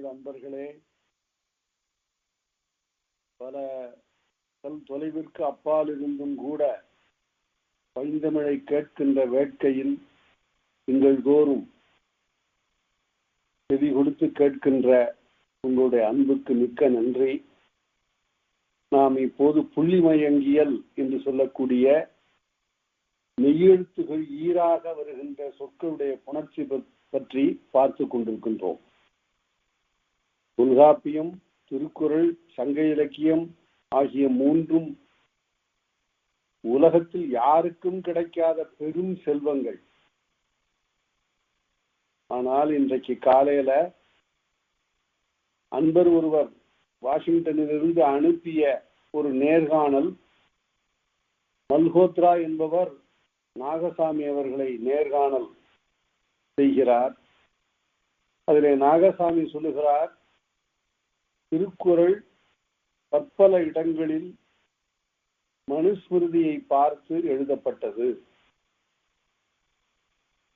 தமிழ் அன்பர்களே, பல தொலைவிற்கு அப்பால் இருந்தும் கூட பைந்தமிழை கேட்கின்ற வேட்கையில் திங்கள் தோறும் செவி கொடுத்து கேட்கின்ற உங்களுடைய அன்புக்கு மிக்க நன்றி. நாம் இப்போது புள்ளிமயங்கியல் என்று சொல்லக்கூடிய மெய்யெழுத்துகள் ஈராக வருகின்ற சொற்களுடைய புணர்ச்சி பற்றி பார்த்து கொண்டிருக்கின்றோம். தொல்காப்பியம், திருக்குறள், சங்க இலக்கியம் ஆகிய மூன்றும் உலகத்தில் யாருக்கும் கிடைக்காத பெரும் செல்வங்கள். ஆனால் இன்றைக்கு காலையில அன்பர் ஒருவர் வாஷிங்டனிலிருந்து அனுப்பிய ஒரு நேர்காணல், மல்ஹோத்ரா என்பவர் நாகசாமி அவர்களை நேர்காணல் செய்கிறார். அதிலே நாகசாமி சொல்லுகிறார், திருக்குறள் பற்பல இடங்களில் மனுஸ்மிருதியை பார்த்து எழுதப்பட்டது.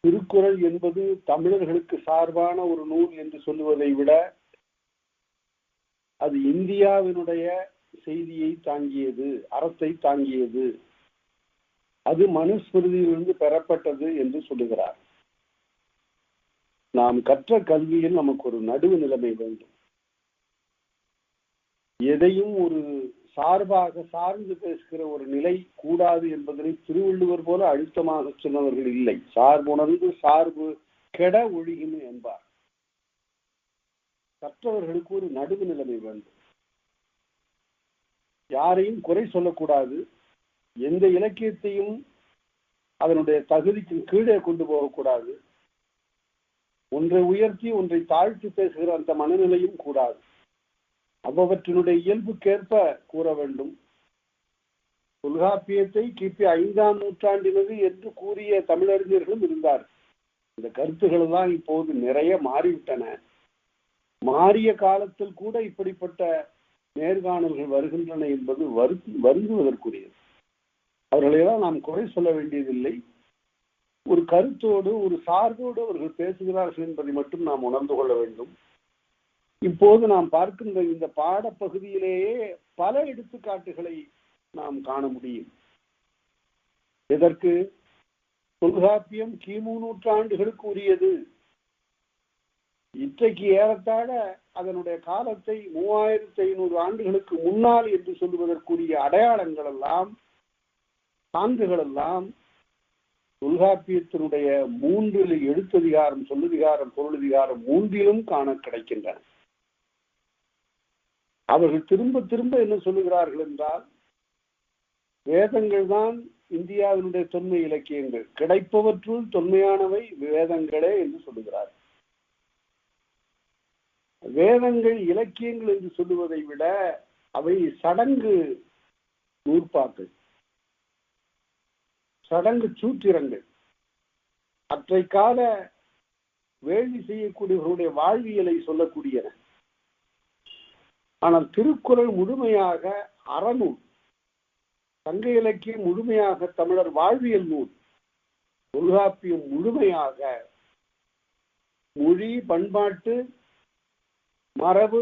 திருக்குறள் என்பது தமிழர்களுக்கு சார்பான ஒரு நூல் என்று சொல்லுவதை விட அது இந்தியாவினுடைய செய்தியை தாங்கியது, அறத்தை தாங்கியது. அது மனுஸ்மிருதியிலிருந்து பெறப்பட்டது என்று சொல்லுகிறார். நாம் கற்ற கல்வியில் நமக்கு ஒரு நடுவு நிலைமை வேண்டும். எதையும் ஒரு சார்பாக சார்ந்து பேசுகிற ஒரு நிலை கூடாது என்பதனை திருவள்ளுவர் போல அழுத்தமாக சொன்னவர்கள் இல்லை. சார்புணர்ந்து சார்பு கெட ஒழுகின் என்பார். கற்றவர்களுக்கு ஒரு நடுவு நிலைமை வேண்டும். யாரையும் குறை சொல்லக்கூடாது. எந்த இலக்கியத்தையும் அதனுடைய தகுதிக்கு கீழே கொண்டு போகக்கூடாது. ஒன்றை உயர்த்தி ஒன்றை தாழ்த்தி பேசுகிற அந்த மனநிலையும் கூடாது. அவற்றினுடைய இயல்புக்கேற்ப கூற வேண்டும். தொல்காப்பியத்தை கிபி 5ஆம் நூற்றாண்டினது என்று கூறிய தமிழறிஞர்களும் இருந்தார். இந்த கருத்துக்கள் தான் இப்போது நிறைய மாறிவிட்டன. மாறிய காலத்தில் கூட இப்படிப்பட்ட நேர்காணல்கள் வருகின்றன என்பது வருந்துவதற்குரியது. அவர்களையெல்லாம் நாம் குறை சொல்ல வேண்டியதில்லை. ஒரு கருத்தோடு ஒரு சார்போடு அவர்கள் பேசுகிறார்கள் என்பதை மட்டும் நாம் உணர்ந்து கொள்ள வேண்டும். இப்போது நாம் பார்க்கின்ற இந்த பாடப்பகுதியிலேயே பல எடுத்துக்காட்டுகளை நாம் காண முடியும். இதற்கு தொல்காப்பியம் கிமு நூற்றாண்டுகளுக்கு உரியது. இன்றைக்கு ஏறத்தாழ அதனுடைய காலத்தை 3500 ஆண்டுகளுக்கு முன்னால் என்று சொல்லுவதற்குரிய அடையாளங்கள் எல்லாம், சான்றுகள் எல்லாம் தொல்காப்பியத்தினுடைய 3 எழுத்ததிகாரம், சொல்லதிகாரம், பொருளதிகாரம் 3லும் காண கிடைக்கின்றன. அவர்கள் திரும்ப திரும்ப என்ன சொல்லுகிறார்கள் என்றால், வேதங்கள் தான் இந்தியாவினுடைய தொன்மை இலக்கியங்கள், கிடைப்பவற்றுள் தொன்மையானவை வேதங்களே என்று சொல்லுகிறார். வேதங்கள் இலக்கியங்கள் என்று சொல்லுவதை விட அவை சடங்கு நூற்பாக்கள், சடங்கு சூத்திரங்கள், அற்றை கால வேள்வி செய்யக்கூடியவர்களுடைய வாழ்வியலை சொல்லக்கூடியன. ஆனால் திருக்குறள் முழுமையாக அறநூல், சங்க இலக்கியம் முழுமையாக தமிழர் வாழ்வியல் நூல், தொல்காப்பியம் முழுமையாக மொழி, பண்பாட்டு, மரபு,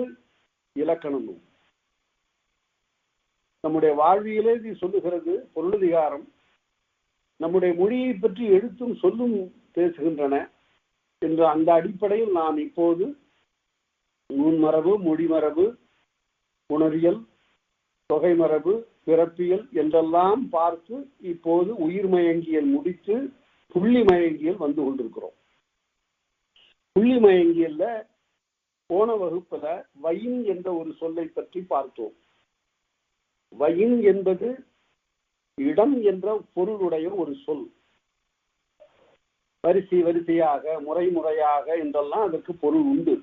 இலக்கண நூல். நம்முடைய வாழ்வியலே இது சொல்லுகிறது. பொருளதிகாரம் நம்முடைய மொழியை பற்றி எடுத்தும் சொல்லும் பேசுகின்றன என்ற அந்த அடிப்படையில் நாம் இப்போது நூன்மரபு, மொழிமரபு, உணரியல், தொகை மரபு, பிறப்பியல் என்றெல்லாம் பார்த்து இப்போது உயிர்மயங்கியல் முடித்து புள்ளி மயங்கியல் வந்து கொண்டிருக்கிறோம். புள்ளி மயங்கியல்ல போன வகுப்புல வயின் என்ற ஒரு சொல்லை பற்றி பார்த்தோம். வயின் என்பது இடம் என்ற பொருளுடைய ஒரு சொல். வரிசை வரிசையாக, முறை முறையாக என்றெல்லாம் அதற்கு பொருள் உண்டு.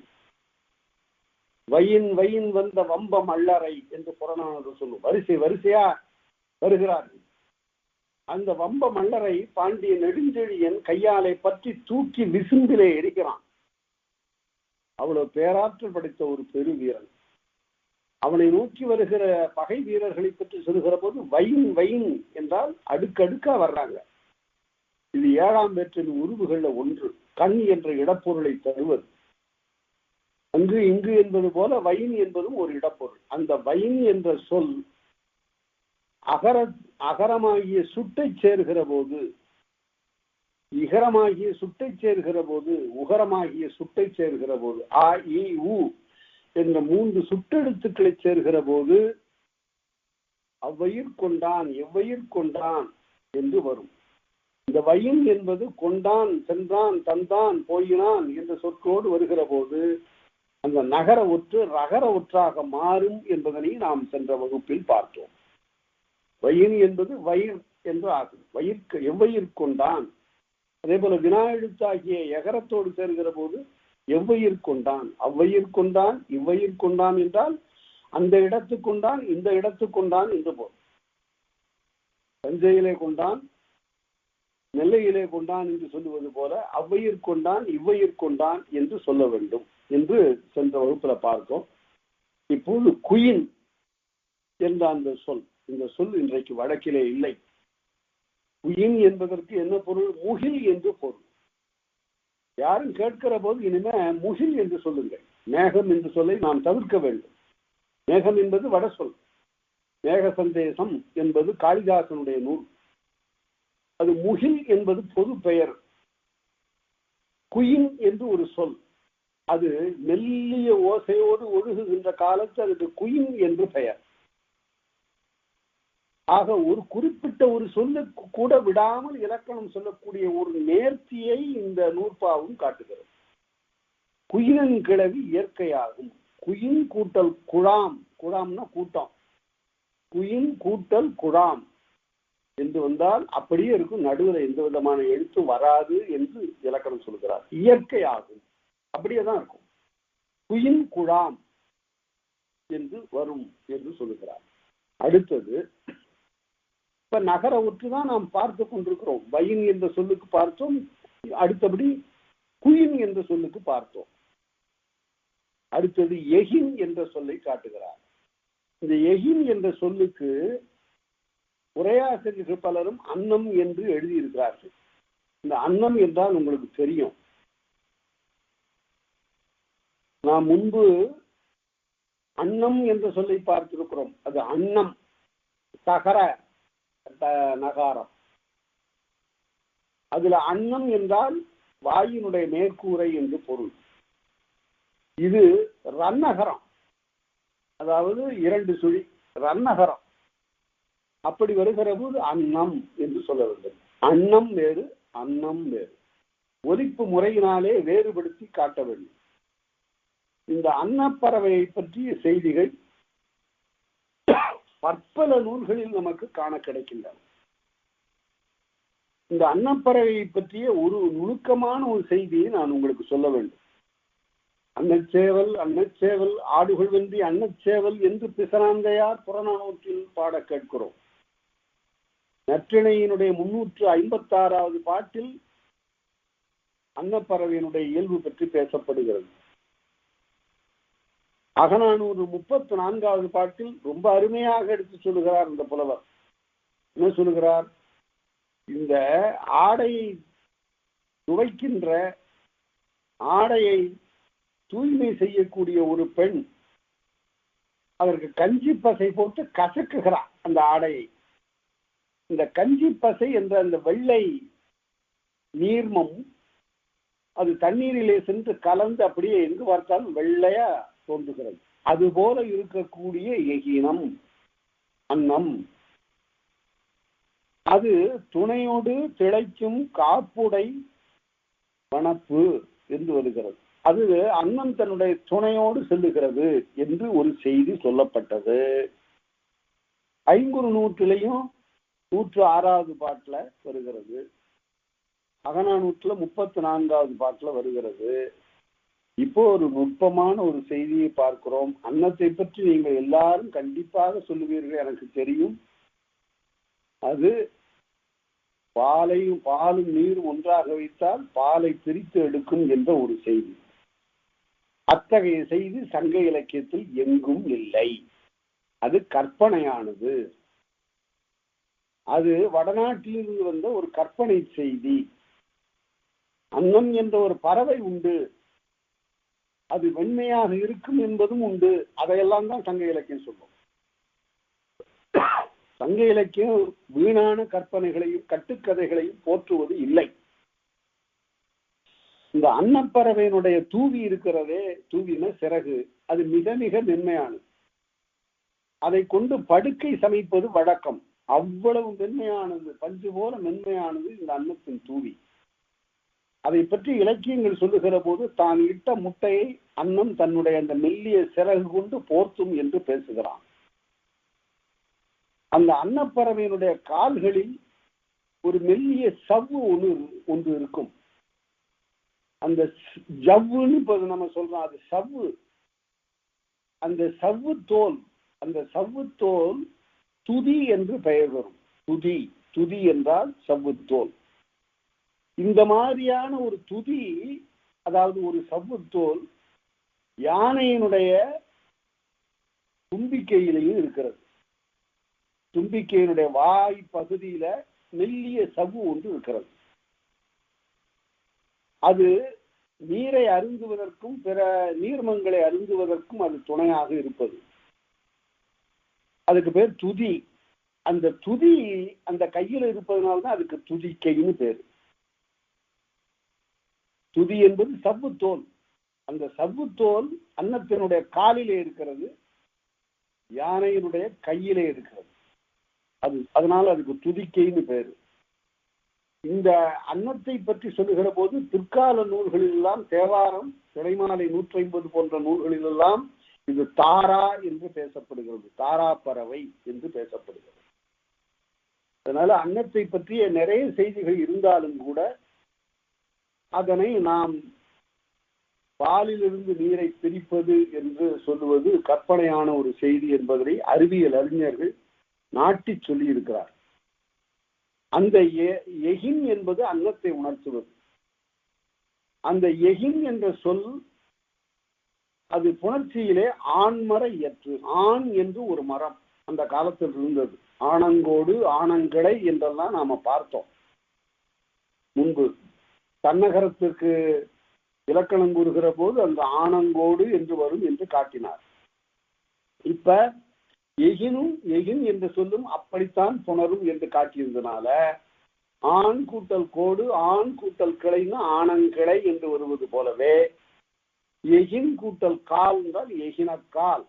வயின் வயின் வந்த வம்பம் அல்லறை என்று புறநானூறு சொல்லும். வரிசை வரிசையா வருகிறார்கள். அந்த வம்ப மல்லரை பாண்டிய நெடுஞ்செழியன் கையாலை பற்றி தூக்கி விசும்பிலே எரிக்கிறான். அவ்வளவு பேராற்றல் படைத்த ஒரு பெரு வீரன். அவனை நோக்கி வருகிற பகை வீரர்களை பற்றி சொல்லுகிற போது வயின் வயின் என்றால் அடுக்கடுக்கா வர்றாங்க. இது 7ஆம் வேற்றின் உருவுகள்ல ஒன்று. கண் என்ற இடப்பொருளை தருவது. அங்கு இங்கு என்பது போல வைன் என்பதும் ஒரு இடப்பொருள். அந்த வைன் என்ற சொல் அகரமாகிய சுட்டை சேர்கிற போது, இகரமாகிய சுட்டை சேர்கிற போது, உகரமாகிய சுட்டை சேர்கிற போது, ஆ இ உ என்ற 3 சுட்டெழுத்துக்களை சேர்கிற போது அவ்வயிர் கொண்டான் எவ்வயிர் கொண்டான் என்று வரும். இந்த வைன் என்பது கொண்டான், சென்றான், தந்தான், போயினான் என்ற சொற்களோடு வருகிற போது அந்த நகர ஒற்று ரகர ஒற்றாக மாறும் என்பதனை நாம் சென்ற வகுப்பில் பார்த்தோம். வயின் என்பது வயிர் என்று ஆகும். வயிற்கு எவ்வயிர் கொண்டான். அதே போல வினா எழுத்தாகிய எகரத்தோடு சேர்கிற போது எவ்வயிர் கொண்டான், அவ்வயிர் கொண்டான், இவ்வயிர் கொண்டான் என்றால் அந்த இடத்துக்கு கொண்டான், இந்த இடத்துக்கு கொண்டான் என்று போதும். தஞ்சையிலே கொண்டான், நெல்லையிலே கொண்டான் என்று சொல்லுவது போல அவ்வயிர் கொண்டான், இவ்வயிர் கொண்டான் என்று சொல்ல வேண்டும் என்று சென்ற வகுப்புல பார்த்தோம். இப்போது குயின் என்ற அந்த சொல், இந்த சொல் இன்றைக்கு வழக்கிலே இல்லை. குயின் என்பதற்கு என்ன பொருள்? முகில் என்று பொருள். யாரும் கேட்கிற போது இனிமே முகில் என்று சொல்லுங்கள். மேகம் என்று சொல்லை நாம் தவிர்க்க வேண்டும். மேகம் என்பது வட சொல். மேக சந்தேசம் என்பது காளிதாசனுடைய நூல். அது முகில் என்பது பொது பெயர். குயின் என்று ஒரு சொல், அது மெல்லிய ஓசையோடு ஒழுகுகின்ற காலத்தில் அதுக்கு குயின் என்று பெயர். ஆக ஒரு குறிப்பிட்ட ஒரு சொல்லுக்கு கூட விடாமல் இலக்கணம் சொல்லக்கூடிய ஒரு நேர்த்தியை இந்த நூற்பாவும் காட்டுகிறது. குயினன் கிளவி இயற்கையாகும். குயின் கூட்டல் குழாம், குழாம்னா கூட்டம், குயின் கூட்டல் குழாம் என்று வந்தால் அப்படியே இருக்கும். நடுவில் எந்த விதமான எழுத்து வராது என்று இலக்கணம் சொல்கிறார். இயற்கையாகும், அப்படியேதான் இருக்கும். குயின் குழாம் என்று வரும் என்று சொல்லுகிறார். அடுத்தது இப்ப நகர ஒற்றுதான் நாம் பார்த்து கொண்டிருக்கிறோம். வயின் என்ற சொல்லுக்கு பார்த்தோம், அடுத்தபடி குயின் என்ற சொல்லுக்கு பார்த்தோம். அடுத்தது எகின் என்ற சொல்லை காட்டுகிறார். இந்த எகின் என்ற சொல்லுக்கு உரையாசிரியர்கள் பலரும் அன்னம் என்று எழுதியிருக்கிறார்கள். இந்த அன்னம் என்றால் உங்களுக்கு தெரியும். நாம் முன்பு அன்னம் என்ற சொல்லை பார்த்திருக்கிறோம். அது அன்னம் சகர நகாரம். அதுல அன்னம் என்றால் வாயினுடைய மேற்கூரை என்று பொருள். இது ரன்னகரம், அதாவது 2 சுழி ரன்னகரம். அப்படி வருகிற போது அன்னம் என்று சொல்ல வேண்டும். அன்னம் வேறு, அன்னம் வேறு. ஒலிப்பு முறையினாலே வேறுபடுத்தி காட்ட வேண்டும். இந்த அன்னப்பறவையை பற்றிய செய்திகள் பற்பல நூல்களில் நமக்கு காண கிடைக்கின்றன. இந்த அன்னப்பறவையை பற்றிய ஒரு நுணுக்கமான ஒரு செய்தியை நான் உங்களுக்கு சொல்ல வேண்டும். அன்னச்சேவல் அன்னச்சேவல் ஆடுகள் வென்றி அன்னச்சேவல் என்று பிசனாந்தையார் புறநானூற்றில் பாட கேட்கிறோம். நற்றிணையினுடைய 356வது பாட்டில் அன்னப்பறவையினுடைய இயல்பு பற்றி பேசப்படுகிறது. அகநானூறு 34வது பாட்டில் ரொம்ப அருமையாக எடுத்து சொல்லுகிறார் இந்த புலவர். என்ன சொல்லுகிறார்? இந்த ஆடையை துவைக்கின்ற, ஆடையை தூய்மை செய்யக்கூடிய ஒரு பெண் அதற்கு கஞ்சி பசை போட்டு கசக்குகிறார் அந்த ஆடையை. இந்த கஞ்சி பசை என்ற அந்த வெள்ளை நீர்மம் அது தண்ணீரிலே சென்று கலந்து அப்படியே எங்கு பார்த்தாலும் வெள்ளையா தோன்றுகிறது. அதுபோல இருக்கக்கூடிய எகினம் அன்னம், அது துணையோடு திளைக்கும் காப்புடை வனப்பு என்று வருகிறது. அது அன்னம் தன்னுடைய துணையோடு செல்லுகிறது என்று ஒரு செய்தி சொல்லப்பட்டது. ஐங்குறு நூற்றிலையும் 106வது பாட்டுல வருகிறது. அகநானூற்றுல 34வது பாட்டுல வருகிறது. இப்போ ஒரு நுட்பமான ஒரு செய்தியை பார்க்கிறோம். அன்னத்தை பற்றி நீங்கள் எல்லாரும் கண்டிப்பாக சொல்லுவீர்கள், எனக்கு தெரியும். அது பாலும் நீரும் ஒன்றாக வைத்தால் பாலை பிரித்து எடுக்கும் என்ற ஒரு செய்தி. அத்தகைய செய்தி சங்க இலக்கியத்தில் எங்கும் இல்லை. அது கற்பனையானது. அது வடநாட்டிலிருந்து வந்த ஒரு கற்பனை செய்தி. அன்னம் என்ற ஒரு பறவை உண்டு, அது வெண்மையாக இருக்கும் என்பதும் உண்டு. அதையெல்லாம் தான் சங்க இலக்கியம் சொல்லும். சங்க இலக்கியம் வீணான கற்பனைகளையும் கட்டுக்கதைகளையும் போற்றுவது இல்லை. இந்த அன்னப்பறவையினுடைய தூவி இருக்கிறதே, தூவின சிறகு, அது மிக மிக மென்மையானது. அதை கொண்டு படுக்கை சமைப்பது வழக்கம். அவ்வளவு மென்மையானது, பஞ்சு போல மென்மையானது இந்த அன்னத்தின் தூவி. அதை பற்றி இலக்கியங்கள் சொல்லுகிற போது தான் இட்ட முட்டையை அன்னம் தன்னுடைய அந்த மெல்லிய சிறகு கொண்டு போர்த்தும் என்று பேசுகிறான். அந்த அன்னப்பறவையினுடைய கால்களில் ஒரு மெல்லிய சவ்வு ஒன்று இருக்கும். அந்த ஜவ்வுன்னு இப்ப நம்ம சொல்றோம், அது சவ்வு. அந்த சவ்வு தோல், அந்த சவ்வு தோல் துதி என்று பெயர் வரும். துதி, துதி என்றால் சவ்வு தோல். இந்த மாதிரியான ஒரு துதி, அதாவது ஒரு சவ்வு தோல் யானையினுடைய தும்பிக்கையிலையும் இருக்கிறது. தும்பிக்கையினுடைய வாய் பகுதியில மெல்லிய சவ்வு ஒன்று இருக்கிறது. அது நீரை அருந்துவதற்கும் பிற நீர்மங்களை அருந்துவதற்கும் அது துணையாக இருப்பது. அதுக்கு பேர் துதி. அந்த துதி அந்த கையில் இருப்பதனால்தான் அதுக்கு துதிக்கைன்னு பேரு. துதி என்பது சவ்வு தோல். அந்த சவ்வு தோல் அன்னத்தினுடைய காலிலே இருக்கிறது, யானையினுடைய கையிலே இருக்கிறது. அதனால அதுக்கு துதிக்கைன்னு பேரு. இந்த அன்னத்தை பற்றி சொல்லுகிற போது பிற்கால நூல்களில் எல்லாம், தேவாரம், திரைமாலை 150 போன்ற நூல்களில் எல்லாம் இது தாரா என்று பேசப்படுகிறது, தாரா பறவை என்று பேசப்படுகிறது. அதனால அன்னத்தை பற்றிய நிறைய செய்திகள் இருந்தாலும் கூட அதனை நாம் பாலிலிருந்து நீரை பிரிப்பது என்று சொல்லுவது கற்பனையான ஒரு செய்தி என்பதை அறிவியல் அறிஞர்கள் நாட்டி சொல்லி இருக்கிறார். அந்த எகின் என்பது அன்னத்தை உணர்த்துவது. அந்த எகின் என்ற சொல் அது புணர்ச்சியிலே ஆண்மர இயற்று. ஆண் என்று ஒரு மரம் அந்த காலத்தில் இருந்தது. ஆனங்கோடு, ஆனங்கிளை என்றெல்லாம் நாம பார்த்தோம் முன்பு. தன்னகரத்திற்கு இலக்கணம் கூறுகிற போது அந்த ஆனங்கோடு என்று வரும் என்று காட்டினார். இப்ப எகின் என்று சொல்லும் அப்படித்தான் புணரும் என்று காட்டியிருந்தனால ஆண் கூட்டல் கோடு, ஆண் கூட்டல் கிளைன்னு ஆனங்கிளை என்று வருவது போலவே எகின் கூட்டல் கால் என்றால் எகினக்கால்,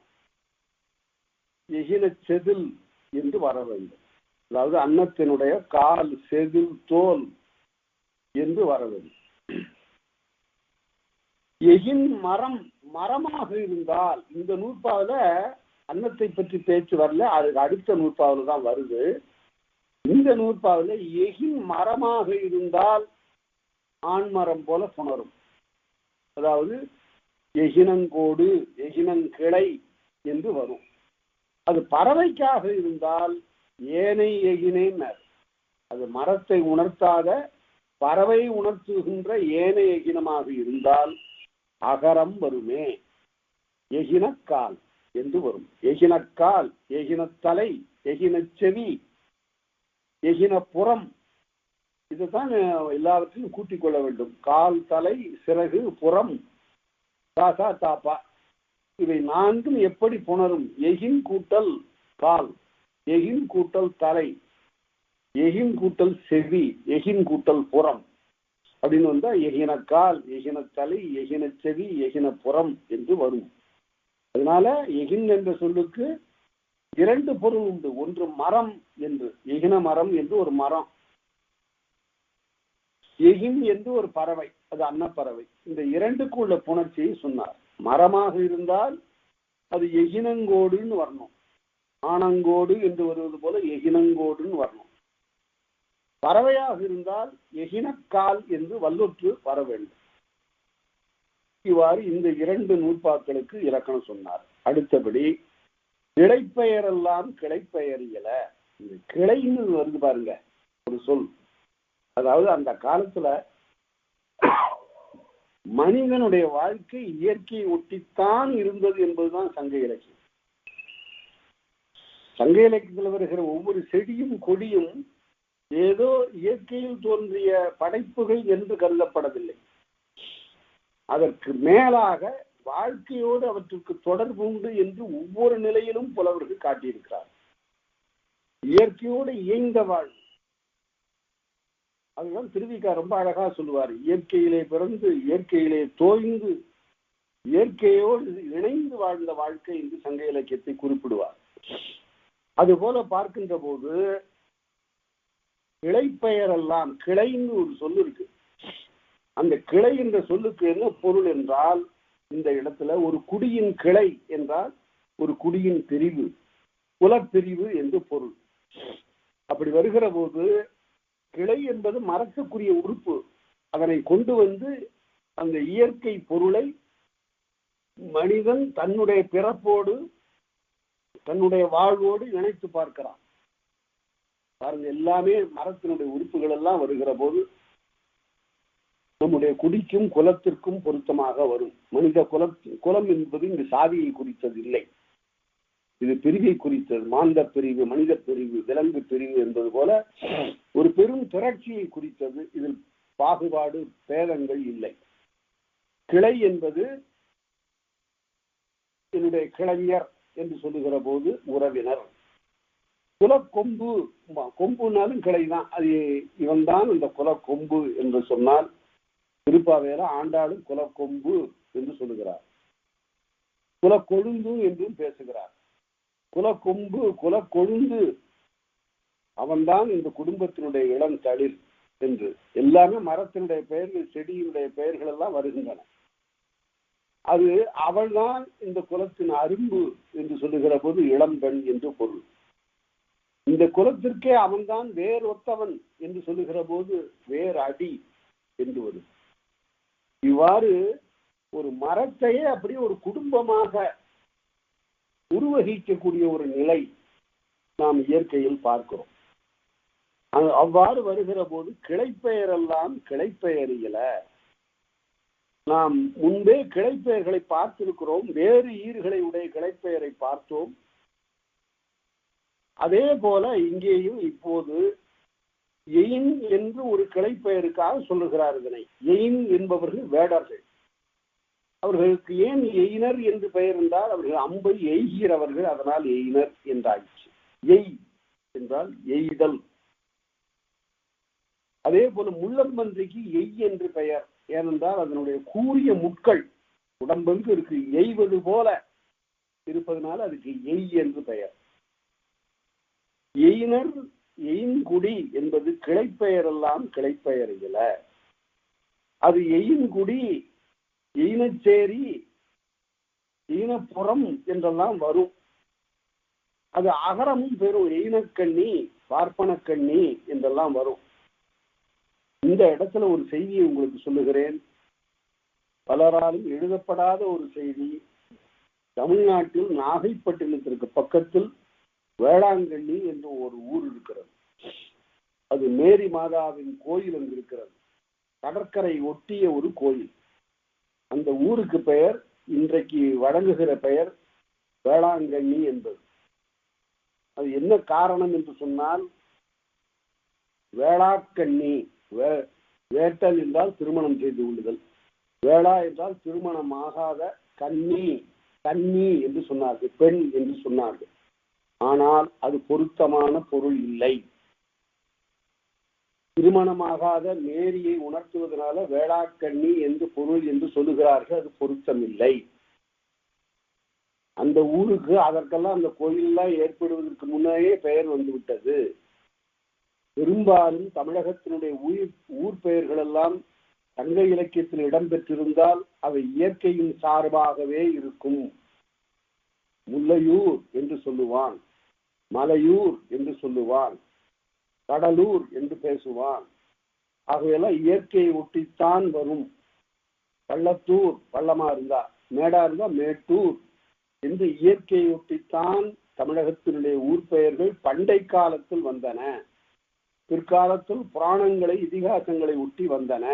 எகின செதில் என்று வர வேண்டும். அதாவது அன்னத்தினுடைய கால், செதில், தோல் என்று வர வேண்டும். எகின் மரம், மரமாக இருந்தால், இந்த நூற்பாவில அன்னத்தை பற்றி பேச்சு வரல, அதுக்கு அடுத்த நூற்பாவில தான் வருது. இந்த நூற்பாவில எகின் மரமாக இருந்தால் ஆண்மரம் போல புணரும். அதாவது எகினங்கோடு, எகினங்கிளை என்று வரும். அது பறவைக்காக இருந்தால் ஏனை எகினேன்னர். அது மரத்தை உணர்த்தாத பறவை உணர்த்துகின்ற ஏனை எகினமாக இருந்தால் அகரம் வருமே, எகினக்கால் என்று வரும். எகினக்கால், எகினத்தலை, எகினச்செவி, எகினப்புறம், இதுதான் எல்லாவற்றையும் கூட்டிக் கொள்ள வேண்டும். கால், தலை, சிறகு, புறம், தாசா, தாப்பா, இவை நான்கும் எப்படி புணரும்? எகின் கூட்டல் கால், எகின் கூட்டல் தலை, எகின் கூட்டல் செவி, எகின் கூட்டல் புறம் அப்படின்னு வந்தா எகினக்கால், எகினத்தலை, எகினச்செவி, எகினப்புறம் என்று வரும். அதனால எகின் என்ற சொல்லுக்கு இரண்டு பொருள் உண்டு. ஒன்று மரம் என்று, எகின மரம் என்று ஒரு மரம். எகின் என்று ஒரு பறவை, அது அன்னப்பறவை. இந்த இரண்டுக்கு உள்ள புணர்ச்சியை சொன்னார். மரமாக இருந்தால் அது எகினங்கோடுன்னு வரணும். ஆனங்கோடு என்று வருவது போல எகினங்கோடுன்னு வரணும். பறவையாக இருந்தால் எகினக்கால் என்று வல்லொற்று வர வேண்டும். இவ்வாறு இந்த இரண்டு நூற்பாக்களுக்கு இலக்கணம் சொன்னார். அடுத்தபடி கிளைப்பெயரெல்லாம் கிளைப்பெயர் இயல. இந்த கிளைன்னு வருது பாருங்க ஒரு சொல். அதாவது அந்த காலத்துல மனிதனுடைய வாழ்க்கை இயற்கையை ஒட்டித்தான் இருந்தது என்பதுதான் சங்க இலக்கியம். சங்க இலக்கியத்தில் வருகிற ஒவ்வொரு செடியும் கொடியும் ஏதோ இயற்கையில் தோன்றிய படைப்புகள் என்று கருதப்படவில்லை. அதற்கு மேலாக வாழ்க்கையோடு அவற்றுக்கு தொடர்பு உண்டு என்று ஒவ்வொரு நிலையிலும் புலவர்கள் காட்டியிருக்கிறார். இயற்கையோடு இயைந்த வாழ்வு, அதுதான் திருவிக்கா ரொம்ப அழகா சொல்லுவார். இயற்கையிலே பிறந்து இயற்கையிலே தோய்ந்து இயற்கையோடு இணைந்து வாழ்ந்த வாழ்க்கை என்று சங்க இலக்கியத்தை குறிப்பிடுவார். அதுபோல பார்க்கின்ற போது கிளைப்பெயரெல்லாம், கிளைன்னு ஒரு சொல்லு இருக்கு. அந்த கிளை என்ற சொல்லுக்கு என்ன பொருள் என்றால், இந்த இடத்துல ஒரு குடியின் கிளை என்றால் ஒரு குடியின் பிரிவு, குலப்பிரிவு என்று பொருள். அப்படி வருகிற போது கிளை என்பது மரத்துக்குரிய உறுப்பு. அதனை கொண்டு வந்து அந்த இயற்கை பொருளை மனிதன் தன்னுடைய பிறப்போடு தன்னுடைய வாழ்வோடு இணைத்து பார்க்கிறான். பாருங்க, எல்லாமே மரத்தினுடைய உறுப்புகள் எல்லாம் வருகிற போது நம்முடைய குடிக்கும் குலத்திற்கும் பொருத்தமாக வரும். மனித குலம் என்பது இங்கு சாதியை குறித்தது இல்லை, இது பிரிவை குறித்தது. மாந்த பிரிவு, மனித பிரிவு, விலங்கு பிரிவு என்பது போல ஒரு பெரும் திரட்சியை குறித்தது. இதில் பாகுபாடு பேதங்கள் இல்லை. கிளை என்பது என்னுடைய கிளைஞர் என்று சொல்லுகிற போது உறவினர். குலக்கொம்பு, கொம்புனாலும் கிளைதான், அது இவன் தான் இந்த குலக்கொம்பு என்று சொன்னால் திருப்பாவேல ஆண்டாளும் குலக்கொம்பு என்று சொல்லுகிறார். குலக்கொழுந்து என்றும் பேசுகிறார். குலக்கொம்பு, குலக்கொழுந்து, அவன்தான் இந்த குடும்பத்தினுடைய இளம் தளிர் என்று எல்லாமே மரத்தினுடைய பெயர்கள், செடியினுடைய பெயர்கள் எல்லாம் வருகின்றன. அது அவள்தான் இந்த குலத்தின் அரும்பு என்று சொல்லுகிற போது இளம்பெண் என்று பொருள். இந்த குலத்திற்கே அவன்தான் வேர் ஒத்தவன் என்று சொல்லுகிற போது வேர் அடி என்று வரும். இவ்வாறு ஒரு மரத்தையே அப்படி ஒரு குடும்பமாக உருவகிக்கக்கூடிய ஒரு நிலை நாம் இயற்கையில் பார்க்கிறோம். அவ்வாறு வருகிற போது கிளைப்பெயரெல்லாம் கிளைப்பெயரியல. நாம் முன்பே கிளைப்பெயர்களை பார்த்திருக்கிறோம், வேறு ஈர்களை உடைய கிளைப்பெயரை பார்த்தோம். அதே போல இங்கேயும் இப்போது எயின் என்று ஒரு கிளைப்பெயருக்காக சொல்லுகிறார். இதனை எயின் என்பவர்கள் வேடர்கள். அவர்களுக்கு ஏன் எயினர் என்று பெயர் என்றால் அவர்கள் அம்பை எய்கிறவர்கள், அதனால் எயினர் என்றாயிற்று. எய் என்றால் எய்தல். அதே போல முள்ளம்பன்றிக்கு எய் என்று பெயர். ஏனென்றால் அதனுடைய கூரிய முட்கள் உடம்பெங்கு இருக்கு, எய்வது போல இருப்பதனால அதுக்கு எய் என்று பெயர். எயினர், எயின்குடி என்பது கிளைப்பெயரெல்லாம் கிளைப்பெயரில. அது எயின்குடி, எயினச்சேரி, ஈனப்புறம் என்றெல்லாம் வரும். அது அகரமும் பெறும். எயினக்கண்ணி, பார்ப்பனக்கண்ணி என்றெல்லாம் வரும். இந்த இடத்துல ஒரு செய்தியை உங்களுக்கு சொல்லுகிறேன். பலராலும் எழுதப்படாத ஒரு செய்தி. தமிழ்நாட்டில் நாகைப்பட்டினத்திற்கு பக்கத்தில் வேளாங்கண்ணி என்ற ஒரு ஊர் இருக்கிறது. அது மேரி மாதாவின் கோயில் அங்கு இருக்கிறது. கடற்கரை ஒட்டிய ஒரு கோயில். அந்த ஊருக்கு பெயர், இன்றைக்கு வழங்குகிற பெயர் வேளாங்கண்ணி என்பது. அது என்ன காரணம் என்று சொன்னால், வேளாக்கண்ணி, வேட்டல் என்றால் திருமணம் செய்து கொள்ளுதல், வேளா என்றால் திருமணமாகாத கன்னி, கன்னி என்று சொன்னார்கள், பெண் என்று சொன்னார்கள். ஆனால் அது பொருத்தமான பொருள் இல்லை. திருமணமாகாத மேரியை உணர்த்துவதனால வேளாக்கண்ணி என்று பொருள் என்று சொல்லுகிறார்கள். அது பொருத்தமில்லை. அந்த ஊருக்கு அதற்கெல்லாம் அந்த கோயிலெல்லாம் ஏற்படுவதற்கு முன்னே பெயர் வந்துவிட்டது. பெரும்பாலும் தமிழகத்தினுடைய ஊர் பெயர்கள் எல்லாம் சங்க இலக்கியத்தில் இடம்பெற்றிருந்தால் அவை இயற்கையின் சார்பாகவே இருக்கும். முல்லையூர் என்று சொல்லுவான், மலையூர் என்று சொல்லுவான், கடலூர் என்று பேசுவான். ஆகவேலாம் இயற்கையை ஒட்டித்தான் வரும். பள்ளத்தூர் பள்ளமா இருந்தா, மேடா இருந்தா மேட்டூர் என்று இயற்கையை ஒட்டித்தான் தமிழகத்தினுடைய ஊர் பெயர்கள் பண்டை காலத்தில் வந்தன. பிற்காலத்தில் புராணங்களை, இதிகாசங்களை ஒட்டி வந்தன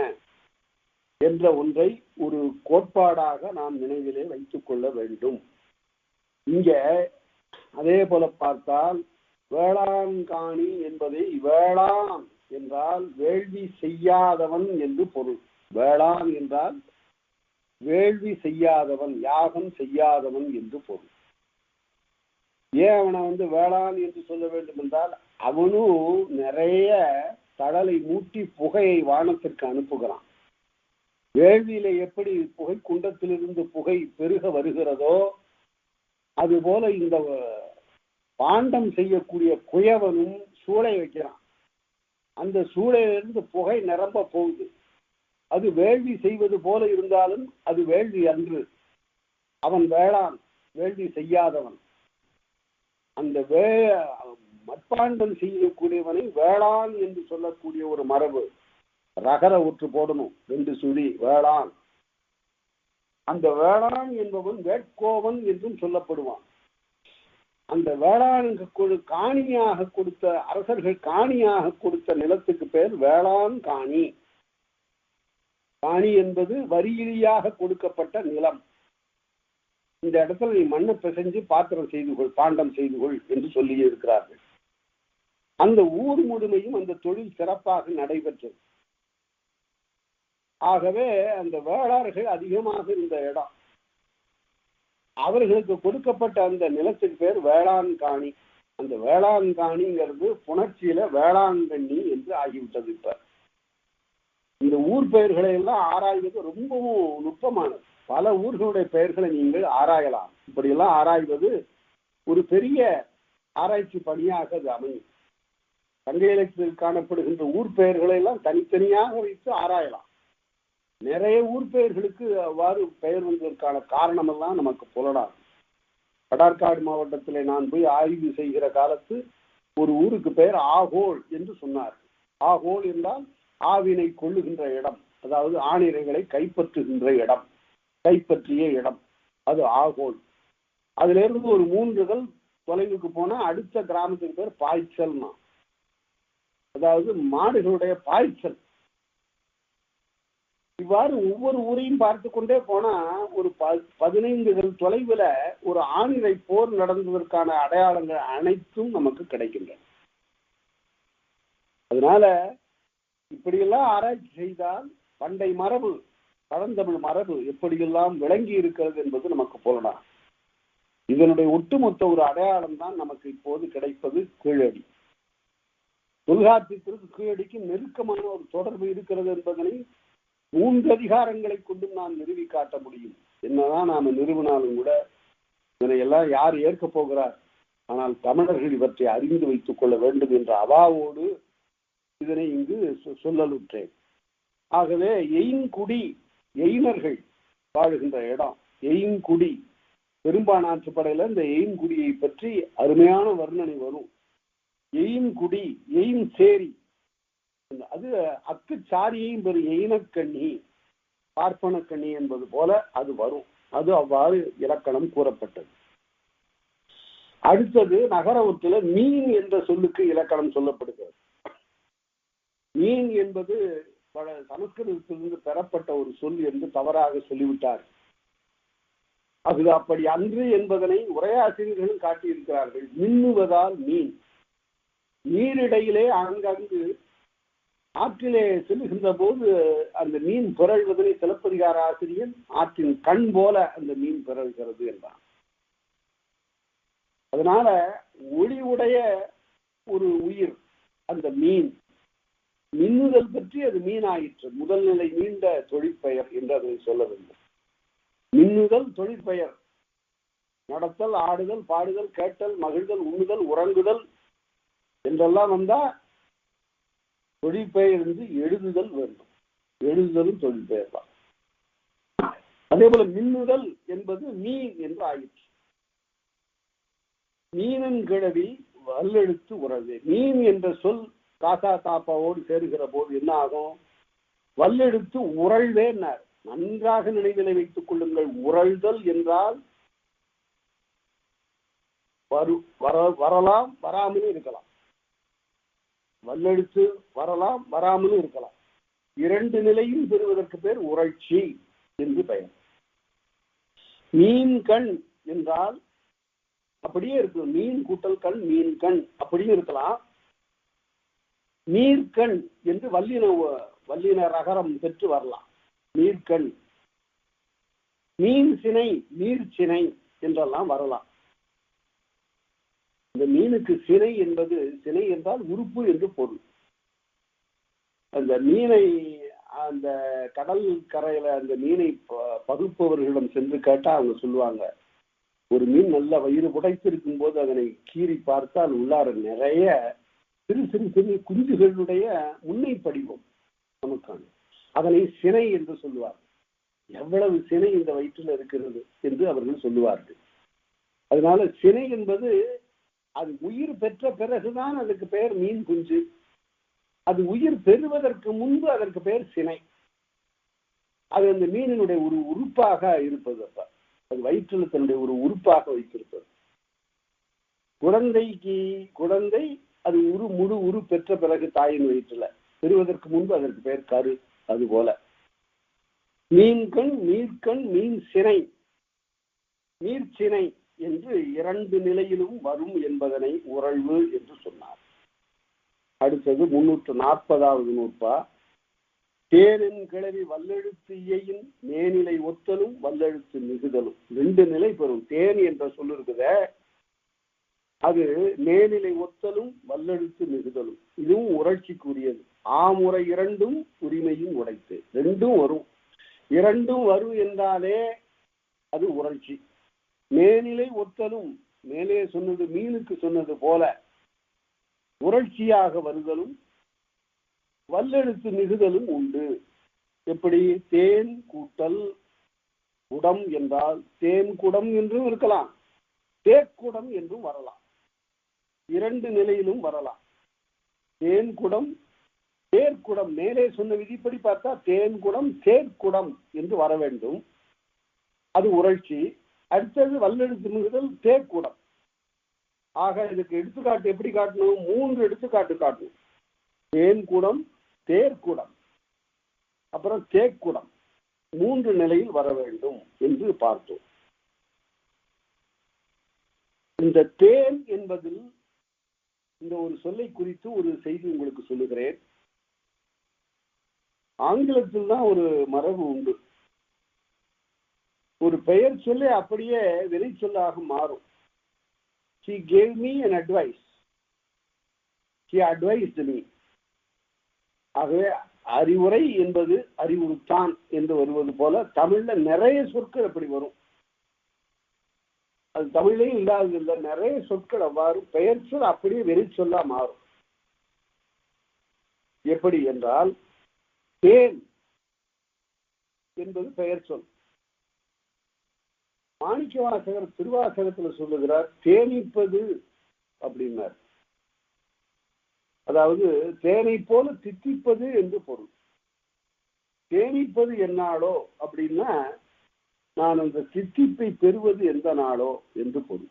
என்ற ஒன்றை ஒரு கோட்பாடாக நாம் நினைவிலே வைத்துக் கொள்ள வேண்டும். இங்க அதே போல பார்த்தால் வேளாண்காணி என்பதை வேளாண் என்றால் வேள்வி செய்யாதவன் என்று பொருள். வேளாண் என்றால் வேள்வி செய்யாதவன், யாகம் செய்யாதவன் என்று பொருள். ஏன் அவனை வேளாண் என்று சொல்ல வேண்டும் என்றால், அவனும் நிறைய தழலை மூட்டி புகையை வானத்திற்கு அனுப்புகிறான். வேள்வியில எப்படி புகை குண்டத்திலிருந்து புகை பெருக வருகிறதோ அதுபோல இந்த பாண்டம் செய்யக்கூடிய குயவனும் சூளை வைக்கிறான். அந்த சூளையிலிருந்து புகை நிரம்ப போகுது. அது வேள்வி செய்வது போல இருந்தாலும் அது வேள்வி அன்று. அவன் வேளாண், வேள்வி செய்யாதவன். அந்த மட்பாண்டம் செய்யக்கூடியவனை வேளாண் என்று சொல்லக்கூடிய ஒரு மரபு. ரகர ஒற்று போடணும், 2 சுழி, வேளாண். அந்த வேளாண் என்பவன் வேட்கோவன் என்றும் சொல்லப்படுவான். அந்த வேளாணுக்கு காணியாக கொடுத்த அரசர்கள் காணியாக கொடுத்த நிலத்துக்கு பேர் வேளாண் காணி. காணி என்பது வரியிலியாக கொடுக்கப்பட்ட நிலம். இந்த இடத்துல நீ மண்ணை பிசைஞ்சு பாத்திரம் செய்து கொள், பாண்டம் செய்து கொள் என்று சொல்லி இருக்கிறார்கள். அந்த ஊர் முழுமையும் அந்த தொழில் சிறப்பாக நடைபெற்றது. ஆகவே அந்த வேளாளர்கள் அதிகமாக இருந்த இடம், அவர்களுக்கு கொடுக்கப்பட்ட அந்த நிலத்துக்கு பேர் வேளாண் காணி. அந்த வேளாண் காணிங்கிறது புணர்ச்சியில வேளாங்கண்ணி என்று ஆகிவிட்டது. இப்ப இந்த ஊர் பெயர்களை எல்லாம் ஆராய்வது ரொம்பவும் நுட்பமானது. பல ஊர்களுடைய பெயர்களை நீங்கள் ஆராயலாம். இப்படியெல்லாம் ஆராய்வது ஒரு பெரிய ஆராய்ச்சி பணியாக அது அமையும். சங்க இலக்கியத்தில் காணப்படுகின்ற ஊர் பெயர்களை எல்லாம் தனித்தனியாக வைத்து ஆராயலாம். நிறைய ஊர் பெயர்களுக்கு அவ்வாறு பெயர் வந்ததற்கான காரணம் எல்லாம் நமக்கு புலனாகும். வடார்காடு மாவட்டத்தில் நான் போய் ஆய்வு செய்கிற காலத்து ஒரு ஊருக்கு பெயர் ஆகோல் என்று சொன்னார். ஆகோல் என்றால் ஆவினை கொள்ளுகின்ற இடம், அதாவது ஆணிரைகளை கைப்பற்றுகின்ற இடம், கைப்பற்றிய இடம், அது ஆகோல். அதுல இருந்து ஒரு 3 தொலைவுக்கு போனா அடுத்த கிராமத்துக்கு பேர் பாய்ச்சல்னா, அதாவது மாடுகளுடைய பாய்ச்சல். இவ்வாறு ஒவ்வொரு ஊரையும் பார்த்து கொண்டே போனா ஒரு 15 தொலைவுல ஒரு ஆணிரை போர் நடந்ததற்கான அடையாளங்கள் அனைத்தும் நமக்கு கிடைக்கின்றன. அதனால இப்படியெல்லாம் ஆராய்ச்சி செய்தால் பண்டை மரபு, பழந்தமிழ் மரபு எப்படியெல்லாம் விளங்கி இருக்கிறது என்பது நமக்கு புலனாகும். இதனுடைய ஒட்டுமொத்த ஒரு அடையாளம் தான் நமக்கு இப்போது கிடைப்பது கீழடி. தொல்காப்பியத்திற்கு கீழடிக்கு நெருக்கமான ஒரு தொடர்பு இருக்கிறது என்பதனை 3 அதிகாரங்களை கொண்டும் நான் நிறுவி காட்ட முடியும். என்னதான் நாம நிறுவனாலும் கூட இதனையெல்லாம் யார் ஏற்க போகிறார்? ஆனால் தமிழர்கள் இவற்றை அறிந்து வைத்துக் கொள்ள வேண்டும் என்ற அவாவோடு இதனை இங்கு சொல்லலுற்றேன். ஆகவே எயின்குடி, எயினர்கள் வாழுகின்ற இடம் எயின்குடி. பெரும்பானாற்றுப்படையில இந்த எயின்குடியை பற்றி அருமையான வர்ணனை வரும். எயின்குடி, எயின் சேரி, அது அக்கு சாரியையும் பெரும் எயினக்கண்ணி, பார்ப்பனக்கண்ணி என்பது போல அது வரும். அது அவ்வாறு இலக்கணம் கூறப்பட்டது. அடுத்தது நகர ஒற்றில மீன் என்ற சொல்லுக்கு இலக்கணம் சொல்லப்படுகிறது. மீன் என்பது சமஸ்கிருதத்திலிருந்து பெறப்பட்ட ஒரு சொல் என்று தவறாக சொல்லிவிட்டார். அது அப்படி அன்று என்பதனை உரையாசிரியர்களும் காட்டியிருக்கிறார்கள். மின்னுவதால் மீன், நீரிடையிலே ஆங்காங்கு ஆற்றிலே செல்லுகின்ற போது அந்த மீன் பிறழ்வதனை சிலப்பதிகார ஆசிரியர் ஆற்றின் கண் போல அந்த மீன் பிறழ்கிறது என்றான். அதனால ஒளிவுடைய ஒரு உயிர் அந்த மீன். மின்னுதல் பற்றி அது மீனாயிற்று. முதல் நிலை மீண்ட தொழிற்பெயர் என்று அதை சொல்ல வேண்டும். மின்னுதல் தொழிற்பெயர். நடத்தல், ஆடுதல், பாடுதல், கேட்டல், மகிழ்தல், உண்ணுதல், உறங்குதல் என்றெல்லாம் வந்தா தொழிற்பெயர் இருந்து எழுதுதல் வேண்டும். எழுதுதலும் தொழிற்பெயர் தான். அதே போல மின்னுதல் என்பது மீன் என்று ஆயிற்று. மீனின் கிழவி வல்லெழுத்து உறவு. மீன் என்ற சொல் காசா தாப்பாவோடு சேருகிற போது என்ன ஆகும்? வல்லெழுத்து உறழ்வேன்னார். நன்றாக நினைவிலை வைத்துக் கொள்ளுங்கள். உறழ்தல் என்றால் வரலாம், வராமலும் இருக்கலாம். வல்லெழுத்து வரலாம், வராமலும் இருக்கலாம். 2 நிலையும் பெறுவதற்கு பேர் உறழ்ச்சி என்று பெயர். மீன் கண் என்றால் அப்படியே இருக்கு. மீன் கூட்டல் கண், மீன் கண் அப்படியும் இருக்கலாம். நீர்கண் என்று வல்லின ரகரம் பெற்று வரலாம். நீர்கண். மீன் சினை, நீர் சினை என்றெல்லாம் வரலாம். இந்த மீனுக்கு சினை என்பது, சினை என்றால் உறுப்பு என்று பொருள். அந்த மீனை, அந்த கடல் கரையில அந்த மீனை பகுப்பவர்களிடம் சென்று கேட்டா அவங்க சொல்லுவாங்க, ஒரு மீன் நல்ல வயிறு புடைத்திருக்கும் போது அதனை கீறி பார்த்தால் உள்ளார நிறைய சிறு சிறு சிறு குஞ்சுகளுடைய முன்னை படிவம் நமக்கான, அதனை சினை என்று சொல்லுவார்கள். எவ்வளவு சினை இந்த வயிற்றில் இருக்கிறது என்று அவர்கள் சொல்லுவார்கள். அதனால சினை என்பது அது உயிர் பெற்ற பிறகுதான் அதுக்கு பெயர் மீன் குஞ்சு. அது உயிர் பெறுவதற்கு முன்பு அதற்கு பெயர் சினை. அது அந்த மீனினுடைய ஒரு உறுப்பாக இருப்பது. அப்ப அது வயிற்றில் தன்னுடைய ஒரு உறுப்பாக வைத்திருப்பது. குழந்தை அது முழு உரு பெற்ற பிறகு தாயின் வயிற்றுல, பெறுவதற்கு முன்பு அதற்கு பெயர் கரு. அது போல மீன்கண், நீர்க்கண், மீன் சினை, நீர் சினை என்று இரண்டு நிலையிலும் வரும் என்பதனை உறழ்வு என்று சொன்னார். அடுத்தது 340வது நூற்பா. தேனின் கிளவி வல்லெழுத்து இயையின் மேனிலை ஒத்தலும் வல்லெழுத்து மிகுதலும். ரெண்டு நிலை பெறும். தேன் என்ற சொல் இருக்குத, அது மேனிலை ஒத்தலும் வல்லெழுத்து மிகுதலும். இதுவும் உணர்ச்சிக்குரியது. ஆமுறை இரண்டும் உரிமையும் உடைத்து. ரெண்டும் வரும். இரண்டும் வரும் என்றாலே அது உணர்ச்சி. மேனிலை ஒத்தலும், மேலே சொன்னது மீனுக்கு சொன்னது போல உணர்ச்சியாக வருதலும் வல்லெழுத்து மிகுதலும் உண்டு. எப்படி? தேன் கூட்டல் குடம் என்றால் தேன் குடம் என்றும் இருக்கலாம், தேக்குடம் என்றும் வரலாம். இரண்டு நிலையிலும் வரலாம். தேன் குடம், தேர்க்குடம். மேலே சொன்ன விதிப்படி பார்த்தா தேன் குடம், தேர்க்குடம் என்று வர வேண்டும். அது உணர்ச்சி. அடுத்தது வல்லெழுத்து மிகுதல் தேக்குடம். ஆக இதுக்கு எடுத்துக்காட்டு எப்படி காட்டணும்? 3 எடுத்துக்காட்டு காட்டணும். தேன் குடம், தேர்க்குடம், அப்புறம் தேக்குடம். 3 நிலையில் வர வேண்டும் என்று பார்த்தோம். இந்த தேன் என்பதில் இந்த ஒரு சொல்லை குறித்து ஒரு செய்தி உங்களுக்கு சொல்லுகிறேன். ஆங்கிலத்தில் தான் ஒரு மரபு உண்டு. ஒரு பெயர் சொல்லி அப்படியே வினை சொல்லாக மாறும். She gave me an advice. She advised me. ஆகவே அறிவுரை என்பது அறிவுறுத்தான் என்று வருவது போல தமிழ்ல நிறைய சொற்கள் அப்படி வரும். அது தமிழையும் இல்லாதது இல்லை. நிறைய சொற்கள் அவ்வாறு பெயர் சொல் அப்படியே வெறி சொல்லா மாறும். எப்படி என்றால், தேன் என்பது பெயர் சொல். மாணிக்கவாசகர் திருவாசகத்தில் சொல்லுகிறார், தேனிப்பது அப்படின்னார். அதாவது தேனை போல தித்திப்பது என்று பொருள். தேனிப்பது என்னாலோ அப்படின்னா நான் அந்த தித்திப்பை பெறுவது எந்த நாளோ என்று பொருள்.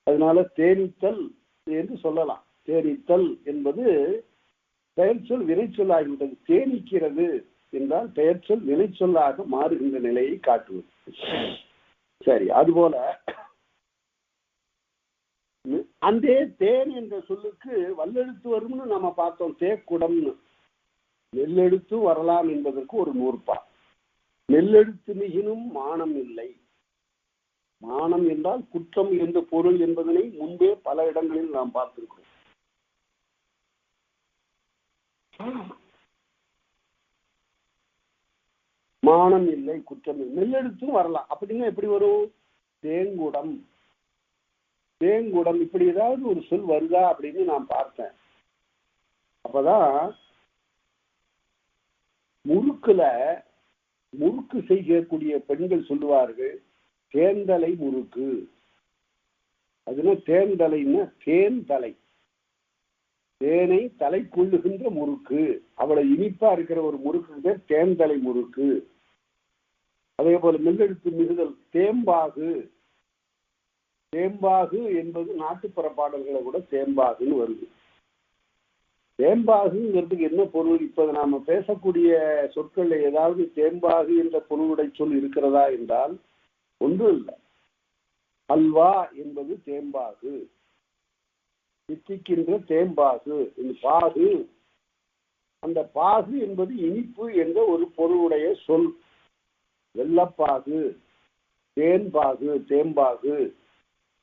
அதனால தேனித்தல் என்று சொல்லலாம். தேனித்தல் என்பது பெயர் சொல் வினை சொல்லாகிவிட்டது. தேனிக்கிறது என்றால் பெயர் சொல் வினை சொல்லாக மாறுகின்ற நிலையை காட்டுவது. சரி, அதுபோல அந்த தேன் என்ற சொல்லுக்கு வல்லெழுத்து வரும்னு நம்ம பார்த்தோம். தேக்குடம்னு. நெல்லெழுத்து வரலாம் என்பதற்கு ஒரு நூற்பா. நெல்லெழுத்து மிகினும் மானம் இல்லை. மானம் என்றால் குற்றம் என்ற பொருள் என்பதனை முன்பே பல இடங்களில் நாம் பார்த்திருக்கிறோம். மானம் இல்லை, குற்றம் இல்லை. நெல்லெழுத்தும் வரலாம். அப்படின்னா எப்படி வரும்? தேங்குடம், தேங்குடம், இப்படி ஏதாவது ஒரு சொல் வருதா அப்படின்னு நான் பார்த்தேன். அப்பதான் முறுக்குல முறுக்கு செய்யக்கூடிய பெண்கள் சொல்லுவார்கள், தேர்ந்தலை முறுக்கு. அதுனா தேர்ந்தலைன்னா தேன் தலை, தேனை தலை கொள்ளுகின்ற முறுக்கு. அவ்வளவு இனிப்பா இருக்கிற ஒரு முறுக்கு பேர் தேர்ந்தலை முறுக்கு. அதே போல மெல்லெழுத்து மிகுதல் தேம்பாகு. தேம்பாகு என்பது நாட்டுப்புற பாடல்களை கூட தேம்பாகுன்னு வருது. தேம்பாகுங்கிறதுக்கு என்ன பொருள்? இப்ப நாம பேசக்கூடிய சொற்கள்ல ஏதாவது தேம்பாகு என்ற பொருளுடைய சொல் இருக்கிறதா என்றால் ஒன்றும் இல்லை. அல்வா என்பது தேம்பாகு, தித்திக்கின்ற தேம்பாகு. பாகு, அந்த பாகு என்பது இனிப்பு என்ற ஒரு பொருளுடைய சொல். வெள்ளப்பாகு, தேன்பாகு, தேம்பாகு.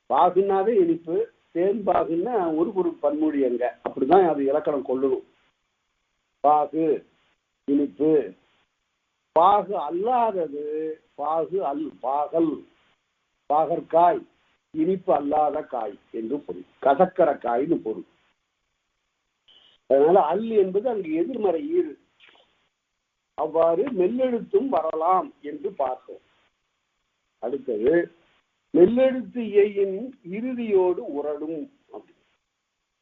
பாகுன்னாவே இனிப்பு, தேன்பாகுன்னா ஒரு பன்மொழி அங்க. அப்படிதான் அது இலக்கணம் கொள்ளணும். பாகு இனிப்பு. பாகு அல்லாதது பாகு பாகல், பாகற்காய், இனிப்பு அல்லாத காய் என்று பொருள். கசக்கர காய்னு பொருள். அதனால அல் என்பது அங்கு எதிர்மறை ஈறு. அவ்வாறு மெல்லெழுத்தும் வரலாம் என்று பார்த்தோம். அடுத்தது மெல்லெழுத்து இயையின் இறுதியோடு உரடும்.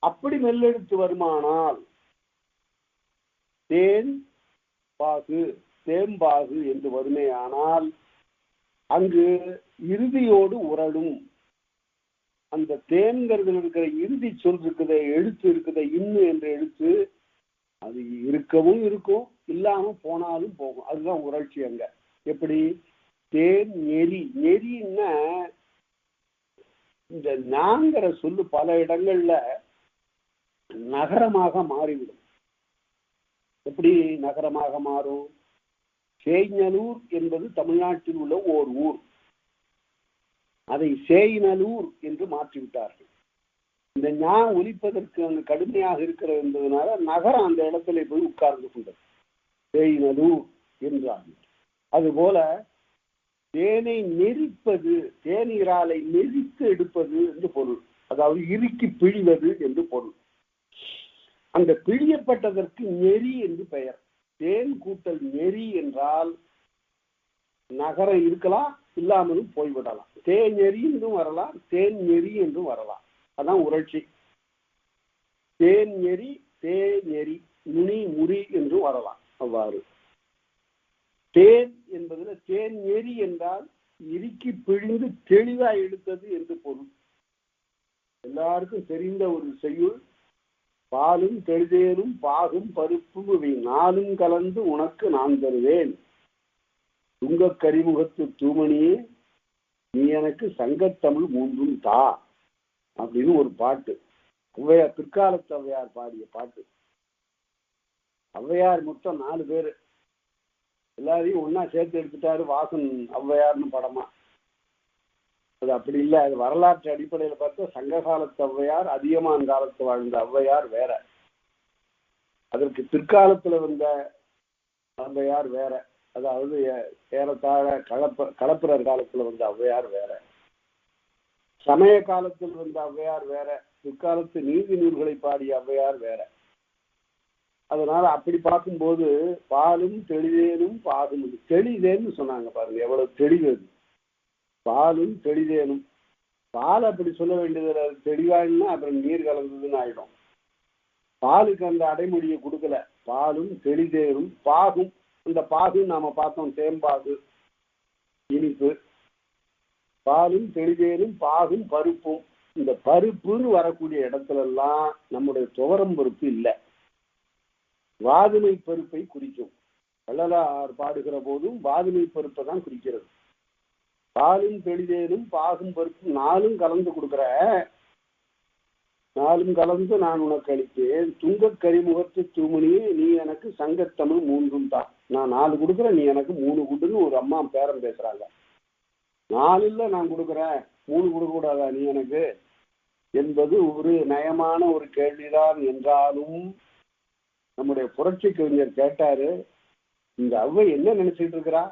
அப்படி மெல்லெழுத்து வருமானால் தேன் பாகு, தேம்பாகு என்று வருமேயானால் அங்கு இறுதியோடு உரடும். அந்த தேன்கிறது இருக்கிற இறுதி சொல் இருக்குத, எழுத்து இருக்குத, இன்னு என்ற எழுத்து, அது இருக்கவும் இருக்கும், இல்லாம போனாலும் போகும். அதுதான் உரட்சி அங்க. எப்படி? தேன் நெறி. நெறின்னா இந்த நாங்கிற சொல்லு பல இடங்கள்ல நகரமாக மாறிவிடும். எப்படி நகரமாக மாறும்? சேய்நல்லூர் என்பது தமிழ்நாட்டில் உள்ள ஓர் ஊர். அதை சேய்நல்லூர் என்று மாற்றிவிட்டார்கள். இந்த ஞா ஒலிப்பதற்கு அங்கு கடுமையாக இருக்கிறது என்பதனால நகரம் அந்த இடத்துல போய் உட்கார்ந்து கொண்டது. சேய்நல்லூர் என்றார். அதுபோல தேனை நெரிப்பது, தேனீராலை நெரித்து எடுப்பது என்று பொருள். அதாவது இறுக்கி பிழிவது என்று பொருள். அந்த பிழியப்பட்டதற்கு நெறி என்று பெயர். தேன் கூட்டல் நெறி என்றால் நகரம் இருக்கலாம், இல்லாமலும் போய்விடலாம். தேன் நெறி என்றும் வரலாம், தேன் நெறி என்றும் வரலாம். அதான் உரட்சி. தேன் நெறி, தே நெறி, நுனி முறி என்றும் வரலாம். அவ்வாறு தேன் என்பதுல தேன் நெறி என்றால் இறுக்கி பிழிந்து தெளிவா எடுத்தது என்று பொருள். எல்லாருக்கும் தெரிந்த ஒரு செய்யுள். பாலும் தெளிதேனும் பாகும் பருப்பும் இவை நாளும் கலந்து உனக்கு நான் தருவேன். துங்க கரிமுகத்து தூமணியே நீ எனக்கு சங்கத்தமிழ் மூன்றும் தா அப்படின்னு ஒரு பாட்டு. ஔவையார், பிற்காலத்து ஔவையார் பாடிய பாட்டு. ஔவையார் மொத்தம் 4 பேரு. எல்லாரையும் ஒன்னா சேர்த்து எடுத்துட்டாரு வாசன் ஔவையார்னு படமா. அது அப்படி இல்லை. அது வரலாற்று அடிப்படையில் பார்த்தா சங்க காலத்து ஔவையார், அதியமான் காலத்து வாழ்ந்த ஔவையார் வேற. அதற்கு பிற்காலத்துல வந்த ஔவையார் வேற. அதாவது ஏறத்தாழ களப்பிரர் காலத்துல வந்த ஔவையார் வேற. சமய காலத்தில் வந்த ஔவையார் வேற. பிற்காலத்து நீதி நூல்களை பாடிய ஔவையார் வேற. அதனால அப்படி பார்க்கும்போது பாலும் தெளிதேனும் பாகும். தெளிதேன்னு சொன்னாங்க பாருங்க, எவ்வளவு தெளிவது. பாலும் தெளிதேனும். பால் அப்படி சொல்ல வேண்டியது, அது தெளிவாயின்னா அப்புறம் நீர் கலந்ததுன்னு ஆயிடும். பாலுக்கு அந்த அடைமொழியை கொடுக்கல. பாலும் தெளிதேனும் பாகும். இந்த பாகு நாம பார்த்தோம், தேம்பாகு இனிப்பு. பாலும் தெளிதேனும் பாகும் பருப்பும். இந்த பருப்புன்னு வரக்கூடிய இடத்துல எல்லாம் நம்முடைய துவரம் பருப்பு இல்லை, வாதுமை பருப்பை குறிக்கும். வள்ளலார் பாடுகிற போதும் வாதுமை பருப்பை தான் குறிக்கிறது. பாலும் தெளிதேனும் பாகும் பருப்பும் 4ம் கலந்து கொடுக்குற, 4ம் கலந்து நான் உனக்கு அளித்தேன். துங்க கரிமுகத்து தூமணியே நீ எனக்கு சங்கத்தமிழ் மூன்றும் தான். நான் 4 கொடுக்குறேன், நீ எனக்கு 3 கொடுன்னு ஒரு அம்மா பேரம் பேசுறாங்க. 4 நான் கொடுக்குறேன், 3 கொடுக்க கூடாதா நீ எனக்கு என்பது ஒரு நயமான ஒரு கேள்விதான். என்றாலும் நம்முடைய புரட்சி கவிஞர் கேட்டாரு, இந்த ஔவை என்ன நினைச்சிட்டு இருக்கிறா?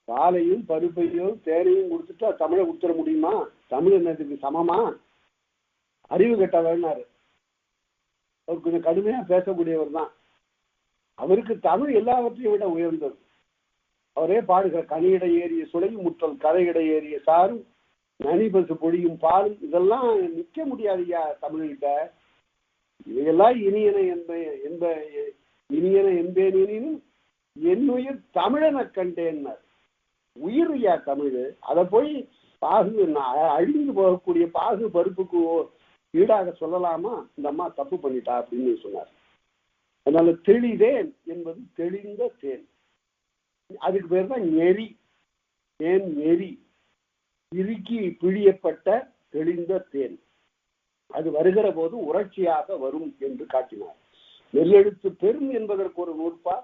பாலையும் பருப்பையும் தேனையும் கொடுத்துட்டா தமிழை கொடுத்துட முடியுமா? தமிழ் என்னதுக்கு சமமா? அறிவு கெட்டவர்னாரு. அவர் கொஞ்சம் கடுமையா பேசக்கூடியவர் தான். அவருக்கு தமிழ் எல்லாவற்றையும் விட உயர்ந்தது. அவரே பாடுகிற கனியிட ஏறிய சுளையும் முற்றல் கரையிட ஏறிய சாரும் நனிபசு பொழியும் பாலும், இதெல்லாம் நிற்க முடியாதுயா தமிழ்கிட்ட. இவையெல்லாம் இனியன என்பேனும் என்னுயிர் தமிழனை கண்டேன்னார். உயிர் ஐயா தமிழ். அதை போய் பாகு அழிந்து போகக்கூடிய பாகு பருப்புக்கு ஈடாக சொல்லலாமா? இந்த அம்மா தப்பு பண்ணிட்டா அப்படின்னு சொன்னார். அதனால தெளிதேன் என்பது தெளிந்த தேன். அதுக்கு பேர் தான் நெறி. தேன் நெறி, இறுக்கி பிழியப்பட்ட தெளிந்த தேன். அது வருகிற போது உரட்சியாக வரும் என்று காட்டினார். நெல்லெழுத்து பெரும் என்பதற்கு ஒரு நூற்பா,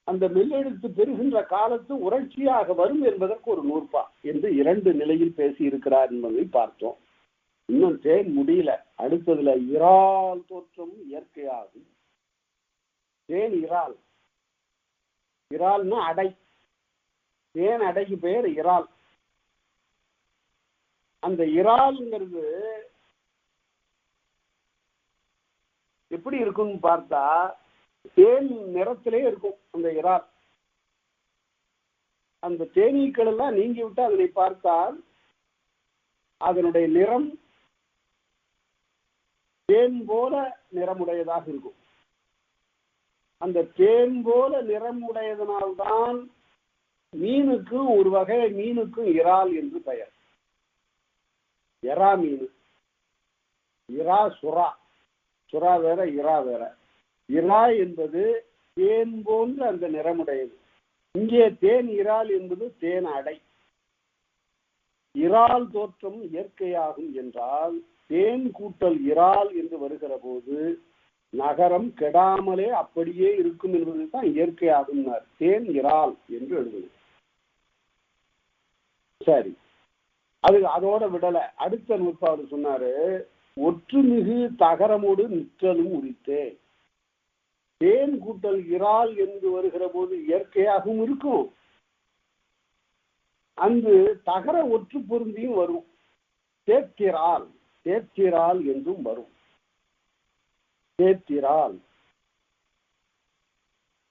அந்த மெல்லெழுத்து பெறுகின்ற காலத்து உணர்ச்சியாக வரும் என்பதற்கு ஒரு நூற்பா என்று 2 நிலையில் பேசி இருக்கிறார் என்பதை பார்த்தோம். இன்னும் தேன் முடியல. அடுத்ததுல இறால் தோற்றம் இயற்கையாகும். தேன் இறால். இறால்னா அடை. தேன் அடைக்கு பெயர் இறால். அந்த இறால்ங்கிறது எப்படி இருக்கும்னு பார்த்தா தேன் நிறத்திலே இருக்கும். அந்த இறால் அந்த தேனீக்கள் எல்லாம் நீங்கி விட்டு அதனை பார்த்தால் அதனுடைய நிறம் தேன் போல நிறமுடையதாக இருக்கும். அந்த தேன் போல நிறமுடையதனால்தான் மீனுக்கும் ஒரு வகை மீனுக்கும் இறால் என்று பெயர். எறா மீன். இறா சுறா. சுறா வேற இறா வேற. இறா என்பது தேன் போன்ற அந்த நிறமுடையது. இங்கே தேன் இறால் என்பது தேன் அடை. இறால் தோற்றம் இயற்கையாகும் என்றால் தேன் கூட்டல் இறால் என்று வருகிற போது நகரம் கெடாமலே அப்படியே இருக்கும் என்பது தான் இயற்கையாகும். தேன் இறால் என்று எழுதுவது. சரி, அது அதோட விடல. அடுத்த நூற்பாடு சொன்னாரு, ஒற்றுமிகு தகரமோடு நிற்றலும் உரித்தே. தேன் கூட்டல் இறால் என்று வருகிற போது இயற்கையாகவும் இருக்கும், அந்த தகர ஒற்று பொருந்தியும் வரும். தேத்திரால் தேத்திரால் என்றும் வரும். தேத்திரால்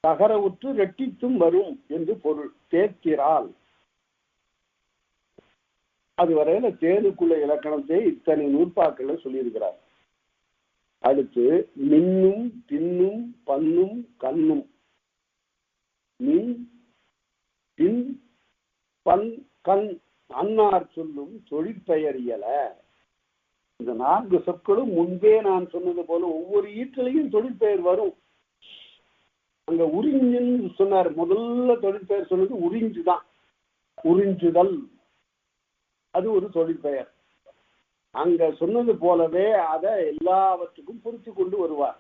தகர ஒற்று ரெட்டித்தும் வரும் என்று பொருள். தேத்திரால். அதுவரையில தேனுக்குள்ள இலக்கணத்தை இத்தனை நூற்பாக்கள் சொல்லியிருக்கிறார். அடுத்து மின்னும் தின்னும் பன்னும் கண்ணும். மின் தின் பன் கண் அன்னார் சொல்லும் தொழிற்பெயர் இயல. இந்த 4 சொற்களும் முன்பே நான் சொன்னது போல ஒவ்வொரு ஈட்டிலையும் தொழிற்பெயர் வரும். அங்க உறிஞ்சுன்னு சொன்னார். முதல்ல தொழிற்பெயர் சொன்னது உறிஞ்சுதான். உறிஞ்சுதல் அது ஒரு தொழிற்பெயர். அங்க சொன்னது போலவே அதை எல்லாவற்றுக்கும் பொறுத்து கொண்டு வருவார்.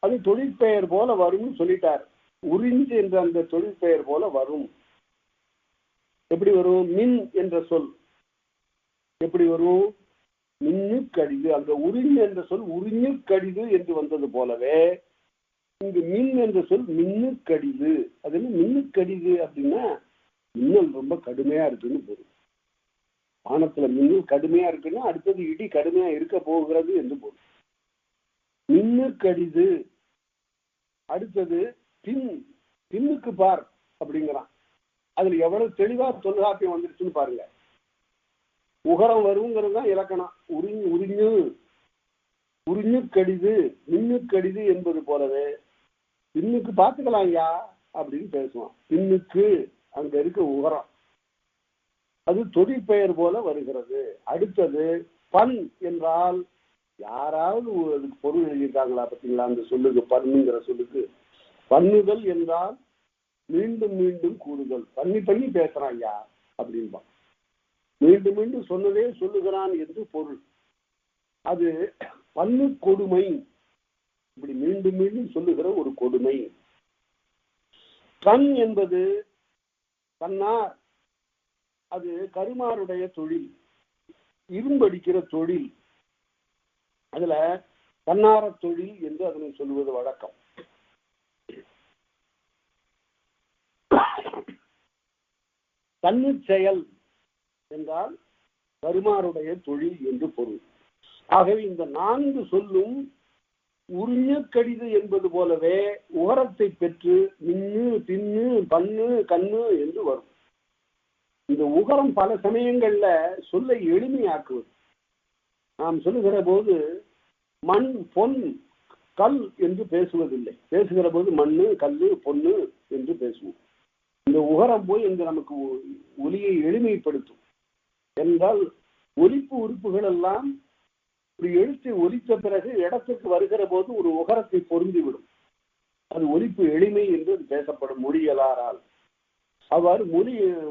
அது தொழிற்பெயர் போல வரும்னு சொல்லிட்டார். உறிஞ்சு என்ற அந்த தொழிற்பெயர் போல வரும். எப்படி வரும்? மின் என்ற சொல் எப்படி வரும்? மின்னு கடிது. அந்த உறிஞ்சு என்ற சொல் உறிஞ்சு கடிது என்று வந்தது போலவே இங்கு மின் என்ற சொல் மின்னு கடிது. அது மின்னு கடிது அப்படின்னா மின்னல் ரொம்ப கடுமையா இருக்குன்னு பொருள். வானத்துல மின்னல் கடுமையா இருக்குன்னா அடுத்தது இடி கடுமையா இருக்க போகிறது என்று பொருள். மின்னு கடிது. அடுத்தது பின். பின்னுக்கு பார் அப்படிங்கிறான். அதுல எவ்வளவு தெளிவா தொல்காப்பியம் வந்துருச்சுன்னு பாருங்க. உகரம் வருங்கிறது தான் இலக்கணம். உறிஞ்சு உறிஞ்சு கடிது மின்னு கடிது என்பது போலவே பின்னுக்கு பார்த்துக்கலாம் ஐயா அப்படின்னு பேசுவான். பின்னுக்கு அங்க இருக்க உகரம் அது தொழிற்பெயர் போல வருகிறது. அடுத்தது பண் என்றால் யாராவது அதுக்கு பொருள் எழுதியிருக்காங்களா பார்த்தீங்களா? அந்த சொல்லுக்கு பண்ணுங்கிற சொல்லுக்கு பண்ணுதல் என்றால் மீண்டும் மீண்டும் கூறுதல். பண்ணி பண்ணி பேசுறான் ஐயா அப்படின்பான். மீண்டும் மீண்டும் சொன்னதே சொல்லுகிறான் என்று பொருள். அது பண்ணு கொடுமை. இப்படி மீண்டும் மீண்டும் சொல்லுகிற ஒரு கொடுமை. கண் என்பது கண்ணார். அது கருமாருடைய தொழில், இரும்படிக்கிற தொழில். அதுல கண்ணார தொழில் என்று அதனை சொல்வது வழக்கம். கண்ணு செயல் என்றால் கருமாருடைய தொழில் என்று பொருள். ஆகவே இந்த 4 சொல்லும் உறிஞ்ச கடிது என்பது போலவே உகரத்தை பெற்று மின்னு தின்னு பன்னு கண்ணு என்று வரும். இந்த உகரம் பல சமயங்கள்ல சொல்லை எளிமையாக்குவது. நாம் சொல்லுகிற போது மண் பொன் கல் என்று பேசுவதில்லை. பேசுகிற போது மண்ணு கல்லு பொண்ணு என்று பேசுவோம். இந்த உகரம் போய் இந்த நமக்கு ஒலியை எளிமைப்படுத்தும். என்றால் ஒலிப்பு உறுப்புகள் எல்லாம் ஒரு எழுத்தை ஒலித்த பிறகு இடத்துக்கு வருகிற போது ஒரு உகரத்தை பொருந்திவிடும். அது ஒலிப்பு எளிமை என்று பேசப்படும் மொழியலாரால். அவ்வாறு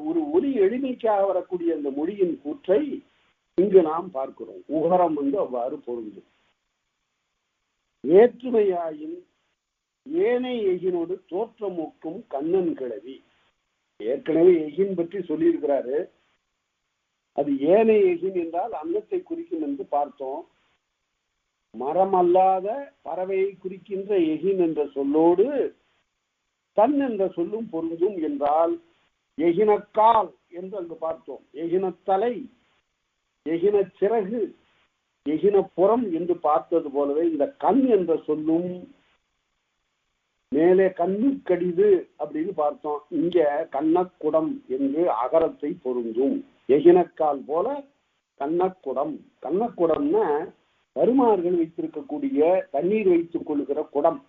ஒரு ஒலி எளிமைக்காக வரக்கூடிய அந்த மொழியின் கூற்றை இங்கு நாம் பார்க்கிறோம். உகரம் அவ்வாறு பொருந்தும். வேற்றுமையாயின் ஏனை எகினோடு தோற்றமூக்கும் கண்ணன் கிழவி. ஏற்கனவே எகின் பற்றி சொல்லியிருக்கிறாரு. அது ஏனை எகின் என்றால் அன்னத்தை குறிக்கும் என்று பார்த்தோம். மரம் அல்லாத பறவையை குறிக்கின்ற எகின் என்ற சொல்லோடு தன் என்ற சொல்லும் பொருந்தும் என்றால் எகினக்கால் என்று அங்கு பார்த்தோம். எகினத்தலை, எகின சிறகு, எகின புறம் என்று பார்த்தது போலவே இந்த கண் என்ற சொல்லும் மேலே கண்ணு கடிது அப்படின்னு பார்த்தோம். இங்க கண்ணக்குடம் என்று அகரத்தை பொருந்தும். எகினக்கால் போல கண்ணக்குடம். கண்ணக்குடம்னா கருமார்கள் வைத்திருக்கக்கூடிய தண்ணீர் வைத்துக் கொள்ளுகிற குடம்.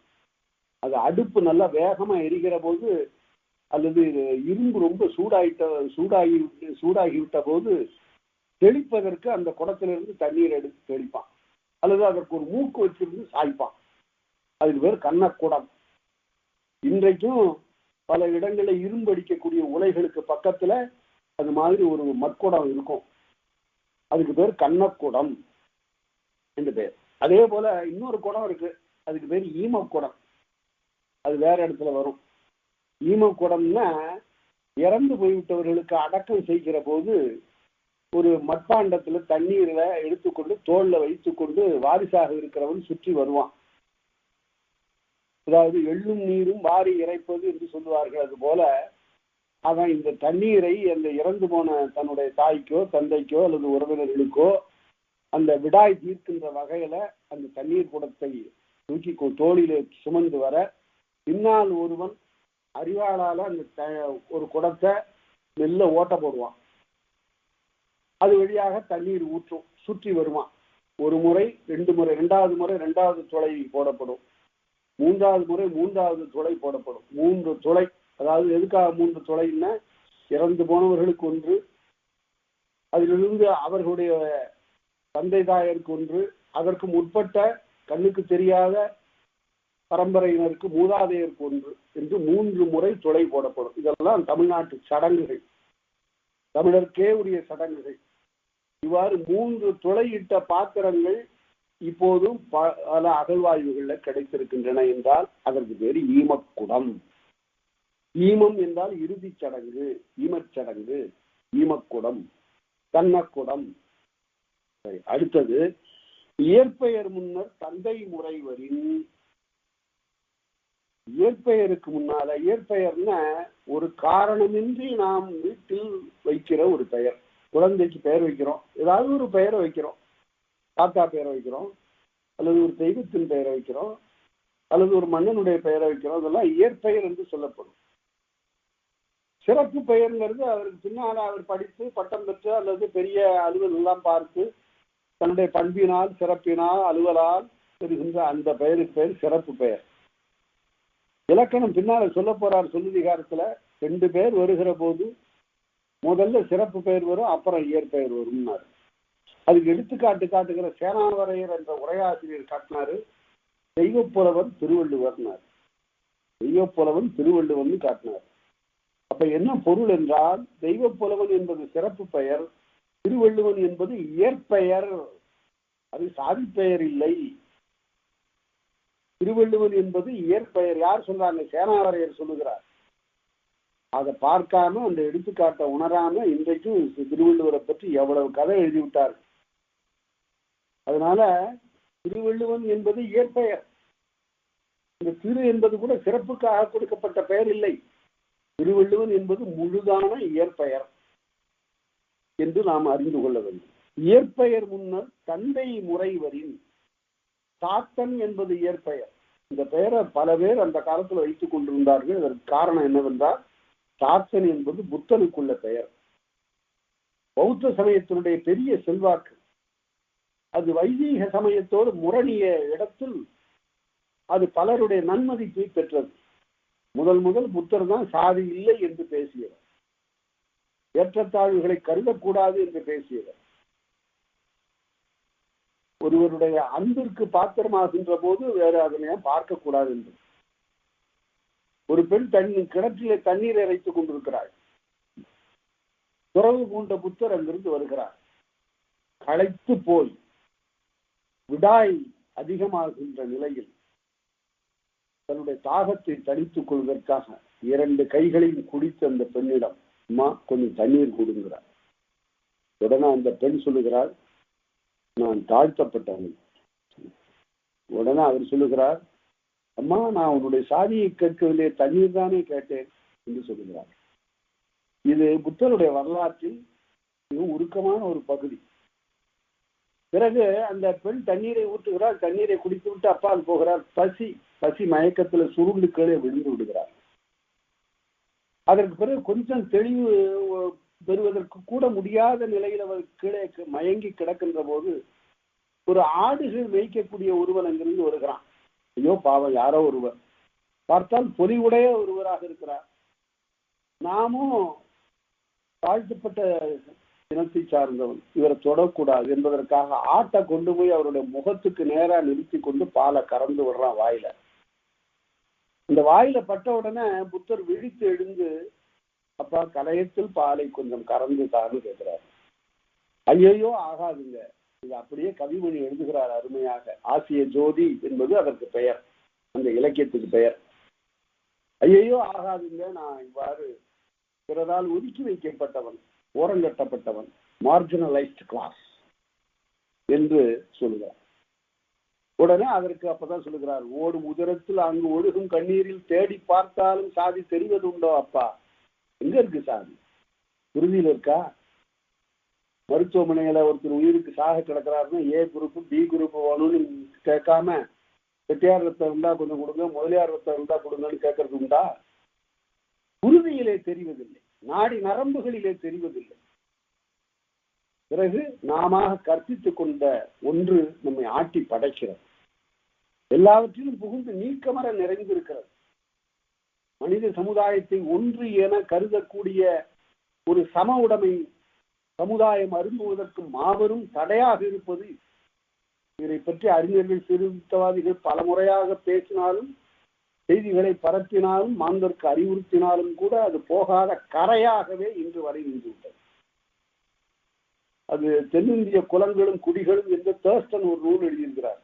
அது அடுப்பு நல்லா வேகமா எரிகிற போது அல்லது இரும்பு ரொம்ப சூடாகிவிட்ட போது தெளிப்பதற்கு அந்த குடத்திலிருந்து தண்ணீர் எடுத்து தெளிப்பான், அல்லது அதற்கு ஒரு மூக்கு வச்சிருந்து சாய்ப்பான். அதுக்கு பேர் கண்ணக்குடம். இன்றைக்கும் பல இடங்களில் இரும்பு அடிக்கக்கூடிய உலைகளுக்கு பக்கத்துல அது மாதிரி ஒரு மட்குடம் இருக்கும். அதுக்கு பேர் கண்ணக்குடம் என்று பேர். அதே போல இன்னொரு குடம் இருக்கு, அதுக்கு பேர் ஈமக்குடம். அது வேற இடத்துல வரும். ஈமக்குடம்னா இறந்து போய்விட்டவர்களுக்கு அடக்கம் செய்கிற போது ஒரு மட்பாண்டத்துல தண்ணீர்ல எடுத்துக்கொண்டு தோல்ல வைத்துக்கொண்டு வாரிசாக இருக்கிறவன் சுற்றி வருவான். அதாவது எள்ளும் நீரும் வாரி இறைப்பது என்று சொல்லுவார்கள். அது போல அவன் இந்த தண்ணீரை அந்த இறந்து போன தன்னுடைய தாய்க்கோ தந்தைக்கோ அல்லது உறவினர்களுக்கோ அந்த விடாய் தீர்க்கின்ற வகையில அந்த தண்ணீர் குடத்தை தூக்கி தோளிலே சுமந்து வர பின்னால் ஒருவன் அறிவாளால அந்த ஒரு குடத்தை மெல்ல ஓட்ட போடுவான். அது வழியாக தண்ணீர் ஊற்றும், சுற்றி வருவான். ஒரு முறை, 2 முறை, 2வது முறை 2வது துளை போடப்படும், 3வது முறை 3வது துளை போடப்படும். 3 துளை. அதாவது எதுக்காக 3 துளைன்னா இறந்து போனவர்களுக்கு ஒன்று, அதிலிருந்து அவர்களுடைய தந்தை தாயருக்கு ஒன்று, அதற்கு முற்பட்ட கண்ணுக்கு தெரியாத பரம்பரையினருக்கு மூதாதையருக்கு ஒன்று என்று 3 முறை துளை போடப்படும். இதெல்லாம் தமிழ்நாட்டு சடங்குகள், தமிழருக்கே உரிய சடங்குகள். இவ்வாறு 3 துளையிட்ட பாத்திரங்கள் இப்போதும் பல அகழ்வாய்வுகளில் கிடைத்திருக்கின்றன என்றால் அதற்கு பேர் ஈமக்குடம். ஈமம் என்றால் இறுதி சடங்கு, ஈமச்சடங்கு, ஈமக்குடம், கண்ணக்குடம். சரி, அடுத்தது இயற்பெயர் முன்னர் தந்தை முறைவரின். இயற்பெயருக்கு முன்னால, இயற்பெயர்னா ஒரு காரணமின்றி நாம் வீட்டில் வைக்கிற ஒரு பெயர். குழந்தைக்கு பெயர் வைக்கிறோம், ஏதாவது ஒரு பெயரை வைக்கிறோம். தாத்தா பெயரை வைக்கிறோம், அல்லது ஒரு தெய்வத்தின் பெயரை வைக்கிறோம், அல்லது ஒரு மன்னனுடைய பெயரை வைக்கிறோம். அதெல்லாம் இயற்பெயர் என்று சொல்லப்படும். சிறப்பு பெயர்ங்கிறது அவருக்கு பின்னால் அவர் படித்து பட்டம் பெற்று அல்லது பெரிய அலுவல் எல்லாம் பார்த்து தன்னுடைய பண்பினால் சிறப்பினால் அலுவலால் பெறுகின்ற அந்த பெயருக்கு பெயர் சிறப்பு பெயர். இலக்கணம் பின்னால சொல்ல போறார் சொல்லதிகாரத்துல. 2 பேர் வருகிற போது முதல்ல சிறப்பு பெயர் வரும், அப்புறம் இயற்பெயர் வரும்னாரு. அதுக்கு எடுத்துக்காட்டு காட்டுகிற சேனாவரையர் என்ற உரையாசிரியர் காட்டினாரு. தெய்வப்புலவன் திருவள்ளுவர்னார். தெய்வப்புலவன் திருவள்ளுவன் காட்டினார். அப்ப என்ன பொருள் என்றால், தெய்வப்புலவன் என்பது சிறப்பு பெயர், திருவள்ளுவன் என்பது இயற்பெயர், அது சாதி பெயர் இல்லை. திருவள்ளுவன் என்பது இயற்பெயர். யார் சொல்றாங்க? சேனாவரையர் சொல்லுகிறார். அதை பார்க்காம, அந்த எடுத்துக்காட்டை உணராம இன்றைக்கும் திருவள்ளுவரை பற்றி எவ்வளவு கதை எழுதிவிட்டார். அதனால திருவள்ளுவன் என்பது இயற்பெயர். இந்த திரு என்பது கூட சிறப்புக்காக கொடுக்கப்பட்ட பெயர் இல்லை. திருவள்ளுவன் என்பது முழுதான இயற்பெயர் என்று நாம் அறிந்து கொள்ள வேண்டும். இயற்பெயர் முன்னர் தந்தை முறைவரின். தாத்தன் என்பது இயற்பெயர். இந்த பெயரை பல பேர் அந்த காலத்தில் வைத்துக் கொண்டிருந்தார்கள். அதற்கு காரணம் என்னவென்றால், தாத்தன் என்பது புத்தனுக்குள்ள பெயர். பௌத்த சமயத்தினுடைய பெரிய செல்வாக்கு அது வைதீக சமயத்தோடு முரணிய இடத்தில் அது பலருடைய நன்மதிப்பை பெற்றது. முதல் புத்தர் தான் சாதி இல்லை என்று பேசியவர், ஏற்றத்தாழ்வுகளை கருதக்கூடாது என்று பேசியவர், ஒருவருடைய அன்பிற்கு பாத்திரமாகின்ற போது வேறு அதனை பார்க்க கூடாது என்று. ஒரு பெண் கிணற்றிலே தண்ணீரை இறைத்துக் கொண்டிருக்கிறாள். துறவு பூண்ட புத்தர் அங்கிருந்து வருகிறார். களைத்து போய் விடாய் அதிகமாகின்ற நிலையில் தன்னுடைய தாகத்தை தணித்துக் கொள்வதற்காக 2 கைகளையும் குடித்த அந்த பெண்ணிடம், அம்மா கொஞ்சம் தண்ணீர் கொடுங்கிறார். உடனே அந்த பெண் சொல்லுகிறார், நான் தாழ்த்தப்பட்டவன். உடனே அவர் சொல்லுகிறார், அம்மா நான் உன்னுடைய சாதியை கேட்கவில்லை, தண்ணீர் தானே கேட்டேன் என்று சொல்லுகிறார். இது புத்தருடைய வரலாற்றில் மிகவும் உருக்கமான ஒரு பகுதி. பிறகு அந்த பெண் தண்ணீரை ஊற்றுகிறார், தண்ணீரை குடித்து விட்டு அப்பால் போகிறார். பசி மயக்கத்தில் சுருண்டு கீழே விழுந்து விடுகிறார். அதற்கு பிறகு கொஞ்சம் தெளிவு பெறுவதற்கு கூட முடியாத நிலையில் அவர் கீழே மயங்கி கிடக்கின்ற போது ஒரு ஆடுகள் மேய்க்கக்கூடிய ஒருவன் அங்கிருந்து வருகிறான். ஐயோ பாவம், யாரோ ஒருவர் பார்த்தால் பொலிவுடைய ஒருவராக இருக்கிறார். நாமும் தாழ்த்தப்பட்ட இனத்தை சார்ந்தவன், இவரை தொடக்கூடாது என்பதற்காக ஆட்டை கொண்டு போய் அவருடைய முகத்துக்கு நேரா நிறுத்தி கொண்டு பாலை கறந்து விடுறான் வாயில. இந்த வாயில பட்ட உடனே புத்தர் விழித்து எழுந்து, அப்பா கலையத்தில் பாலை கொஞ்சம் கறந்து தான்னு கேட்கிறார். ஐயோ ஆகாதுங்க, இது அப்படியே கவிமணி எழுதுகிறார் அருமையாக. ஆசிய ஜோதி என்பது அதற்கு பெயர், அந்த இலக்கியத்துக்கு பெயர். ஐயோ ஆகாதுங்க, நான் இவ்வாறு பிறரால் ஒதுக்கி வைக்கப்பட்டவன், ஓரங்கட்டப்பட்டவன், மார்ஜினலைஸ்ட் கிளாஸ் என்று சொல்லுகிறார். உடனே அதற்கு அப்பதான் சொல்லுகிறார், ஓடும் உதரத்தில் அங்கு ஒழுகும் கண்ணீரில் தேடி பார்த்தாலும் சாதி தெரிவது உண்டோ அப்பா? எங்க இருக்கு சாதி? குருதியில் இருக்கா? மருத்துவமனையில ஒருத்தர் உயிருக்கு சாக கிடக்கிறாருன்னா ஏ குரூப் பி குரூப் வேணும்னு கேட்காம செட்டியார் ரத்தம் இருந்தா கொஞ்சம் கொடுங்க, முதலியார் ரத்தம் இருந்தா கொடுங்கன்னு கேட்கறது உண்டா? குருதியிலே தெரிவதில்லை, நாடி நரம்புகளிலே தெரிவதில்லை. பிறகு நாம கற்பித்துக் கொண்ட ஒன்று நம்மை ஆட்டி படைக்கிறது, எல்லாவற்றிலும் புகுந்து நீக்கமர நிறைந்திருக்கிறது. மனித சமுதாயத்தை ஒன்று என கருதக்கூடிய ஒரு சம உடைமை சமுதாயம் அரும்புவதற்கு மாபெரும் தடையாக இருப்பது. இதை பற்றி அறிஞர்கள், சீர்திருத்தவாதிகள் பல முறையாக பேசினாலும், செய்திகளை பரப்பினாலும், மாந்தருக்கு அறிவுறுத்தினாலும் கூட அது போகாத கரையாகவே இன்று வரை நின்றுவிட்டது. அது தென்னிந்திய குலங்களும் குடிகளும் என்று தேர்ஸ்டன் ஒரு நூல் எழுதியிருக்கிறார்.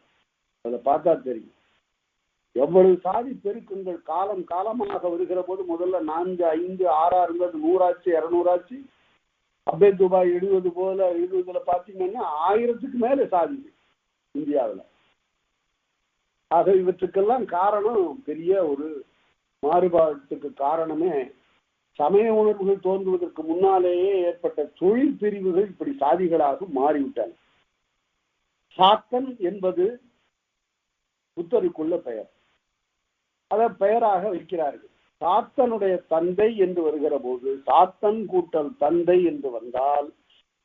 அதை பார்த்தா தெரியும். எவ்வளவு சாதி பெருக்கங்கள் காலம் காலமாக வருகிற போது முதல்ல 4, 5, 6 இருந்தது, 100 ஆச்சு, 200 ஆச்சு. அப்பே துபாய் 70 போல 70ல பார்த்தீங்கன்னா 1000க்கு மேல சாதி இந்தியாவில். ஆக இவற்றுக்கெல்லாம் காரணம், பெரிய ஒரு மாறுபாட்டுக்கு காரணமே சமய உணர்வுகள் தோன்றுவதற்கு முன்னாலேயே ஏற்பட்ட தொழில் பிரிவுகள் இப்படி சாதிகளாக மாறிவிட்டன. சாத்தன் என்பது புத்தருக்குள்ள பெயர், அதை பெயராக வைக்கிறார்கள். சாத்தனுடைய தந்தை என்று வருகிற போது சாத்தன் கூட்டல் தந்தை என்று வந்தால்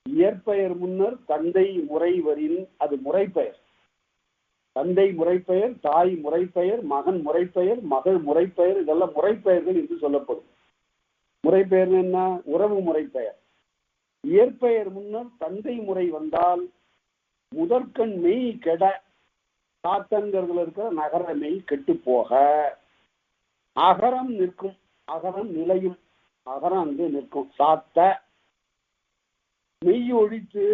இயற்பெயர் முன்னர் தந்தை முறைவரின் அது முறைப்பெயர். தந்தை முறைப்பெயர், தாய் முறைப்பெயர், மகன் முறைப்பெயர், மகள் முறைப்பெயர், இதெல்லாம் முறைப்பெயர்கள் என்று சொல்லப்படும். முறைப்பெயர் என்ன? உறவு முறைப்பெயர். இயற்பெயர் முன்னர் தந்தை முறை வந்தால் முதற்கண் மெய் கெட, சாத்தன்கிறதுல இருக்கிற நகர மெய் கெட்டு போக அகரம் நிற்கும், அகரம் நிலையும், அகரம் அங்கே நிற்கும். சாத்த மெய் ஒழித்து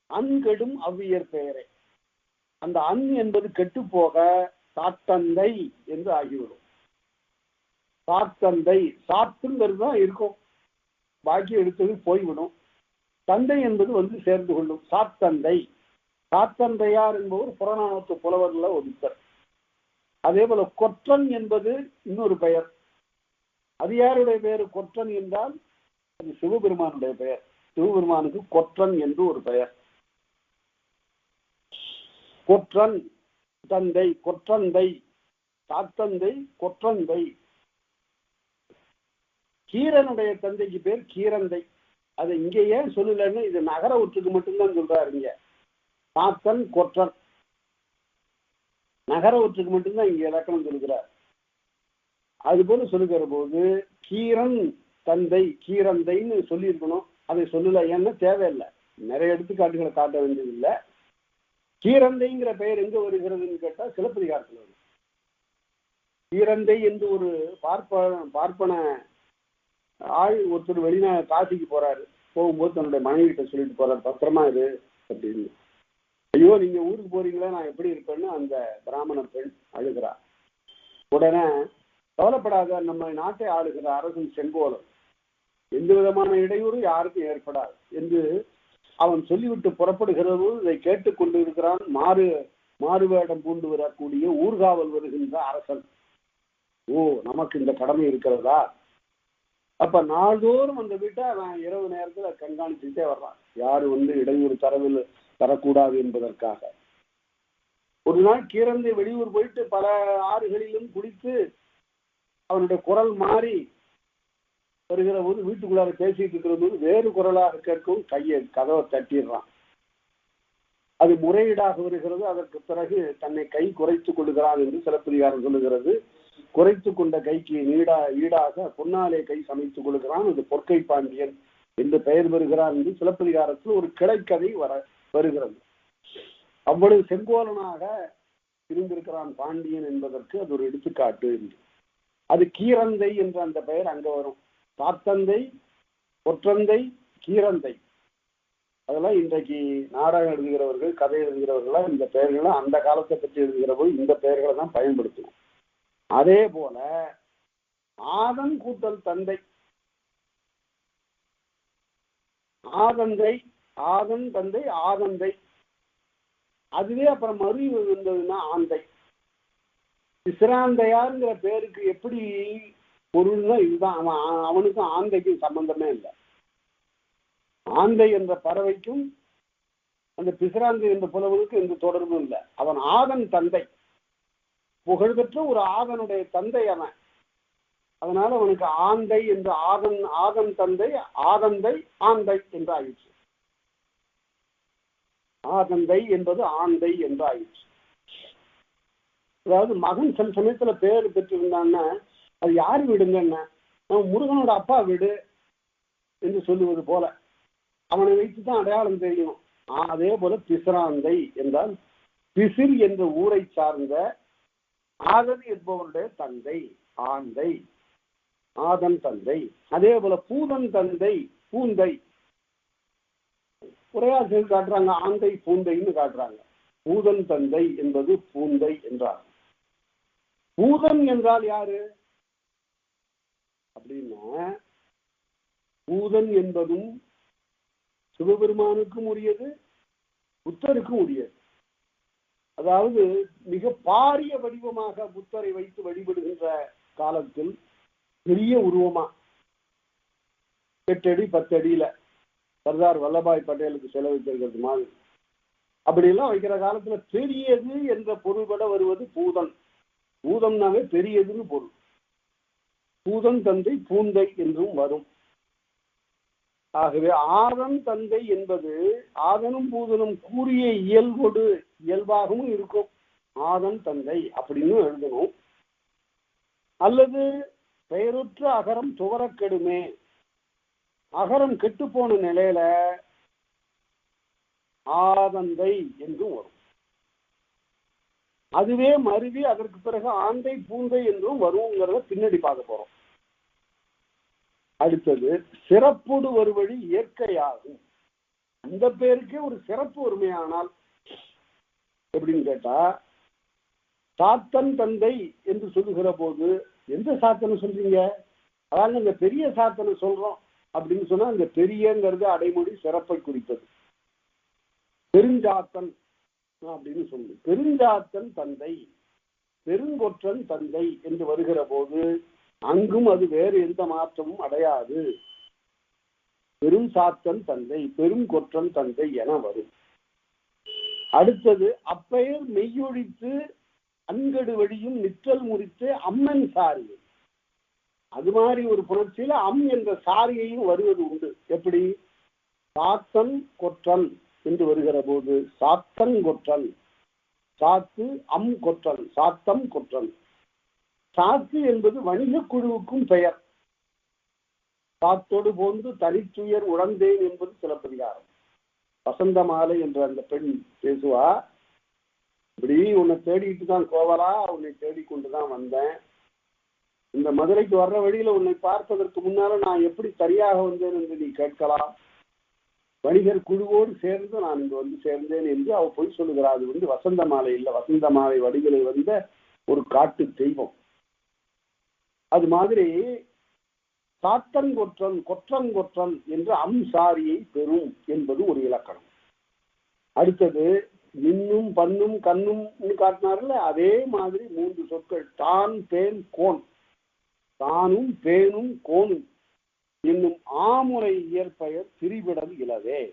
அன்கெடும் அவ்வியற் பெயரே, அந்த அன் என்பது கெட்டு போக சாத்தந்தை என்று ஆகிவிடும். சாத்தந்தை, சாத்துங்கிறது தான் இருக்கும், பாக்கி எடுத்தது போய்விடும். தந்தை என்பது வந்து சேர்ந்து கொள்ளும். சாத்தந்தை, சாத்தந்தையார் என்பவர் புறநானூற்று புலவர்ல ஒருத்தர். அதே போல கொற்றன் என்பது இன்னொரு பெயர். அது யாருடைய பெயர்? கொற்றன் என்றால் அது சிவபெருமானுடைய பெயர். சிவபெருமானுக்கு கொற்றன் என்று ஒரு பெயர். கொற்றன் தந்தை, கொற்றந்தை, சாத்தந்தை, கொற்றந்தை. கீரனுடைய தந்தைக்கு பேர் கீரந்தை. அது இங்க ஏன் சொல்லலன்னு, இது நகர ஒற்றுக்கு மட்டும்தான் சொல்றாரு. இங்க சாத்தன் கொற்றன் நகர ஒற்றுக்கு மட்டும்தான் இங்க இலக்கணம் சொல்கிறார். அது போல சொல்லுகிற போது கீரன் தந்தை, கீரந்தைன்னு சொல்லியிருக்கணும். அதை சொல்லல, ஏன்னா தேவையில்லை, நிறைய எடுத்துக்காட்டுகளை காட்ட வேண்டியதில்லை. கீரந்தைங்கிற பெயர் எங்க வருகிறதுன்னு கேட்டா சிலப்பதிகாரத்தில் வரும். கீரந்தை என்று ஒரு பார்ப்பன ஆள் ஒருத்தர் காசிக்கு போறாரு. போகும்போது தன்னுடைய மனைவி கிட்ட சொல்லிட்டு போறாரு, பத்திரமா இரு அப்படின்னு. ஐயோ நீங்க ஊருக்கு போறீங்களா, நான் எப்படி இருப்பேன்னு அந்த பிராமண பெண் அழுகிறா. உடனே கவலைப்படாத, நம்ம நாட்டை ஆளுகிற அரசன் செங்கோலன், எந்த விதமான இடையூறும் யாருக்கும் ஏற்படாது என்று அவன் சொல்லிவிட்டு புறப்படுகிறது. இதை கேட்டுக் கொண்டு இருக்கிறான் மாறுவேடம் பூண்டு வரக்கூடிய ஊர்காவல் வருகின்ற அரசன். ஓ, நமக்கு இந்த கடமை இருக்கிறதா? அப்ப நாள்தோறும் அந்த வீட்டை அவன் இரவு நேரத்துல கண்காணிச்சுட்டே வர்றான், யாரு இடையூறு தரக்கூடாது என்பதற்காக. ஒரு நாள் கீரந்தை வெளியூர் போயிட்டு பல ஆறுகளிலும் குடித்து அவனுடைய குரல் மாறி வருகிற போது வீட்டுக்குள்ளார பேசிட்டு இருக்கிற போது வேறு குரலாக கேட்கும், கதவை தட்டிடுறான். அது முறையீடாக வருகிறது. அதற்கு பிறகு தன்னை கை குறைத்துக் கொள்கிறான் என்று சிலப்பதிகாரம் சொல்லுகிறது. குறைத்து கொண்ட கைக்கு ஈடாக பொன்னாலே கை சமைத்துக் கொள்கிறான். அது பொற்கை பாண்டியன் என்று பெயர் பெறுகிறான் என்று சிலப்பதிகாரத்தில் ஒரு கிளைக்கதை வருகிறது. அவ்வளவு செங்கோலனாக இருந்திருக்கிறான் பாண்டியன் என்பதற்கு அது ஒரு எடுத்துக்காட்டு என்று. அது கீரந்தை என்ற அந்த பெயர் அங்க வரும். சாத்தந்தை, ஒற்றந்தை, கீரந்தை, அதெல்லாம் இன்றைக்கு நாடகம் எழுதுகிறவர்கள், கதை எழுதுகிறவர்கள் இந்த பெயர்களை அந்த காலத்தை பற்றி எழுதுகிற போது இந்த பெயர்களை தான் பயன்படுத்தணும். அதே போல ஆதன் கூட்டல் தந்தை, ஆதந்தை, ஆதன் தந்தை, ஆதந்தை, அதுவே அப்புறம் மறு இருந்ததுன்னா ஆந்தை. விசிராந்தையாருங்கிற பேருக்கு எப்படி பொருள்னா இதுதான். அவனுக்கும் ஆந்தைக்கும் சம்பந்தமே இல்லை. ஆந்தை என்ற பறவைக்கும் அந்த பிசிராந்தை என்ற புலவனுக்கும் எந்த தொடர்பும் இல்லை. அவன் ஆதன் தந்தை, புகழ்பெற்ற ஒரு ஆதனுடைய தந்தை அவன். அதனால அவனுக்கு ஆந்தை என்று ஆதன் தந்தை, ஆதந்தை, ஆந்தை என்று ஆயிடுச்சு. ஆதந்தை என்பது ஆந்தை என்று ஆயிடுச்சு. அதாவது மகன் சில சமயத்துல பேர் பெற்றிருந்தான்னா அது யாரு வீடுங்கன்னா முருகனோட அப்பா வீடு என்று சொல்லுவது போல அவனை வைத்துதான் அடையாளம் தெரியும். அதே போல பிசிராந்தை என்றால் பிசிர் என்ற ஊரை சார்ந்த ஆதன் என்பவருடைய தந்தை ஆந்தை, ஆதன் தந்தை. அதே போல பூதன் தந்தை பூந்தை, உரையாசிரியர் காட்டுறாங்க ஆந்தை பூந்தைன்னு காட்டுறாங்க. பூதன் தந்தை என்பது பூந்தை என்றார். பூதன் என்றால் யாரு அப்படின்னா, பூதன் என்பதும் சிவபெருமானுக்கும் உரியது, புத்தருக்கும் உரியது. அதாவது மிக பாரிய வடிவமாக புத்தரை வைத்து வழிபடுகின்ற காலத்தில் பெரிய உருவமா 8 அடி 10 அடியில சர்தார் வல்லபாய் பட்டேலுக்கு செலவிட்டிருக்கிறது மாதிரி அப்படியெல்லாம் வைக்கிற காலத்துல பெரியது என்ற பொருள்பட வருவது பூதன். பூதம்னாவே பெரியதுன்னு பொருள். பூதன் தந்தை பூந்தை என்றும் வரும். ஆகவே ஆதன் தந்தை என்பது ஆதனும் பூதனும் கூறிய இயல்பாகவும் இருக்கும். ஆதன் தந்தை அப்படின்னு எழுதணும். அல்லது பெயருற்ற அகரம் துவரக்கெடுமே, அகரம் கெட்டு போன நிலையில ஆதந்தை என்றும் வரும். அதுவே மருவி அதற்கு பிறகு ஆந்தை பூந்தை என்றும் வருங்கிறத பின்னாடி பார்க்க போறோம். அடுத்தது சிறப்புடு வருவழி இயற்கையாகும். அந்த பேருக்கே ஒரு சிறப்பு ஒருமையானால் எப்படின்னு கேட்டா, சாத்தன் தந்தை என்று சொல்லுகிற போது எந்த சாத்தனை சொல்றீங்க? அதாவது இந்த பெரிய சாத்தனை சொல்றோம் அப்படின்னு சொன்னா அந்த பெரியங்கிறது அடைமொழி சிறப்பை குறித்தது. பெருஞ்சாத்தன் அப்படின்னு சொல்லு. பெருஞ்சாத்தன் தந்தை, பெருங்கொற்றன் தந்தை என்று வருகிற போது அங்கும் அது வேறு எந்த மாற்றமும் அடையாது. பெரும் சாத்தன் தந்தை, பெருங்கொற்றன் தந்தை என வரும். அடுத்தது அப்பெயர் மெய்யொழித்து அன்கடு வழியும் நிற்றல் முறித்து அம்மன் சாரி, அது மாதிரி ஒரு புணர்ச்சியில என்ற சாரியையும் வருவது உண்டு. எப்படி? சாத்தன் கொற்றன் என்று வருகிற போது சாத்தன் கொற்றன், சாத்து கொற்றன், சாத்தம் கொற்றன். சாத்து என்பது வணிக குழுவுக்கும் பெயர். சாத்தோடு போன்று தனித்துயர் உழந்தேன் என்பது சிலப்பதிகாரம். வசந்த மாலை என்ற அந்த பெண் பேசுவா, இப்படி உன்னை தேடிட்டு தான் கோவலா, உன்னை தேடிக்கொண்டுதான் வந்தேன். இந்த மதுரைக்கு வர்ற வழியில உன்னை பார்ப்பதற்கு முன்னால நான் எப்படி சரியாக வந்தேன் என்று நீ கேட்கலாம். வணிகர் குழுவோடு சேர்ந்து நான் இங்கு வந்து சேர்ந்தேன் என்று அவ பொய் சொல்லுகிறார். அது வசந்த மாலை இல்லை, வசந்த மாலை வடிகளை வந்த ஒரு காட்டு தெய்வம். அது மாதிரி சாத்தங்கொற்றன் கொற்றங்கொற்றன் என்று அம்சாரியை பெறும் என்பது ஒரு இலக்கணம். அடுத்தது மின்னும் பன்னும் கண்ணும் காட்டினார்ல, அதே மாதிரி 3 சொற்கள் தான் பேன் கோன். தானும் பேனும் கோனும் என்னும் ஆமுறை இயற்பெயர் திரிவிடல் இலவே.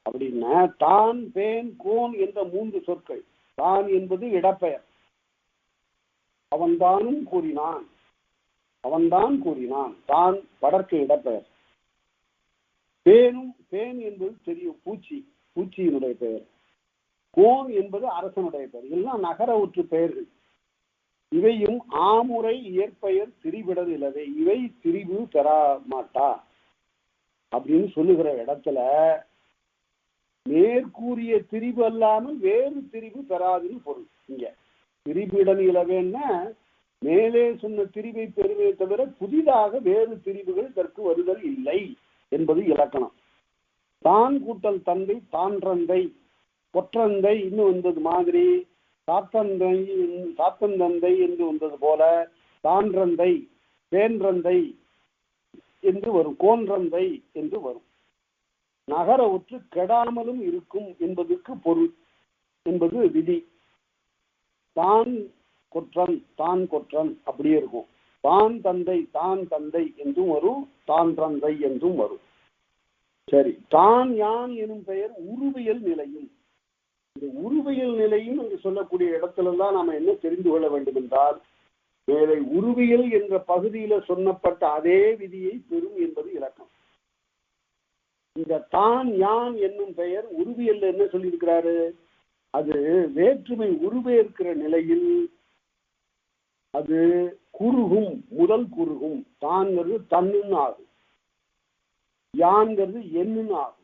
அப்படின்னா தான் பேன் கோன் என்ற 3 சொற்கள். தான் என்பது இடப்பெயர், அவன்தானும் கூறினான், அவன்தான் கூறினான், தான் வடக்கு இடப்பெயர். பேனும் பேன் என்பது தெரியும், பூச்சி, பூச்சியினுடைய பெயர். கோன் என்பது அரசனுடைய பெயர். எல்லாம் நகர ஒற்று பெயர்கள். இவையும் ஆமுறை இயற்பெயர் திரிவிடல் இலவே. இவை திரிவு பெறா மாட்டா அப்படின்னு சொல்லுகிற இடத்துல மேற்கூறிய திரிவு அல்லாமல் வேறு திரிவு பெறாதுன்னு பொருள். இங்க திரிவிடல் இலவேன்னா மேலே சொன்ன திரிவை பெறுவே தவிர புதிதாக வேறு திரிவுகள் இதற்கு வருதல் இல்லை என்பது இலக்கணம். தான் கூட்டல் தந்தை தான்றந்தை கொற்றந்தை இன்னும் வந்தது மாதிரி சாத்தந்தை சாத்தந்தந்தை என்று வந்தது போல தான்றந்தை தேன்றந்தை என்று வரும், கோன்றந்தை என்று வரும். நகர ஒற்று கெடாமலும் இருக்கும் என்பதற்கு பொருள் என்பது விதி. தான் கொற்றன் தான் கொற்றன் அப்படியே இருக்கும். தான் தந்தை தான் தந்தை என்றும் வரும், தான் தந்தை என்றும் வரும். சரி, தான் யான் எனும் பெயர் உருவியல் நிலையும். இந்த உருவியல் நிலையும் என்று சொல்லக்கூடிய இடத்துல தான் நாம என்ன தெரிந்து கொள்ள வேண்டும் என்றால், வேலை உருவியல் என்ற பகுதியில சொன்னப்பட்ட அதே விதியை பெறும் என்பது இலக்கம். இந்த தான் யான் என்னும் பெயர் உருவியல் என்ன சொல்லியிருக்கிறாரு? அது வேற்றுமை உருவேற்கிற நிலையில் அது குறுகும், முதல் குறுகும். தான்ங்கிறது தன்னுன்னு ஆகும், யான்கிறது என்னுன்னு ஆகும்.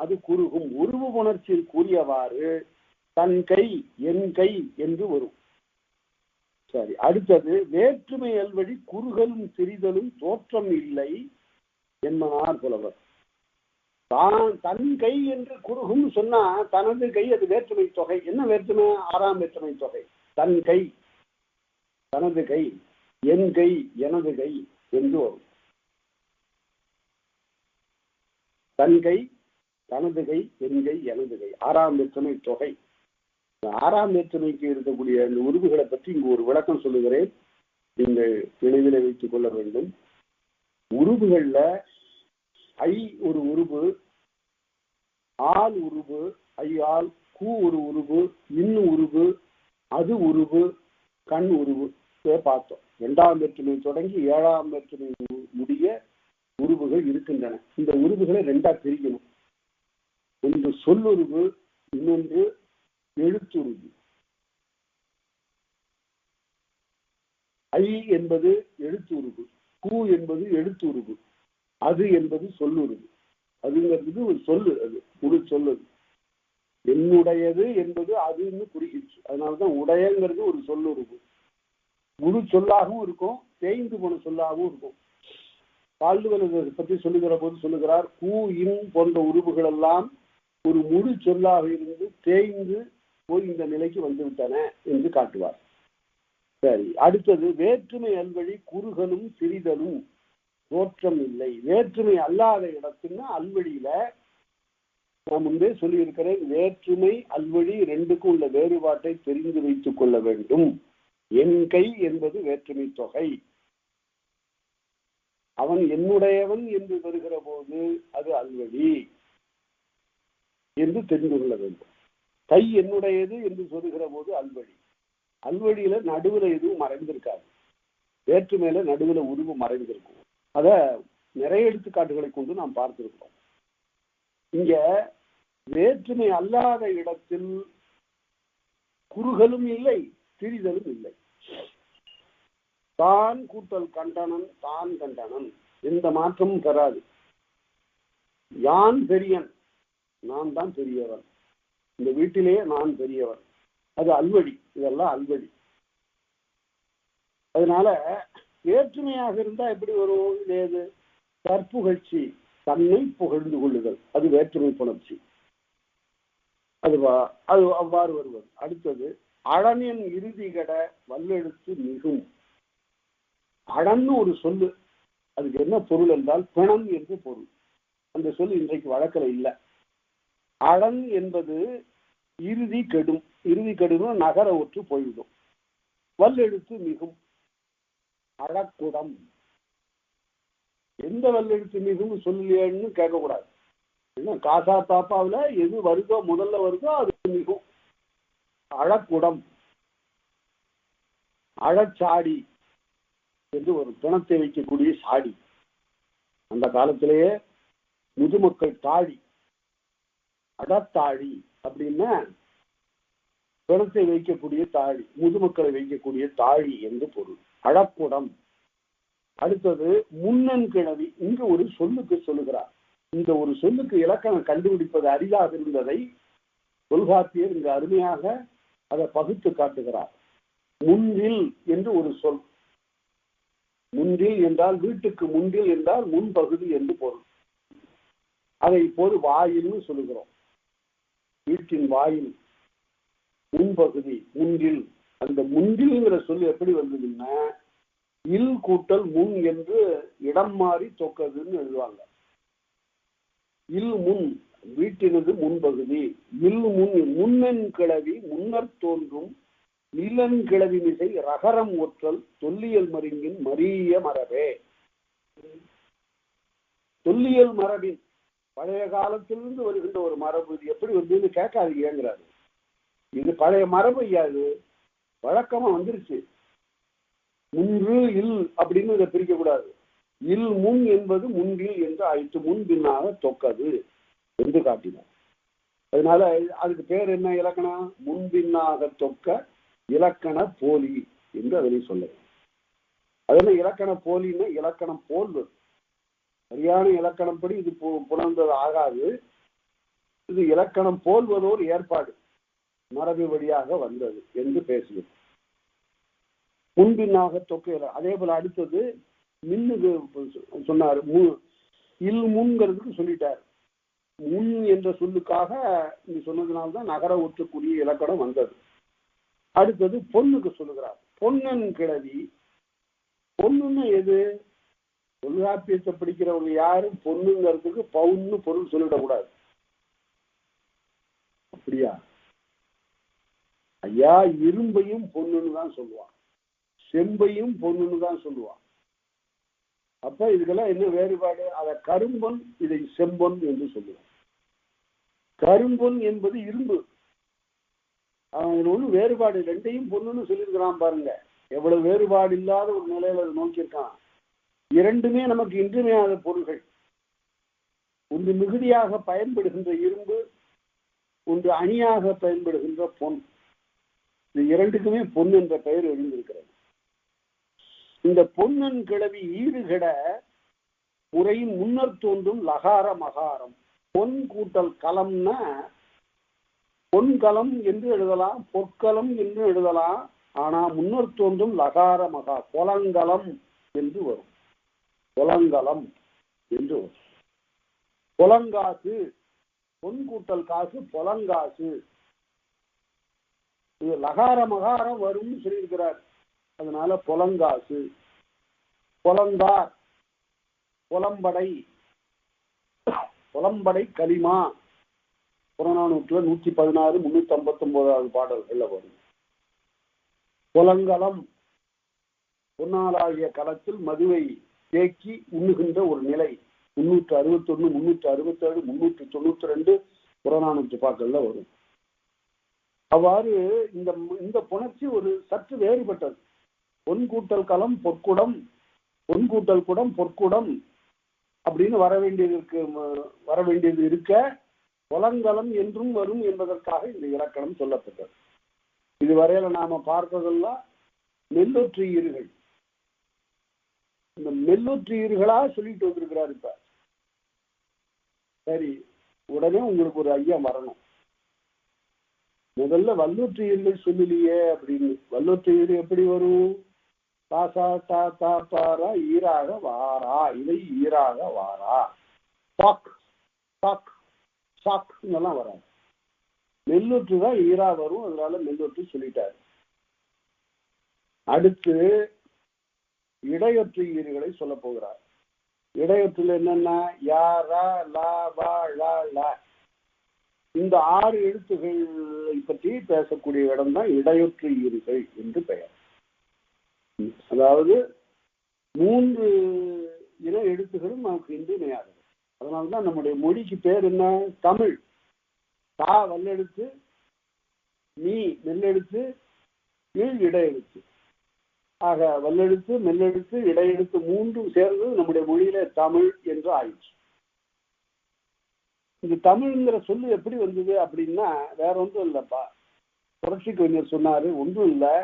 அது குறுகும். உருவு உணர்ச்சியில் கூறியவாறு தன் கை என் கை என்று வரும். சரி, அடுத்தது வேற்றுமை அல்வழி குறுகலும் சிறிதலும் தோற்றம் இல்லை என்பனார் புலவர். தான் தன் கை என்று குறுகும் சொன்னா தனது கை அது வேற்றுமை தொகை. என்ன வேற்றுமை? 6ஆம் வேற்றுமை தொகை. தன் கை தனது கை, என் கை எனது கை என்று வரும். தன் கை தனது கை என் கை எனது கை 6ஆம் வேற்றுமை தொகை. 6ஆம் வேற்றுமைக்கு இருக்கக்கூடிய அந்த உருவுகளை பற்றி இங்கு ஒரு விளக்கம் சொல்லுகிறேன், நீங்கள் நினைவில் வைத்துக் கொள்ள வேண்டும். உருவுகள்ல ஐ ஒரு உருவு, ஆள் உருவு, ஐயால், கூ ஒரு உருவு, இன்னு உருவு, அது உருவு, கண் உருவு பார்த்தோம். 2ஆம் வேற்றுமை தொடங்கி 7ஆம் வேற்றுமை முடிய உருவுகள் இருக்கின்றன. இந்த உருவுகளை 2ஆ பிரிக்கணும். ஒன்று சொல்லுருவு, இன்னொன்று எழுத்துருவு. ஐ என்பது எழுத்துருவு, கூ என்பது எழுத்துருவு, அது என்பது சொல்லுருவு. அதுங்கிறது ஒரு சொல்லு, அது ஒரு சொல்லுது. என்னுடையது என்பது அதுன்னு குறிக்கிச்சு. அதனாலதான் உடையங்கிறது ஒரு சொல்லுருவு. முழு சொல்லாகவும் இருக்கும், தேய்ந்து போன சொல்லாகவும் இருக்கும். பால்லுவல் பற்றி சொல்லுகிற போது சொல்லுகிறார், கூ இன் போன்ற உருவுகள் எல்லாம் ஒரு முழு சொல்லாக இருந்து தேய்ந்து போய் இந்த நிலைக்கு வந்துவிட்டன என்று காட்டுவார். சரி, அடுத்தது வேற்றுமை அல்வழி குறுகலும் சிறிதலும் தோற்றம் இல்லை. வேற்றுமை அல்லாத இடத்துன்னா அல்வழியில நான் முன்பே சொல்லியிருக்கிறேன், வேற்றுமை அல்வழி 2க்கும் உள்ள வேறுபாட்டை தெரிந்து வைத்துக் கொள்ள வேண்டும். என் கை என்பது வேற்றுமை தொகை. அவன் என்னுடையவன் என்று வருகிற போது அது அல்வழி என்று தெரிந்து கொள்ள வேண்டும். கை என்னுடையது என்று சொல்லுகிற போது அல்வழி. அல்வழியில நடுவுல எதுவும் மறைந்திருக்காது, வேற்றுமையில நடுவுல உருவு மறைந்திருக்கும். அத நிறைய எடுத்துக்காட்டுகளை கொண்டு நாம் பார்த்திருக்கிறோம். இங்க வேற்றுமை அல்லாத இடத்தில் குறுகலும் இல்லை, திரிதலும் இல்லை. தான் கூட்டல் கண்டனன் தான் கண்டனன், எந்த மாற்றமும் பெறாது. யான் பெரியன், நான் தான் பெரியவன், இந்த வீட்டிலேயே நான் பெரியவன், அது அல்வழி. இதெல்லாம் அல்வழி. அதனால வேற்றுமையாக இருந்தா எப்படி வரும்? ஏது கற்புகழ்ச்சி, தன்னை புகழ்ந்து கொள்ளுதல், அது வேற்றுமை புணர்ச்சி. அது அவ்வாறு வருவது. அடுத்தது அழனின் இறுதி கட வல்லெழுத்து மிகும். அழன்னு ஒரு சொல்லு, அதுக்கு என்ன பொருள் என்றால் பிணம் என்று பொருள். அந்த சொல் இன்றைக்கு வழக்கில் இல்லை. அழன் என்பது இறுதி கெடும். இறுதி கெடும் நகர ஒற்று போய்விடும். வல்லெழுத்து மிகும், அழக்குடம். எந்த வல்லெழுத்து மிகும் சொல்லலையேன்னு கேட்கக்கூடாது. என்ன காசா தாப்பாவில் எது வருதோ முதல்ல வருதோ அது மிகும். அழக்குடம், அழச்சாடி என்று ஒரு பிணத்தை வைக்கக்கூடிய சாடி. அந்த காலத்திலேயே முதுமக்கள் தாழி, அடத்தாழி அப்படின்னா பிணத்தை வைக்கக்கூடிய தாழி, முதுமக்களை வைக்கக்கூடிய தாழி என்று பொருள். அழக்குடம். அடுத்தது முன்னன் கிழவி. இங்கு ஒரு சொல்லுக்கு சொல்லுகிறார். இந்த ஒரு சொல்லுக்கு இலக்கணம் கண்டுபிடிப்பது அரிதாக இருந்ததை தொல்காப்பியர் இங்கு அருமையாக அதை பகுத்து காட்டுகிறார். முன்றில் என்று ஒரு சொல். முன்றில் என்றால் வீட்டுக்கு முன்றில் என்றால் முன்பகுதி என்று பொருள். அதை இப்போது வாயில்னு சொல்லுகிறோம். வீட்டின் வாயில், முன்பகுதி, முன்றில். அந்த முன்றில்ங்கிற சொல் எப்படி வந்ததுன்னா இல் கூட்டல் முன் என்று இடம் மாறி தொக்கதுன்னு எழுதுவாங்க. இல் முன், வீட்டினது முன்பகுதி. இல் முன், முன்னன் கிளவி முன்னர் தோன்றும் இல்லன் கிளவி மிசை ரகரம் ஒற்றல் தொல்லியல் மருங்கின் மரிய மரபே. தொல்லியல் மரபின் பழைய காலத்திலிருந்து வருகின்ற ஒரு மரபு. இது எப்படி வந்து கேட்காதீங்கிறாரு. இது பழைய மரபு ஐயாது, வழக்கமா வந்துருச்சு. முன்று இல் அப்படின்னு இதை பிரிக்க கூடாது. இல் முன் என்பது முன்றில் என்று ஆயிற்று. முன்பின்னாக தொக்கது என்று காட்டினார். அதனால அதுக்கு பேர் என்ன இலக்கணம்? முன்பின்னாக தொக்க இலக்கண போலி என்று அதனை சொல்ல. அதனால இலக்கண போலின்னு இலக்கணம் போல்வது. சரியான இலக்கணப்படி இது புணர்ந்தது ஆகாது. இது இலக்கணம் போல்வதோர் ஏற்பாடு, மரபு வழியாக வந்தது என்று பேசுகிறது. முன்பின்னாக தொக்க. அதே போல அடுத்தது மின்னுக்கு சொன்னார். இல் முன்கிறதுக்கு சொல்லிட்டார். முன் என்ற சொல்லுக்காக நீ சொன்னதுனால்தான் நகர ஒற்றக்கூடிய இலக்கணம் வந்தது. அடுத்தது பொண்ணுக்கு சொல்லுகிறார். பொன்னன் கிழவி. பொண்ணுன்னு எது? தொல்காப்பியத்தை படிக்கிறவங்க யாரும் பொண்ணுங்கிறதுக்கு பவுன்னு பொருள் சொல்லிடக்கூடாது. அப்படியா ஐயா? இரும்பையும் பொண்ணுன்னு தான் சொல்லுவான், செம்பையும் பொண்ணுன்னு தான் சொல்லுவான். அப்ப இதுக்கெல்லாம் என்ன வேறுபாடு? அதை கரும்பொன், இதை செம்பொன் என்று சொல்லுவான். கரும்பொன் என்பது இரும்பு. ஒன்றும் வேறுபாடு, ரெண்டையும் பொண்ணுன்னு சொல்லியிருக்கிறான் பாருங்க. எவ்வளவு வேறுபாடு இல்லாத ஒரு நிலையில அதை நோக்கியிருக்கான். இரண்டுமே நமக்கு இன்றியமையாத பொருள்கள். ஒன்று மிகுதியாக பயன்படுகின்ற இரும்பு, ஒன்று அணியாக பயன்படுகின்ற பொன். இந்த இரண்டுக்குமே பொன் என்ற பெயர் எழுந்திருக்கிறது. இந்த பொன்னன் கிழவி ஈடுகட முறையின் முன்னர் தோன்றும் லகார மகாரம். பொன் கூட்டல் கலம்னா பொன்கலம் என்று எழுதலாம், பொற்கலம் என்று எழுதலாம். ஆனா முன்னர் தோன்றும் லகார மகா பொலங்கலம் என்று வரும். பொலங்கலம் என்று வரும். பொலங்காசு, பொன் கூட்டல் காசு பொலங்காசு. இது லகார மகாரம் வரும்னு சொல்லியிருக்கிறார். அதனால பொலங்காசு. பொலந்தார், புலம்படை, புலம்படை களிமா. புறநானூற்றுல 116, 359 பாடல்கள்ல வரும். புலங்கலம், பொன்னாளாகிய களத்தில் மதுவை தேக்கி உண்ணுகின்ற ஒரு நிலை. 361, 367, 392 புறநானூற்று பாக்கள்ல வரும். அவ்வாறு இந்த புணர்ச்சி ஒரு சற்று வேறுபட்டது. பொன் கூட்டல் களம் பொற்குடம், பொன் கூட்டல் குடம் பொற்குடம் அப்படின்னு வர வேண்டியது இருக்க புலங்கலம் என்றும் வரும் என்பதற்காக இந்த இலக்கணம் சொல்லப்பட்டது. இதுவரையில நாம பார்த்ததெல்லாம் மெல்லொற்று ஈறுகள். இந்த மெல்லொற்று ஈறுகளா சொல்லிட்டு வந்திருக்கிறார். இப்ப சரி, உடனே உங்களுக்கு ஒரு ஐயம் வரணும். முதல்ல வல்லொற்று ஈறுகள் சொல்லலையே அப்படின்னு. வல்லொற்று ஈறு எப்படி வரும்? தாசா தா தா பாரா ஈராக வாரா, இதை ஈராக வாரா. சாக் சாக் சாக்லாம் வராது. மெல்லொற்று தான் ஈரா வரும், அதனால மெல்லொற்று சொல்லிட்டாரு. அடுத்து இடையொற்று ஈறுகளை சொல்ல போகிறார். இடையொற்றுல என்னன்னா யா ரா லா வா லா லா, இந்த 6 எழுத்துக்களை பற்றி பேசக்கூடிய இடம் தான் இடையொற்று ஈறுகள் என்று பெயர். அதாவது 3 இன எழுத்துகளும் நமக்கு இன்றியமையாது. அதனால்தான் நம்முடைய மொழிக்கு பேர் என்ன? தமிழ். தா வல்லெழுத்து, நீ மெல்லெழுத்து, இல் இடையெழுத்து. ஆக வல்லெழுத்து, மெல்லெழுத்து, இடையெழுத்து 3 சேர்ந்து நம்முடைய மொழியில தமிழ் என்று ஆயிடுச்சு. இந்த தமிழ்ங்கிற சொல்லு எப்படி வந்தது அப்படின்னா வேற ஒன்றும் இல்லப்பா. புரட்சி கவிஞர் சொன்னாரு, ஒன்றும் இல்லை,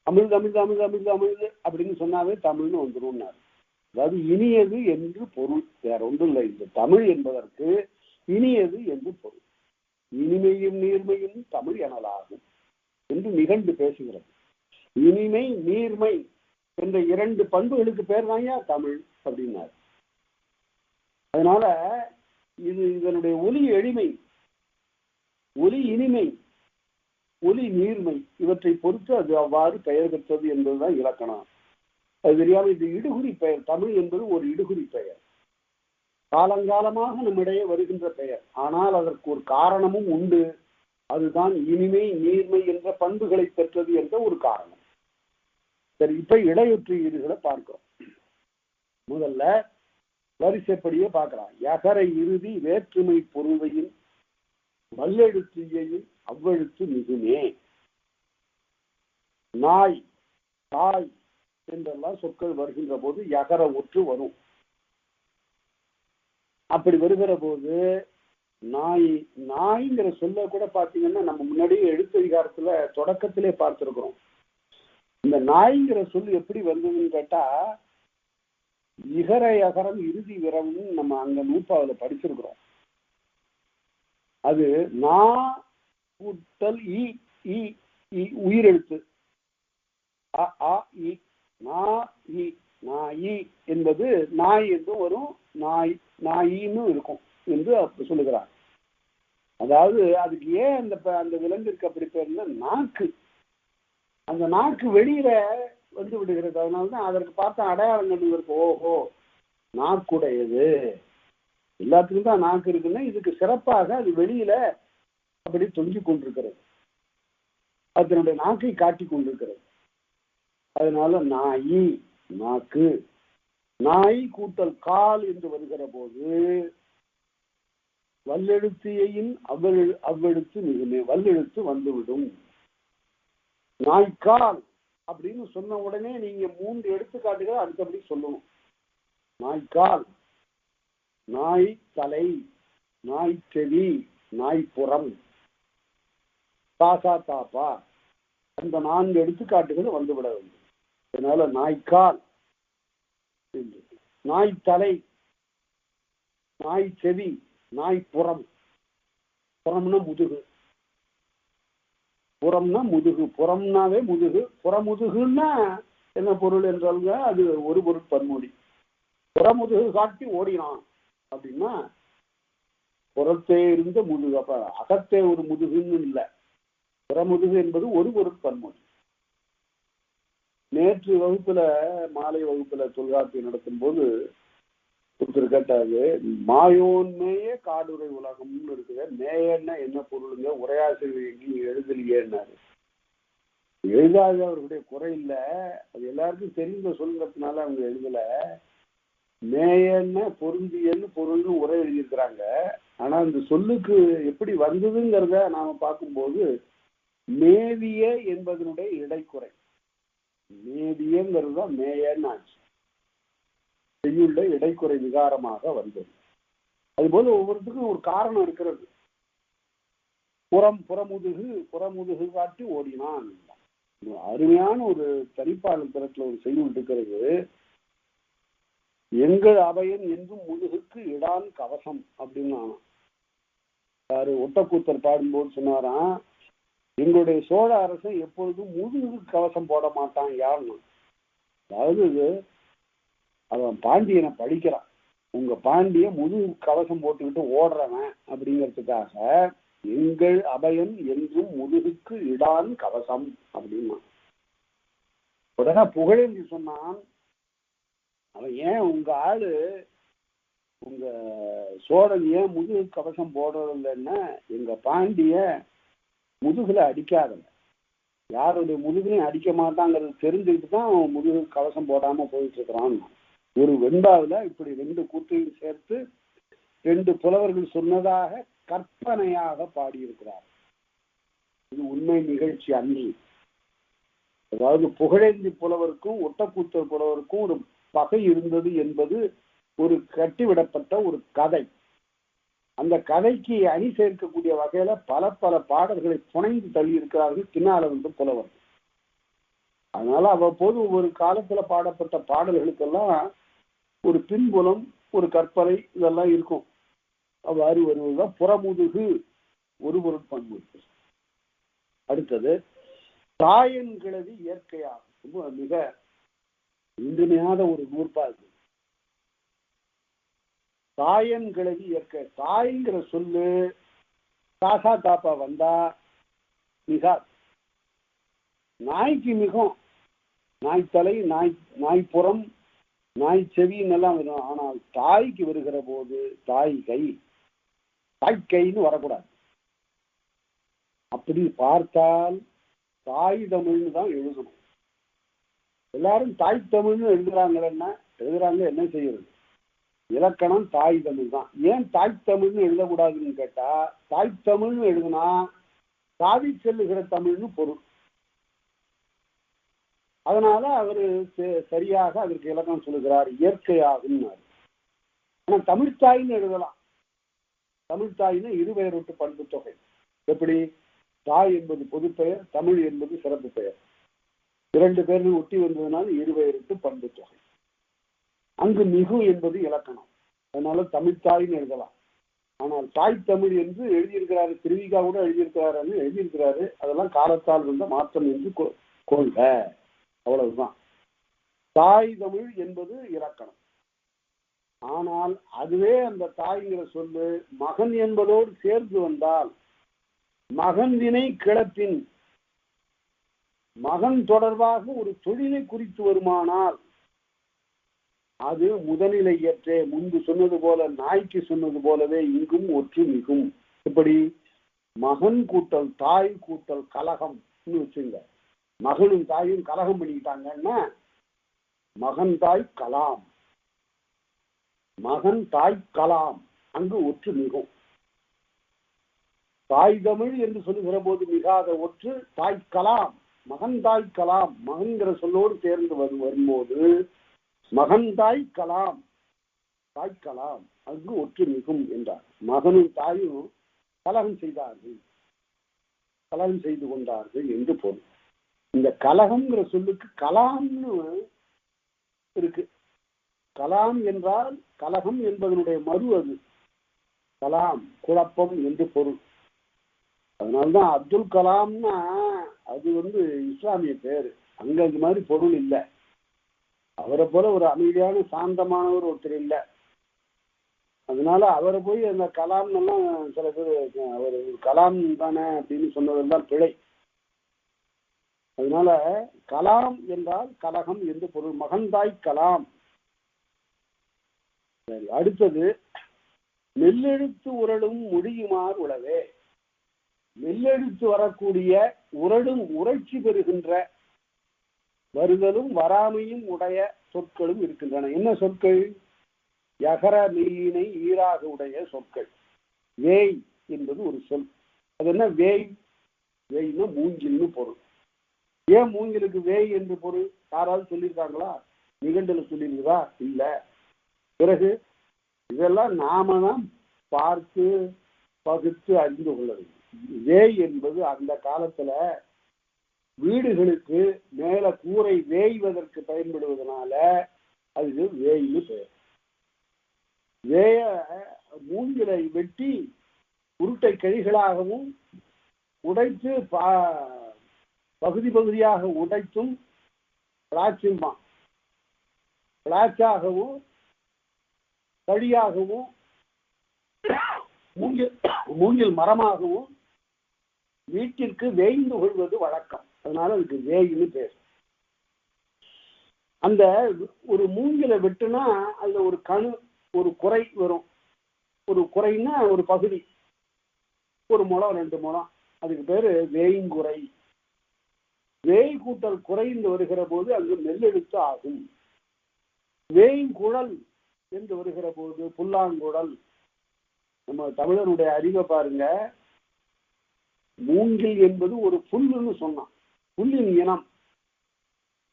தமிழ் தமிழ் தமிழ் தமிழ் தமிழ் அப்படின்னு சொன்னாவே தமிழ்னு வந்துரும்னாரு. அதாவது இனியது என்று பொருள், வேற ஒன்றும் இல்லை. இந்த தமிழ் என்பதற்கு இனியது என்று பொருள். இனிமையும் நீர்மையும் தமிழ் எனலாகும் என்று நிகழ்ந்து பேசுகிறது. இனிமை நீர்மை என்ற 2 பண்புகளுக்கு பேர் தான்யா தமிழ் அப்படின்னாரு. அதனால இதனுடைய ஒலி எளிமை, ஒலி இனிமை, ஒலி நீர்மை இவற்றை பொறுத்து அது அவ்வாறு பெயர் பெற்றது என்பதுதான் இலக்கணம். அது தெரியாம இது இடுகுறி பெயர். தமிழ் என்பது ஒரு இடுகுறி பெயர், காலங்காலமாக நம்மிடையே வருகின்ற பெயர். ஆனால் அதற்கு ஒரு காரணமும் உண்டு. அதுதான் இனிமை நீர்மை என்ற பண்புகளை பெற்றது என்ற ஒரு காரணம். சரி, இப்ப இடையொற்று ஈறுகளை பார்க்கிறோம். முதல்ல வரிசைப்படியே பார்க்கலாம். யகர இறுதி வேற்றுமை பொருளையும் வல்லெழுத்தையும் அவ்வெழுத்து மிகுமே. நாய், தாய் என்றெல்லாம் சொற்கள் வருகின்ற போது யகர ஒற்று வரும். அப்படி வருகிற போது நாய், நாய்ங்கிற சொல்ல கூட பார்த்தீங்கன்னா நம்ம முன்னாடியே எழுத்ததிகாரத்துல தொடக்கத்திலே பார்த்திருக்கிறோம். இந்த நாய்ங்கிற சொல் எப்படி வந்ததுன்னு கேட்டா இகர யகரம் இறுதி விரம்னு நம்ம அங்க நூற்பாவில் படிச்சிருக்கிறோம். அது நா கூட்டல் இ உயிரெழுத்து அ ஆ இ நா இ நாயி என்பது நாய் என்றும் வரும், நாய் நாயின்னு இருக்கும் என்று அப்படி சொல்லுகிறார். அதாவது அதுக்கு ஏன் அந்த விலங்கிற்கு அப்படி பேருன்னா நாக்கு, அந்த நாக்கு வெளியில வந்து விடுகிறது. அதனால்தான் அதற்கு பார்த்த அடையாளங்கள் இருக்கு. ஓஹோ, நாக்குடையது, எல்லாத்துக்கும் தான் நாக்கு இருக்குன்னா இதுக்கு சிறப்பாக அது வெளியில அப்படி தொங்கி கொண்டிருக்கிறது, அதனுடைய நாக்கை காட்டி கொண்டிருக்கிறது. அதனால நாயி, நாக்கு. நாய் கூட்டல் கால் என்று வருகிற போது வல்லெழுத்தையின் அவ்வெழுத்து மிகுமே, வல்லெழுத்து வந்துவிடும். நாய்க்கால் அப்படின்னு சொன்ன உடனே நீங்க 3 எடுத்துக்காட்டுகள் அடுத்தபடி சொல்லணும். நாய்க்கால், நாய் தலை, நாய் செவி, நாய்ப்புறம், தாசா தாப்பா, அந்த 4 எடுத்துக்காட்டுகள் வந்துவிட வேண்டும். அதனால நாய்க்கால், நாய் தலை, நாய் செவி, நாய்ப்புறம். புறம்னா முதுகு, புறம்னா முதுகு, புறம்னாவே முதுகு. புறமுதுகுன்னா என்ன பொருள் என்றாலுங்க அது ஒரு பொருள் பன்மொழி. புறமுதுகு காட்டி ஓடினான் அப்படின்னா புறத்தே இருந்த முதுகு, அப்ப அகத்தே ஒரு முதுகுன்னு இல்லை. புறமுதுகு என்பது ஒரு பொருள் பன்மொழி. நேற்று வகுப்புல, மாலை வகுப்புல தொல்காப்பியம் நடத்தும் போது ஒருத்தர் கேட்டாரு, மாயோன்மேய காடுரை உலகம்னு இருக்குது, மேயன்னா என்ன பொருளுங்க, உரையாசிரியர் எங்கேயும் எழுதலையேன்னாரு. எழுதாத அவர்களுடைய குறை இல்லை, அது எல்லாருக்கும் தெரிந்த சொல்றதுனால அவங்க எழுதல. மேயன்ன பொருந்தியன்னு பொருள்னு உரை எழுதியிருக்கிறாங்க. ஆனா இந்த சொல்லுக்கு எப்படி வந்ததுங்கிறத நாம பார்க்கும்போது மேவிய என்பதனுடைய இடைக்குறை, மேவியங்கிறது தான் மேயன்னு ஆச்சு, செய்யுள்ள இடைக்குறை விகாரமாக வந்தது. அதுபோல ஒவ்வொருத்துக்கும் ஒரு காரணம் இருக்கிறது. புறமுதுகு காட்டி ஓடினான். அருமையான ஒரு தனிப்பாளர் திறத்துல ஒரு செய்யுள் இருக்கிறது. எங்கள் அவையன் என்றும் முதுகுக்கு இடான் கவசம் அப்படின்னு யாரு ஒட்டக்கூத்தர் பாடும்போது சொன்னாராம், எங்களுடைய சோழ அரசன் எப்பொழுதும் முதுகு கவசம் போட மாட்டான் யாருன்னு. அதாவது அவன் பாண்டியனை படிக்கிறான், உங்க பாண்டிய முதுகு கவசம் போட்டுக்கிட்டு ஓடுறவன் அப்படிங்கிறதுக்காக எங்கள் அபயன் என்றும் முதுகுக்கு இடான் கவசம் அப்படின்னா உடனே புகழேந்தி சொன்னான், அவன் ஏன் உங்க ஆளு உங்க சோழன் ஏன் முதுகு கவசம் போடுறது இல்லைன்னா, எங்க பாண்டிய முதுகுல அடிக்காதவன், யாருடைய முதுகுலையும் அடிக்க மாட்டாங்கிறது தெரிஞ்சுக்கிட்டு தான் அவன் முதுகு கவசம் போடாம போயிட்டு இருக்கிறான். ஒரு வெண்பாவில் இப்படி 2 கூற்றையும் சேர்த்து 2 புலவர்கள் சொன்னதாக கற்பனையாக பாடியிருக்கிறார். இது உண்மை நிகழ்ச்சி அன்றி. அதாவது புகழேந்தி புலவருக்கும் ஒட்டக்கூத்தர் புலவருக்கும் ஒரு பகை இருந்தது என்பது ஒரு கட்டிவிடப்பட்ட ஒரு கதை. அந்த கதைக்கு அணி சேர்க்கக்கூடிய வகையில பல பல பாடல்களை புனைந்து தள்ளி இருக்கிறார்கள் பின்னால வந்து புலவர். அதனால அவ்வப்போது ஒவ்வொரு காலத்துல பாடப்பட்ட பாடல்களுக்கெல்லாம் ஒரு பின்புலம், ஒரு கற்பனை இதெல்லாம் இருக்கும். அவ்வாறு வருவதுதான் புறமுதுகு ஒரு பொருட்பண்பு. அடுத்தது தாயன் கிழவி இயற்கையாகும். மிக இன்றிமையாத ஒரு நூற்பா இருக்கு. தாயன் கிழவி இயற்கை. தாய்ங்கிற சொல்லு காசா தாப்பா வந்தா மிகா. நாய்க்கு மிகும், நாய்த்தலை, நாய்ப்புறம், நாய் செவின்னு எல்லாம் வரும். ஆனால் தாய்க்கு வருகிற போது தாய் கை, தாய்க்கைன்னு வரக்கூடாது. அப்படி பார்த்தால் தாய் தமிழ்னு தான் எழுதணும். எல்லாரும் தாய் தமிழ்னு எழுதுறாங்கன்னா என்ன செய்யறது? இலக்கணம் தாய் தமிழ் தான். ஏன் தாய் தமிழ்னு எழுதக்கூடாதுன்னு கேட்டா, தாய் தமிழ்னு எழுதுனா தாவி செல்லுகிற தமிழ்னு பொருள். அதனால அவரு சரியாக அதற்கு இலக்கணம் சொல்லுகிறார், இயற்கையாகும். ஆனா தமிழ்த்தாய்ன்னு எழுதலாம். தமிழ்த்தாய்னு இருபெயரொட்டு பண்பு தொகை. எப்படி? தாய் என்பது பொதுப்பெயர், தமிழ் என்பது சிறப்பு பெயர். 2 பேர்கள் ஒட்டி வந்ததுனால இருபெயரொட்டு பண்பு தொகை. அங்கு மிகு என்பது இலக்கணம். அதனால தமிழ்த்தாய்ன்னு எழுதலாம். ஆனால் தாய் தமிழ் என்று எழுதியிருக்கிறாரு, திருவிகா கூட எழுதியிருக்கிறாரு. அதெல்லாம் காலத்தால் வந்த மாற்றம் என்று கொள்க. அவ்வளவுதான். தாய் தமிழ் என்பது இலக்கணம். ஆனால் அதுவே அந்த தாய்ங்கிற சொல்லு மகன் என்பதோடு சேர்ந்து வந்தால், மகன் வினை கிளப்பின் மகன் தொடர்பாக ஒரு தொழிலை குறித்து வருமானால் அது முதலிலை ஏற்றே. முன்பு சொன்னது போல, நாய்க்கு சொன்னது போலவே இங்கும் ஒற்று மிகும். இப்படி மகன் கூட்டல் தாய் கூட்டல் கலகம் வச்சுங்க. மகனும் தாயும் கலகம் பண்ணிக்கிட்டாங்கன்னா மகன் தாய் கலாம், மகன் தாய் கலாம், அங்கு ஒற்று மிகும். தாய் தமிழ் என்று சொல்லுகிற போது மிகாத ஒற்று தாய் கலாம், மகன் தாய் கலாம், மகன்கிற சொல்லோடு சேர்ந்து வரும்போது மகன் தாய் கலாம், தாய் கலாம், அங்கு ஒற்று மிகும் என்றார். மகனும் தாயும் கலகம் செய்தார்கள், கலகம் செய்து கொண்டார்கள் என்று பொருள். இந்த கலகம்ங்கிற சொல்லுக்கு கலாம்னு இருக்கு. கலாம் என்றால் கலகம் என்பதனுடைய மறு, அது கலாம் குழப்பம் என்று பொருள். அதனால்தான் அப்துல் கலாம்னா அது இஸ்லாமிய பேரு. அங்க இது மாதிரி பொருள் இல்லை. அவரை போல ஒரு அமைதியான சாந்தமானவர் ஒருத்தர் இல்லை. அதனால அவரை போய் அந்த கலாம் எல்லாம் சில பேர் அவர் கலாம் தானே அப்படின்னு சொன்னதெல்லாம் பிழை. அதனால கலாம் என்றால் கலகம் என்று பொருள். மகன்தாய் கலாம். சரி, அடுத்தது மெல்லெழுத்து உரளும் முடியுமாறு உளவே. மெல்லெழுத்து வரக்கூடிய உரளும் உரைச்சி பெறுகின்ற வருதலும் வராமையும் உடைய சொற்களும் இருக்கின்றன. என்ன சொற்கள்? யகர மெய்யினை ஈராக உடைய சொற்கள். வேய் என்பது ஒரு சொல். அது என்ன வேய்? வேய்னா மூங்கில்னு பொருள். ஏன் மூங்கிலுக்கு வேய் என்று பொருள் யாராவது சொல்லியிருக்காங்களா? நிகண்டுல சொல்லியிருக்குதா? இல்லை. பிறகு இதெல்லாம் நாம தான் பார்த்து பகுத்து அறிந்து கொள்ள வேண்டும். வேய் என்பது அந்த காலத்துல வீடுகளுக்கு மேல கூரை வேய்வதற்கு பயன்படுவதனால அது வேய்னு பெயர். வேய மூங்கிலை வெட்டி உருட்டை கழிகளாகவும் உடைத்து பகுதி பகுதியாக உடைத்தும் பிளாச்சாகவும் தடியாகவும் மூங்கில் மரமாகவும் வீட்டிற்கு வேய்ந்து கொள்வது வழக்கம். அதனால அதுக்கு வேயின்னு பேர். அந்த ஒரு மூங்கிலை வெட்டுனா அதுல ஒரு கணு, ஒரு குறை வரும். ஒரு குறைன்னா ஒரு பகுதி, ஒரு முழம் 2 முழம், அதுக்கு பேரு வேய்ங்குறை. வேய் கூட்டல் குறைந்து வருகிற போது அங்கு மெல்லெழுத்து ஆகும். வேய்குழல் என்று வருகிற போது புல்லாங்குழல். நம்ம தமிழருடைய அறிவை பாருங்க. மூங்கில் என்பது ஒரு புல்லுன்னு சொன்னான். புல்லின் இனம்.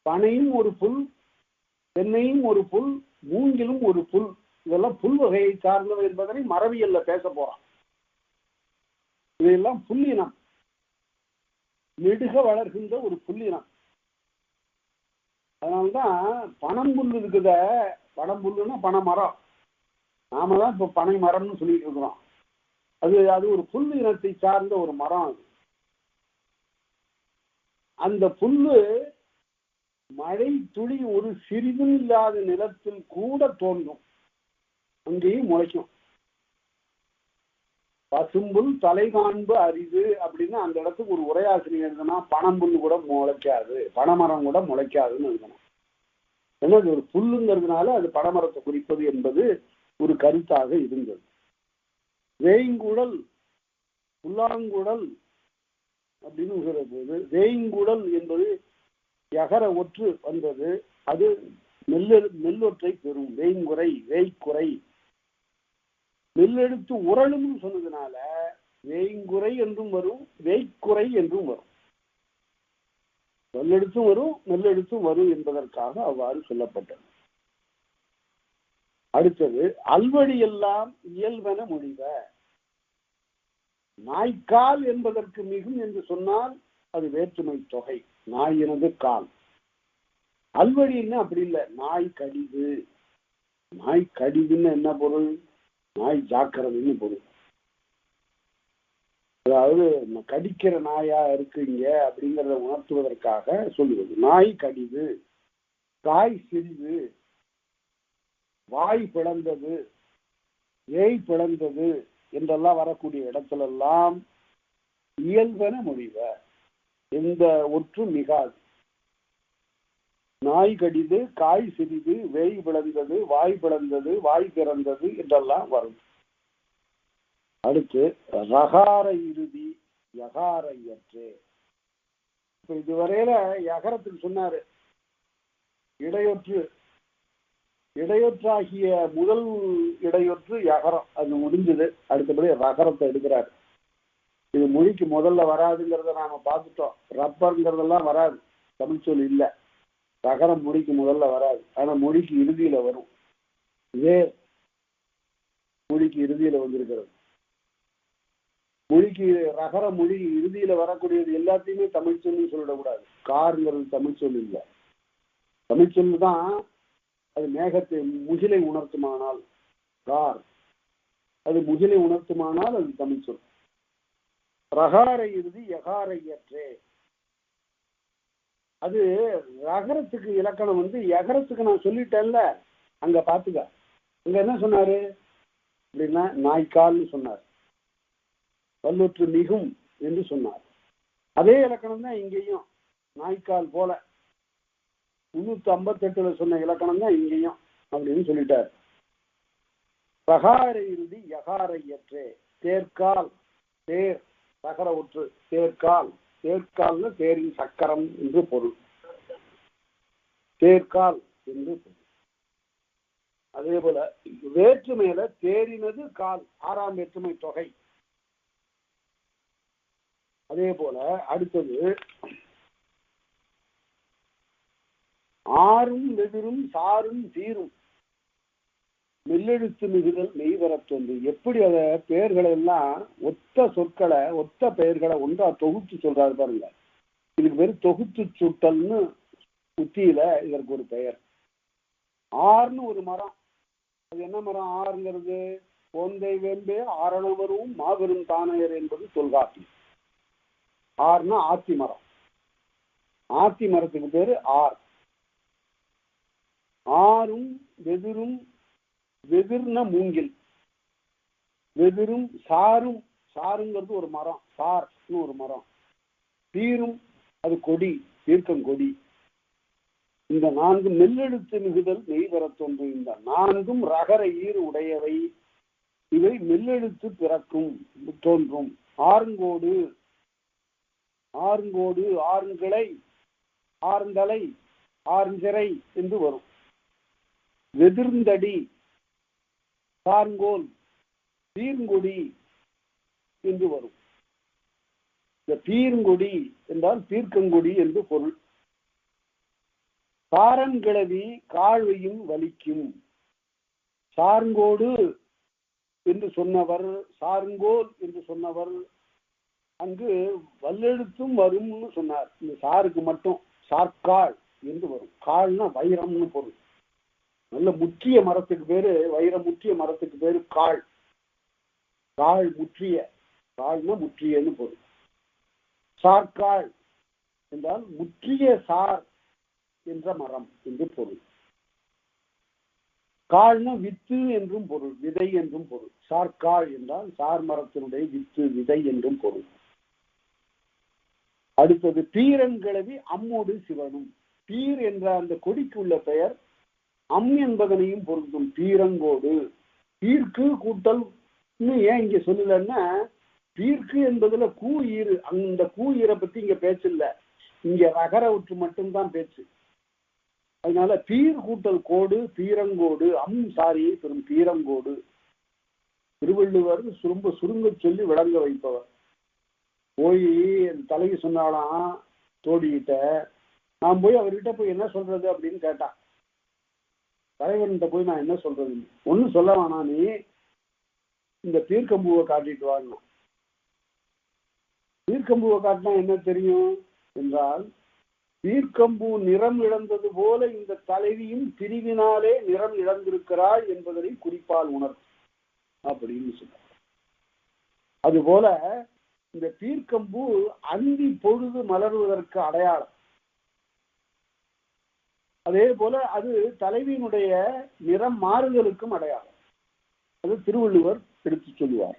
பனையும் ஒரு புல், தென்னையும் ஒரு புல், மூங்கிலும் ஒரு புல். இதெல்லாம் புல் வகையை சார்ந்தவை என்பதனை மரபியல்ல பேச போறான். இதெல்லாம் புல்லினம், நெடுக வளர்கின்ற ஒரு புல்லினம். அதனால்தான் பனம்புல் இருக்குத. பனம்புல்லுன்னா பனை மரம். நாம தான் இப்ப பனை மரம்னு சொல்லிட்டு இருக்கிறோம். அது ஒரு புல் இனத்தை சார்ந்த ஒரு மரம். அது அந்த புல்லு மழை துளி ஒரு சிறிதும் இல்லாத நிலத்தில் கூட தோன்றும், அங்கேயும் முளைக்கும். பசும்புல் தலை காண்பு அரிது அப்படின்னு அந்த இடத்துக்கு ஒரு உரையாசிரியர் எழுதுனா பனம்புல் கூட முளைக்காது, பனைமரம் கூட முளைக்காதுன்னு எழுதணும். ஏன்னா அது ஒரு புல்லுங்கிறதுனால அது பனைமரத்தை குறிப்பது என்பது ஒரு கருத்தாக இருந்தது. வேய்ங்குழல், புல்லாங்குழல் அப்படின்னு போது வேய்ங்குழல் என்பது யகர ஒற்று வந்தது. அது மெல்லொற்றை பெறும். வேய்ங்குறை, வேய்க்குறை. மெல்லெழுத்து உரளும் சொன்னதுனால வேய்ங்குறை என்றும் வரும், வேய்க்குறை என்றும் வரும். மெல்லெழுத்தும் வரும், மெல்லெழுத்தும் வரும் என்பதற்காக அவ்வாறு சொல்லப்பட்டது. அடுத்தது அல்வழி எல்லாம் இயல்பென மொழிவ. நாய்க்கால் என்பதற்கு மிகும் என்று சொன்னால் அது வேற்றுமை தொகை. நாயினது கால். அல்வழின்னு அப்படி இல்லை, நாய் கடிது. நாய் கடிதுன்னு என்ன பொருள்? நாய் ஜாக்கிரதைன்னு பொருள். அதாவது கடிக்கிற நாயா இருக்குங்க அப்படிங்கிறத உணர்த்துவதற்காக சொல்லுவது. நாய் கடிது, காய் சிறிது, வாய் பிளந்தது, ஏய் பிளந்தது என்றெல்லாம் வரக்கூடிய இடத்துல எல்லாம் இயல்பென மொழிவ. எந்த ஒற்று மிகாது. நாய் கடிது, காய் சிறிது, வேய் பிளந்தது, வாய் பிளந்தது, வாய் பிறந்தது என்றெல்லாம் வரும். அடுத்து ரகார இறுதி யகார இயற்றே. இப்ப இதுவரையில யகரத்துக்கு சொன்னாரு. இடையொற்று, இடையொற்றாகிய முதல் இடையொற்று யகரம், அது முடிஞ்சது. அடுத்தபடி ரகரத்தை எடுக்கிறார். இது மொழிக்கு முதல்ல வராதுங்கிறத நாம பார்த்துட்டோம். ரப்பர்ங்கிறதெல்லாம் வராது, தமிழ் சொல் இல்லை. ரகரம் மொழிக்கு முதல்ல வராது, ஆனா மொழிக்கு இறுதியில வரும். வேர் மொழிக்கு இறுதியில வந்திருக்கிறது. மொழிக்கு ரகர மொழி இறுதியில வரக்கூடியது எல்லாத்தையுமே தமிழ் சொல்லி சொல்லிடக்கூடாது. கார்ங்கிறது தமிழ் சொல் இல்லை. தமிழ் சொல்லு தான். அது மேகத்தை முகிலை உணர்த்துமானால் கார், அது முகிலை உணர்த்துமானால் அது தமிழ் சொல். ரகார இறுதி யகார இயற்றே. அது ரகரத்துக்கு இலக்கணம் யகரத்துக்கு நான் சொல்லிட்டேன்ல, அங்க பாத்துக்க. அங்க என்ன சொன்னாரு அப்படின்னா நாய்க்கால்னு சொன்னார். வல்லொற்று மிகும் என்று சொன்னார். அதே இலக்கணம் தான் இங்கேயும். நாய்க்கால் போல 358 சொன்ன இலக்கணம் தான் இங்கேயும் அப்படின்னு சொல்லிட்டார். ரகார இறுதி யகார இயற்றே. தேர்கால், தேர் ரகர ஒற்று. தேர்கால், தேர்கால்னு தேரின் சக்கரம் என்று பொருள். தேர்கால் என்று பொருள். அதே போல வேற்றுமையில தேரினது கால், 6ஆம் வேற்றுமை தொகை. அதே போல அடுத்தது ஆறும் வெதிரும் சாரும் தீரும் மெல்லெழுத்து மிகுதல் மெய்வரத்தொன்று. எப்படி அத பெயர்களை எல்லாம் ஒத்த சொற்களை, ஒத்த பெயர்களை ஒன்றா தொகுத்து சொல்றாரு பாருங்க. இதுக்கு பேர் தொகுத்து சுட்டல்னு உத்தியில இதற்கு ஒரு பெயர். ஆறுன்னு ஒரு மரம். அது என்ன மரம்? ஆறுங்கிறது போந்தை வேம்பே ஆரணவரும் மாபெரும் தானையர் என்பது தொல்காப்பி. ஆறுனா ஆத்தி மரம். ஆத்தி மரத்துக்கு பேரு ஆர். ஆறும் வெதிரும் வெதிர்ன மூங்கில். வெதிரும் சாரும், சாருங்கிறது ஒரு மரம், சார்னு ஒரு மரம். பீரும் அது கொடி, தீர்க்கங்கொடி. இந்த 4 மெல்லெழுத்து மிகுதல் மெய்வர தோன்றும். இந்த 4ம் ரகர ஈறு உடையவை. இவை மெல்லெழுத்து பிறக்கும் தோன்றும். ஆறுங்கோடு, ஆறுங்கோடு, ஆறுங்கிளை, ஆறுந்தலை, ஆறுஞ்சிறை என்று வரும். வெதிர்ந்தடி, சார்ங்கோல், பீர்ங்கொடி என்று வரும். இந்த பீர்ங்கொடி என்றால் தீர்க்கங்கொடி என்று பொருள். சாரன்கிழவி காழ்வையும் வலிக்கும். சார்ங்கோடு என்று சொன்னவர், சார்ங்கோல் என்று சொன்னவர் அங்கு வல்லெழுத்தும் வரும்னு சொன்னார். இந்த சாருக்கு மட்டும் சார்கால் என்று வரும். கால்னா வைரம்னு பொருள். நல்ல முற்றிய மரத்துக்கு பேரு, வைரம் முற்றிய மரத்துக்கு பேரு கால். கால் முற்றிய, கால்னா முற்றியன்னு பொருள். சார்கால் என்றால் முற்றிய சார் என்ற மரம் என்று பொருள். கால்னா வித்து என்றும் பொருள், விதை என்றும் பொருள். சார்கால் என்றால் சார் மரத்தினுடைய வித்து, விதை என்றும் பொருள். அடுத்தது பீரன்கிழவி அம்மோடு சிவனும். பீர் என்ற அந்த கொடிக்கு உள்ள பெயர் அம் என்பதனையும் பொருந்தும். பீரங்கோடு, பீர்க்கு கூட்டல் ஏன் இங்க சொல்லலன்னா, பீர்க்கு என்பதுல கூ ஈறு, அந்த கூ ஈரை பத்தி இங்க பேச்சு இல்லை. இங்க ரகர விட்டு மட்டும்தான் பேச்சு. அதனால பீர் கூட்டல் கோடு, பீரங்கோடு, அம் சாரியை பெறும் பீரங்கோடு. திருவள்ளுவர் ரொம்ப சுருங்க சொல்லி விளங்க வைப்பவர். போய் என் தலைவி சொன்னாலாம் தோடிக்கிட்ட, நான் போய் அவர்கிட்ட போய் என்ன சொல்றது அப்படின்னு கேட்டான். தலைவன்கிட்ட போய் நான் என்ன சொல்றது, ஒன்னும் சொல்ல வேணாம், நீ இந்த தீர்க்கம்பூவை காட்டிட்டு வாங்க. தீர்க்கம்பூவை காட்டினா என்ன தெரியும் என்றால், தீர்க்கம்பூ நிறம் இழந்தது போல இந்த தலைவியும் பிரிவினாலே நிறம் இழந்திருக்கிறாள் என்பதனை குறிப்பால் உணர்த்தும் அப்படின்னு சொல்றார். அதுபோல இந்த தீர்க்கம்பூ அந்தி பொழுது மலர்வதற்கு அடையாளம். அதே போல அது தலைவியினுடைய நிறம் மாறுதலுக்கும் அடையாளம். அது திருவள்ளுவர் எடுத்து சொல்லுவார்.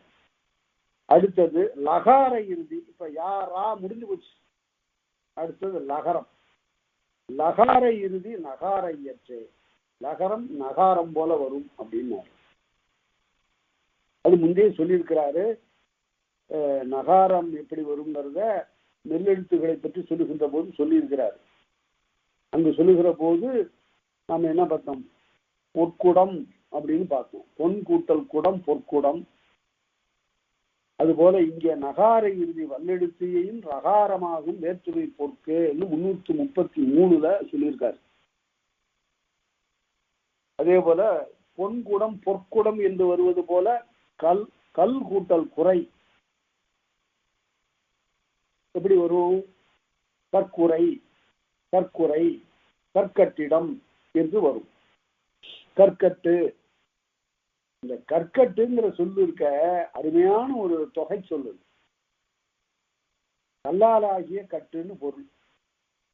அடுத்தது லகார இறுதி. இப்ப யாரா முடிஞ்சு போச்சு. அடுத்தது லகரம். லகார இறுதி நகார இயற்றே. லகரம் நகாரம் போல வரும் அப்படின்னு அது முந்தைய சொல்லியிருக்கிறாரு. நகாரம் எப்படி வருங்கிறத நெல்லெழுத்துக்களை பற்றி சொல்லுகின்ற போது சொல்லியிருக்கிறார். அங்கு சொல்லுகிற போது நாம் என்ன பார்த்தோம், பொற்குடம் அப்படின்னு பார்த்தோம். பொன் கூட்டல் குடம் பொற்குடம். அதுபோல இங்கே நகார இறுதி வல்லெழுத்தையும் ரகாரமாகும் வேற்றுமை பொற்கு 333 சொல்லியிருக்காரு. அதே போல பொன்குடம் பொற்குடம் என்று வருவது போல கல், கல் கூட்டல் குறை எப்படி வரும், கற்குறை, கற்குறை, கற்கட்டிடம் என்று வரும். கற்கட்டு, இந்த கற்கட்டுங்கிற சொல்லு இருக்க அருமையான ஒரு தொகை சொல்லு. கல்லாலாகிய கட்டுன்னு பொருள்.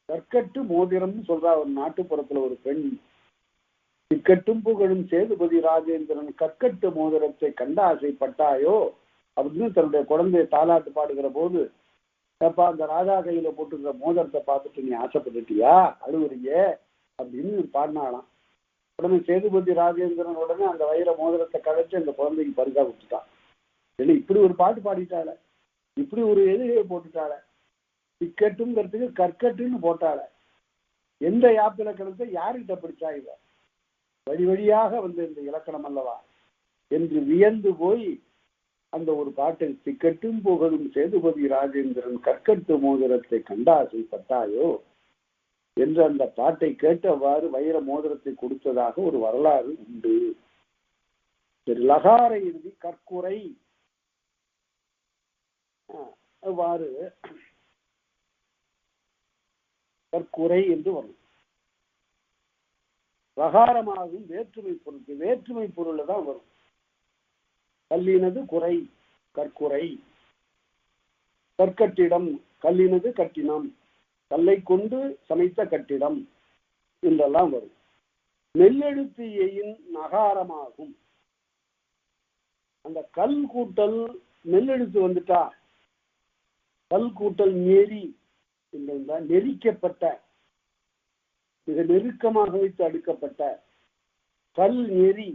கற்கட்டு மோதிரம்னு சொல்றா ஒரு நாட்டுப்புறத்துல ஒரு பெண். இக்கட்டும் புகழும் சேதுபதி ராஜேந்திரன் கற்கட்டு மோதிரத்தை கண்ட ஆசைப்பட்டாயோ அப்படின்னு தன்னுடைய குழந்தைய தாலாட்டு பாடுகிற போது, அப்பா அந்த ராஜா கையில போட்டுக்கிற மோதிரத்தை பார்த்துட்டு நீ ஆசைப்பட்டுட்டியா, அழுவுறீங்க அப்படின்னு பாடினாலாம். உடனே சேதுபதி ராஜேந்திரன் உடனே அந்த வைர மோதிரத்தை கழிச்சு அந்த குழந்தைக்கு பரிசா கொடுத்துட்டான். இல்லை இப்படி ஒரு பாட்டு பாடிட்டாள, இப்படி ஒரு எதிரியை போட்டுட்டாள, இக்கட்டுங்கிறதுக்கு கற்கட்டுன்னு போட்டாள. எந்த யாப்பிலக்கணத்தை யார்கிட்ட படிச்சா இவ, வழி வழியாக வந்து இந்த இலக்கணம் அல்லவா என்று வியந்து போய் அந்த ஒரு பாட்டை திக்கட்டும் புகழும் சேதுபதி ராஜேந்திரன் கற்கட்டு மோதிரத்தை கண்டாசைப்பட்டாயோ என்று அந்த பாட்டை கேட்டவாறு வைர மோதிரத்தை கொடுத்ததாக ஒரு வரலாறு உண்டு. லகார இறுதி கற்குறை அவ்வாறு கற்குறை என்று வரும். ரகாரமாகும் வேற்றுமை பொருளுக்கு வேற்றுமை பொருள் தான் வரும். கல்லினது குறை கற்குறை, கற்கட்டிடம் கல்லினது கட்டினம், கல்லை கொண்டு சமைத்த கட்டிடம் என்றெல்லாம் வரும். மெல்லெழுத்து எயின் நகாரமாகும். அந்த கல் கூட்டல் மெல்லெழுத்து வந்துட்டா, கல் கூட்டல் நெறி என்றால் நெரிக்கப்பட்ட, மிக நெருக்கமாக வைத்து அடுக்கப்பட்ட கல் நெறி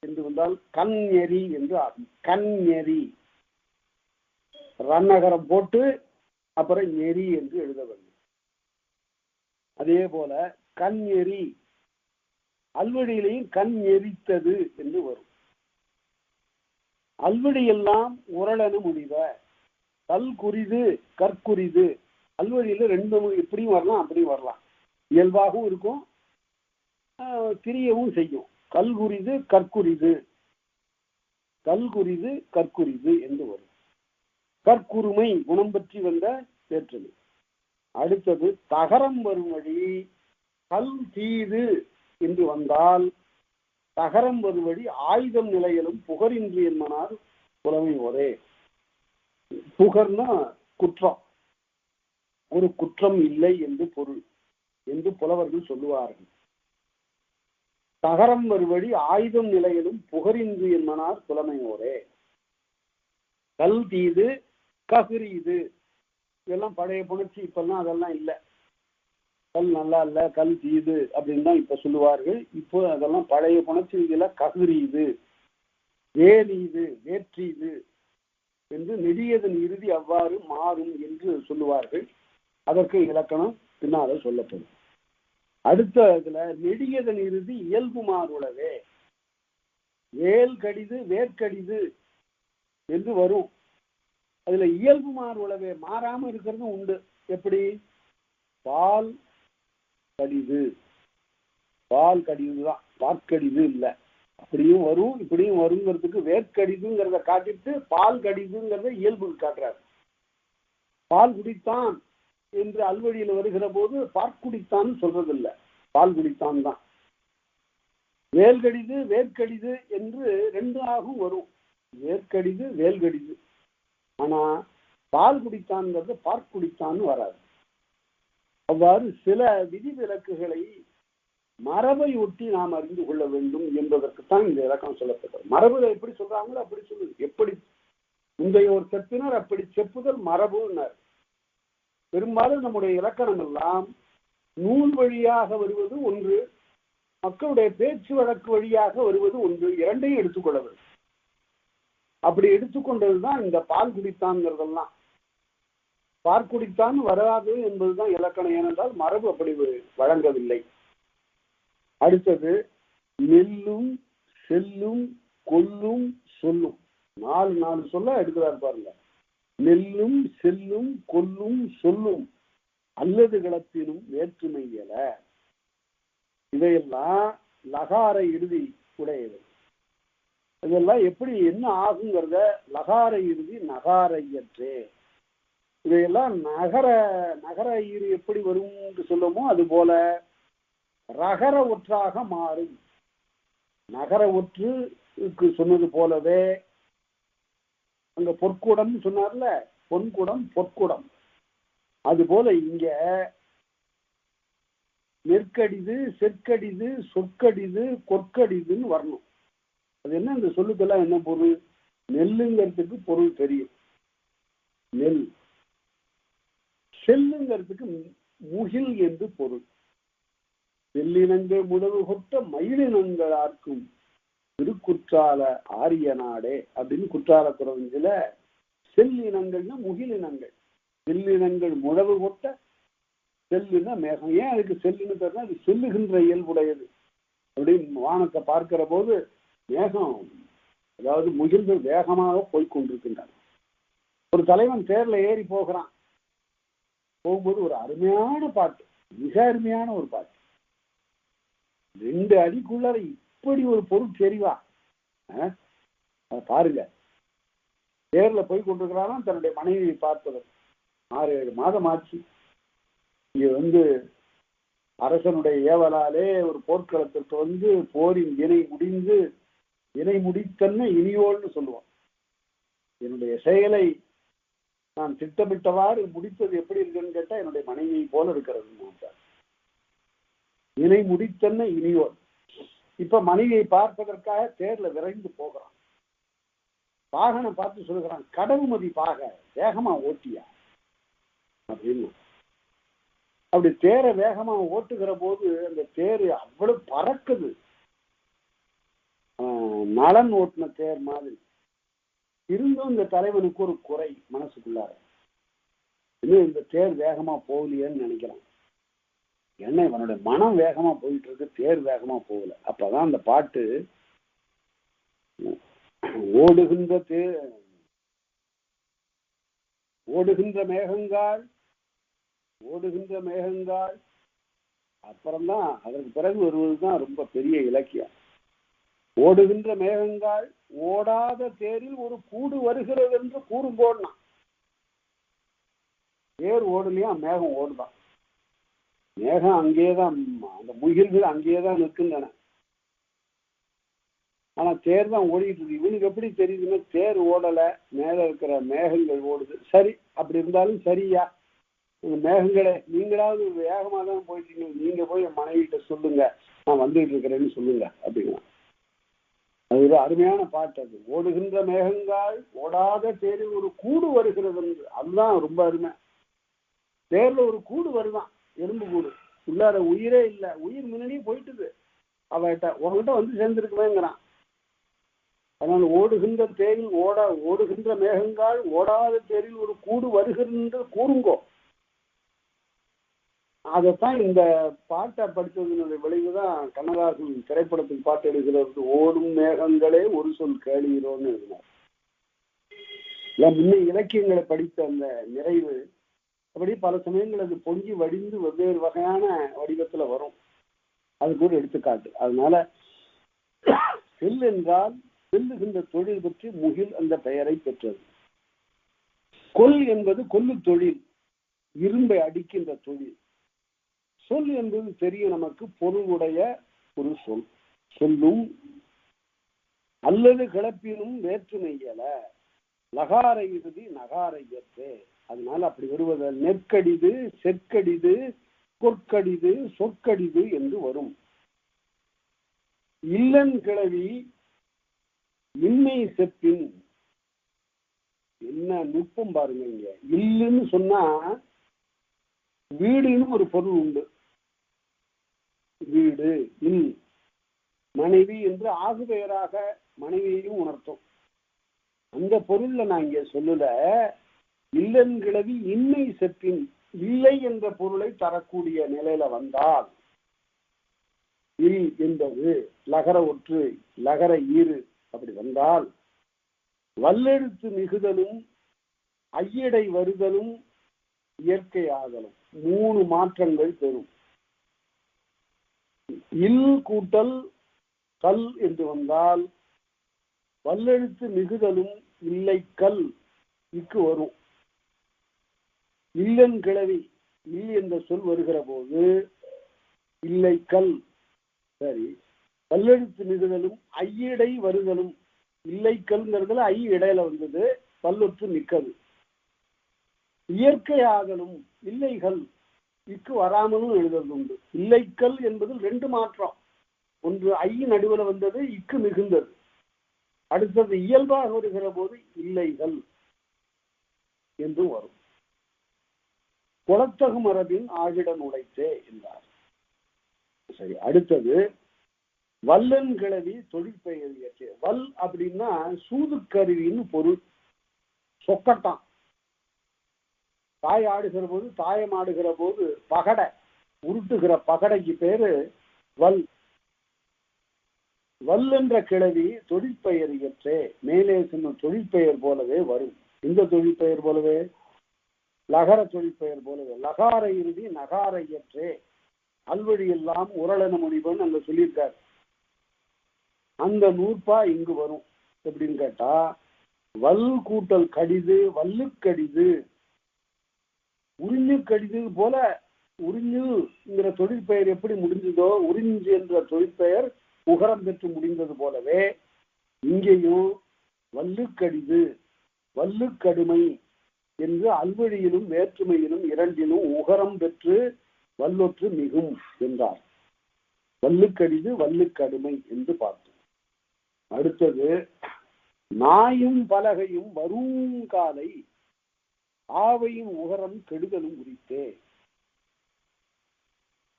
என்று வந்தால் கண் நெறி என்று ஆகும். கண் நெறி ரன்னகரம் போட்டு அப்புறம் நெறி என்று எழுத வேண்டும். அதே போல கண் நெறி அல்வடியிலையும் கண் எரித்தது என்று வரும். அல்வடியெல்லாம் உரளன முடிவ, கல் குறிது கற்குறிது. அல்வடியில ரெண்டும் இப்படியும் வரலாம் அப்படியும் வரலாம், இயல்பாகவும் இருக்கும், திரியவும் செய்யும். கல் குறிது கற்குறிது, கல் குறிது கற்குறிது என்று வரும். கற்குருமை குணம் பற்றி வந்த வேற்றுமை. அடுத்தது தகரம் வரும் வழி கல் தீது என்று வந்தால், தகரம் வரும் வழி ஆயுதம் நிலையிலும் புகரின்றி என்பனார் புலமை ஒரே. புகர்னா குற்றம், ஒரு குற்றம் இல்லை என்று பொருள் என்று புலவர்கள் சொல்லுவார்கள். தகரம் வருவழி ஆயுதம் நிலையிலும் புகரின்றி என்பனார் புலமை ஒரே. கல் தீது ககிரீது இதெல்லாம் பழைய புணர்ச்சி, இப்பெல்லாம் அதெல்லாம் இல்லை. கல் நல்லா இல்லை, கல் தீது அப்படின்னு தான் இப்ப சொல்லுவார்கள். இப்போ அதெல்லாம் பழைய புணர்ச்சிகளை ககிரீது, வேலீது, வேற்றீது என்று நெடியதன் இறுதி அவ்வாறு மாறும் என்று சொல்லுவார்கள். அதற்கு இலக்கணம் பின்னால சொல்லப்படும். அடுத்த இதுல நெடியதன் இறுதி இயல்பு மாறுளவே, வேல் கடிது வேர்க்கடிது என்று வரும். அதுல இயல்பு மாறுளவே மாறாம இருக்கிறது உண்டு. எப்படி? பால் கடிது, பால் கடிதுதான், பாற்கடிது இல்லை. அப்படியும் வரும் இப்படியும் வருங்கிறதுக்கு வேர்க்கடிதுங்கிறத காட்டிட்டு பால் கடிதுங்கிறத இயல்புக்கு காட்டுறாரு. பால் குடித்தான் என்று அல்வழியில் வருகிற போது பாற்குடித்தான் சொல்றதில்லை, பால் குடித்தான் தான். வேல்கடிது வேர்க்கடிது என்று ரெண்டு ஆகும் வரும், வேர்க்கடிது வேல்கடிது. ஆனா பால் குடித்தான்ங்கிறது பார்க்குடித்தான்னு வராது. அவ்வாறு சில விதிவிலக்குகளை மரபை ஒட்டி நாம் அறிந்து கொள்ள வேண்டும் என்பதற்குத்தான் இந்த இலக்கணம் சொல்லப்பட்டது. மரபுல எப்படி சொல்றாங்களோ அப்படி சொல்லுது. எப்படி முந்தையோர் செப்பினர் அப்படி செப்புதல் மரபுனர். பெரும்பாலும் நம்முடைய இலக்கணம் எல்லாம் நூல் வழியாக வருவது ஒன்று, மக்களுடைய பேச்சு வழக்கு வழியாக வருவது ஒன்று, இரண்டையும் எடுத்துக்கொள்ள வேண்டும். அப்படி எடுத்துக்கொண்டதுதான் இந்த பால் குடித்தான்ங்கிறதெல்லாம். பார்க்குடித்தான் வராது என்பதுதான் இலக்கணம். ஏனென்றால் மரபு அப்படி வழங்கவில்லை. அடுத்தது நெல்லும் செல்லும் கொல்லும் சொல்லும், நாலு சொல்ல எடுக்கிறார் பாருங்க. நெல்லும் செல்லும் கொல்லும் சொல்லும் அல்லது களத்தினும் வேற்றுமை எல. இவையெல்லாம் லகார இறுதி உடையது. இதெல்லாம் எப்படி என்ன ஆகுங்கிறத லகார இறுதி நகாரையற்றே. இதையெல்லாம் நகர ஈறு எப்படி வரும் என்று சொல்லுமோ அது போல ரகர ஒற்றாக மாறும். நகர ஒற்றுக்கு சொன்னது போலவே அங்க பொற்குடம் சொன்னார்ல, பொன்குடம் பொற்குடம், அது போல இங்க நெற்கடிது செற்கடிது சொற்கடிது கொற்கடிதுன்னு வரணும். அது என்ன, இந்த சொல்லுக்கெல்லாம் என்ன பொருள்? நெல்லுங்கிறதுக்கு பொருள் தெரியும், நெல். செல்லுங்கிறதுக்கு முகில் என்று பொருள். செல்லினங்கள் முடவு கொட்ட மயிலினங்களார்க்கும் திருக்குற்றால ஆரிய நாடே அப்படின்னு குற்றால குறவஞ்சில செல்லினங்கள்னா முகிலினங்கள். செல்லினங்கள் முழவு கொட்ட, செல்லுன்னா மேகம். ஏன் அதுக்கு செல்லுன்னு பேர்னா அது செல்லுகின்ற இயல்புடையது. அப்படின்னு வானத்தை பார்க்கிற போது மேகம், அதாவது முகில்கள் வேகமாக போய்கொண்டிருக்கின்றன. ஒரு தலைவன் தேர்ல ஏறி போகிறான், போகும்போது ஒரு அருமையான பாட்டு, மிக அருமையான ஒரு பாட்டு. 2 அடிக்குள்ள இப்படி ஒரு பொருள் தெரிவா பாருங்க. தேர்ல போய் கொண்டிருக்கிறானா தன்னுடைய மனைவியை பார்ப்பவர். 6-7 மாதம் ஆச்சு. இங்க அரசனுடைய ஏவலாலே ஒரு போர்க்களத்திற்கு போரின் இணை முடித்தன்ன இனியோன்னு சொல்லுவான். என்னுடைய செயலை நான் திட்டமிட்டவாறு முடித்தது எப்படி இருக்குன்னு கேட்டா என்னுடைய மனைவியை போல இருக்கிறது. இணை முடித்தன்ன இனியோன், இப்ப மனைவியை பார்ப்பதற்காக தேர்ல விரைந்து போகிறான். பாகனை பார்த்து சொல்லுகிறான், கடவுமதி பாக வேகமா ஓட்டியா அப்படின்னு. அப்படி தேரை வேகமா ஓட்டுகிற போது அந்த தேர் அவ்வளவு பறக்குது, நலன் ஓட்டின தேர் மாதிரி. இருந்தும் இந்த தலைவனுக்கு ஒரு குறை மனசுக்குள்ளார, இன்னும் இந்த தேர் வேகமா போகலையேன்னு நினைக்கிறான். என்ன இவனுடைய மனம் வேகமா போயிட்டு இருக்கு, தேர் வேகமா போகல. அப்பதான் அந்த பாட்டு, ஓடுகின்ற ஓடுகின்ற மேகங்கால் ஓடுகின்ற மேகங்கால். அப்புறம்தான் அதற்கு பிறகு வருவதுதான் ரொம்ப பெரிய இலக்கியம். ஓடுகின்ற மேகங்கால் ஓடாத தேரில் ஒரு கூடு வருகிறது என்று கூறும்போடுனா, தேர் ஓடலையா மேகம் ஓடுதான். மேகம் அங்கேயேதான், அந்த முகில்கள் அங்கேயேதான் நிற்கின்றன. ஆனா தேர் தான் ஓடிட்டு இருக்கு. இவனுக்கு எப்படி தெரியுதுன்னா, தேர் ஓடல, மேல இருக்கிற மேகங்கள் ஓடுது. சரி, அப்படி இருந்தாலும் சரியா, மேகங்களே நீங்களாவது வேகமா தான் போயிட்டீங்க, நீங்க போய் என் மனைவிட்ட சொல்லுங்க, நான் வந்துட்டு இருக்கிறேன்னு சொல்லுங்க அப்படின்னா. அது ஒரு அருமையான பாட்டு. அது ஓடுகின்ற மேகங்கால் ஓடாத தேரில் ஒரு கூடு வருகிறது என்று, அதுதான் ரொம்ப அருமை. தேர்ல ஒரு கூடு வருதான், எறும்பு கூடு. உள்ளார உயிரே இல்லை, உயிர் முன்னாடியே போயிட்டுது அவட்ட, உங்ககிட்ட வந்து சேர்ந்துருக்குவேங்கிறான். அதனால ஓடுகின்ற தேரில் ஓடுகின்ற மேகங்கால் ஓடாத தேரில் ஒரு கூடு வருகின்ற கூறுங்கோ. அதைத்தான் இந்த பாட்டை படித்ததனுடைய விளைவுதான் கண்ணதாசன் திரைப்படத்துக்கு பாட்டு எழுதுகிறது. ஓடும் மேகங்களே ஒரு சொல் கேளீரோன்னு எழுதினார். முன்ன இலக்கியங்களை படித்த அந்த நிறைவு அப்படி பல சமயங்கள் அது பொங்கி வடிந்து வெவ்வேறு வகையான வடிவத்துல வரும். அதுக்கு ஒரு எடுத்துக்காட்டு. அதனால செல் என்றால் செல்லுகின்ற தொழில் பற்றி முகில் அந்த பெயரை பெற்றது. கொல் என்பது கொல்லு தொழில், இரும்பை அடிக்கின்ற தொழில். சொல் என்பது தெரியும் நமக்கு, பொருளுடைய ஒரு சொல். சொல்லும் அல்லது கிளப்பினும் வேற்றுமையல, லகார இறுதி நகாரையற்றே. அதனால அப்படி வருவது நெற்கடிது, செற்கடிது, பொற்கடிது, சொற்கடிது என்று வரும். இல்லன் கிளவி இன்மை செப்பின். என்ன நுட்பம் பாருங்க இங்க. இல்லுன்னு சொன்னா வீடுன்னு ஒரு பொருள் உண்டு. வீடு, இல், மனைவி என்று ஆகு பெயராக மனைவியையும் உணர்த்தும். அந்த பொருள்ல நான் இங்க சொல்லல. இல்லன் கிளவி இன்மை செப்பின், இல்லை என்ற பொருளை தரக்கூடிய நிலையில வந்தால், இல் என்பது லகர ஒற்று, லகர ஈறு அப்படி வந்தால், வல்லெழுத்து மிகுதலும் ஐயடை வருதலும் இயற்கை ஆதலும் 3 மாற்றங்கள் பெறும். இல் கூட்டல் கல் என்று வந்தால் வல்லெழுத்து மிகுதலும் இல்லை கல் இக்கு வரும். இல்லன் கிளவி இல் என்ற சொல் வருகிற போது இல்லை கல், சரி, வல்லெழுத்து மிகுதலும் ஐயடை வருதலும், இல்லை கல்ங்கிறதுல ஐ இடையில வந்தது, பல்லொற்று நிற்கது. இயற்கை ஆகலும் இல்லைகள் இக்கு வராமலும் எழுதுறது உண்டு. இல்லைக்கல் என்பதில் 2 மாற்றம். ஒன்று ஐ நடுவில் வந்தது, இக்கு மிகுந்தது. அடுத்தது இயல்பாக வருகிற போது இல்லைகள் என்று வரும். குலத்தகு மரபின் ஆகிடன் உடைத்தே என்றார். சரி, அடுத்தது வல்லன் கிளவி தொழிற்பெயர் இயற்கை. வல் அப்படின்னா சூதுக்கருவின்னு பொருள். சொக்கட்டான் தாய் ஆடுகிற போது, தாயம் ஆடுகிற போது பகடை உருட்டுகிற பகடைக்கு பேரு வல். வல் என்ற கிளவி தொழிற்பெயர் இயற்றே, மேலே சொன்ன தொழிற்பெயர் போலவே வரும். இந்த தொழிற்பெயர் போலவே, லகர தொழிற்பெயர் போலவே. லகார இறுதி நகார இயற்றே, அல்வழி எல்லாம் உரளன முனிவன் அங்க சொல்லியிருக்காரு. அந்த நூற்பா இங்கு வரும். எப்படின்னு கேட்டா, வல் கூட்டல் கடிது, வல்லுக்கடிது, உறிஞ்சு கடிது போல. உறிஞ்சுங்கிற தொழிற்பெயர் எப்படி முடிஞ்சதோ, உறிஞ்சு என்ற தொழிற்பெயர் உகரம் பெற்று முடிந்தது போலவே இங்கேயும் வல்லுக்கடிது, வல்லுக்கடுமை என்று அல்வழியிலும் வேற்றுமையிலும் இரண்டிலும் உகரம் பெற்று வல்லொற்று மிகும் என்றார். வல்லுக்கடிது வல்லுக்கடுமை என்று பார்த்தோம். அடுத்தது நாயும் பலகையும் வரும் காலை ஆவையும் உகரம் கெடுதலும் உரித்தே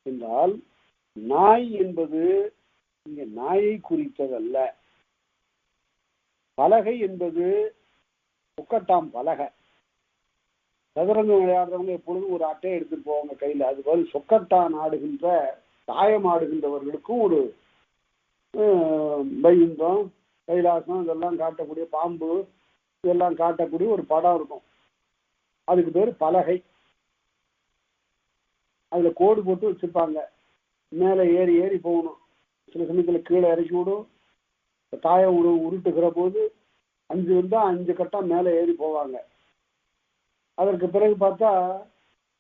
என்றால், நாய் என்பது இங்க நாயை குறித்ததல்ல. பலகை என்பது உக்கட்டாம் பலகை. சதுரங்கம் விளையாடுறவங்க எப்பொழுதும் ஒரு அட்டையை எடுத்துட்டு போவாங்க கையில். அது போல சொக்கட்டான் ஆடுகின்ற தாயம் ஆடுகின்றவர்களுக்கும் ஒரு வைகுண்டம், கைலாசம் இதெல்லாம் காட்டக்கூடிய, பாம்பு இதெல்லாம் காட்டக்கூடிய ஒரு படம் இருக்கும். அதுக்கு பேர் பலகை. அதுல கோடு போட்டு வச்சிருப்பாங்க. மேலே ஏறி ஏறி போகணும். சில சமயத்தில் கீழே இறக்கி விடும். தாயம் உருட்டுகிற போது 5 வந்தா 5 கட்டம் மேலே ஏறி போவாங்க. அதற்கு பிறகு பார்த்தா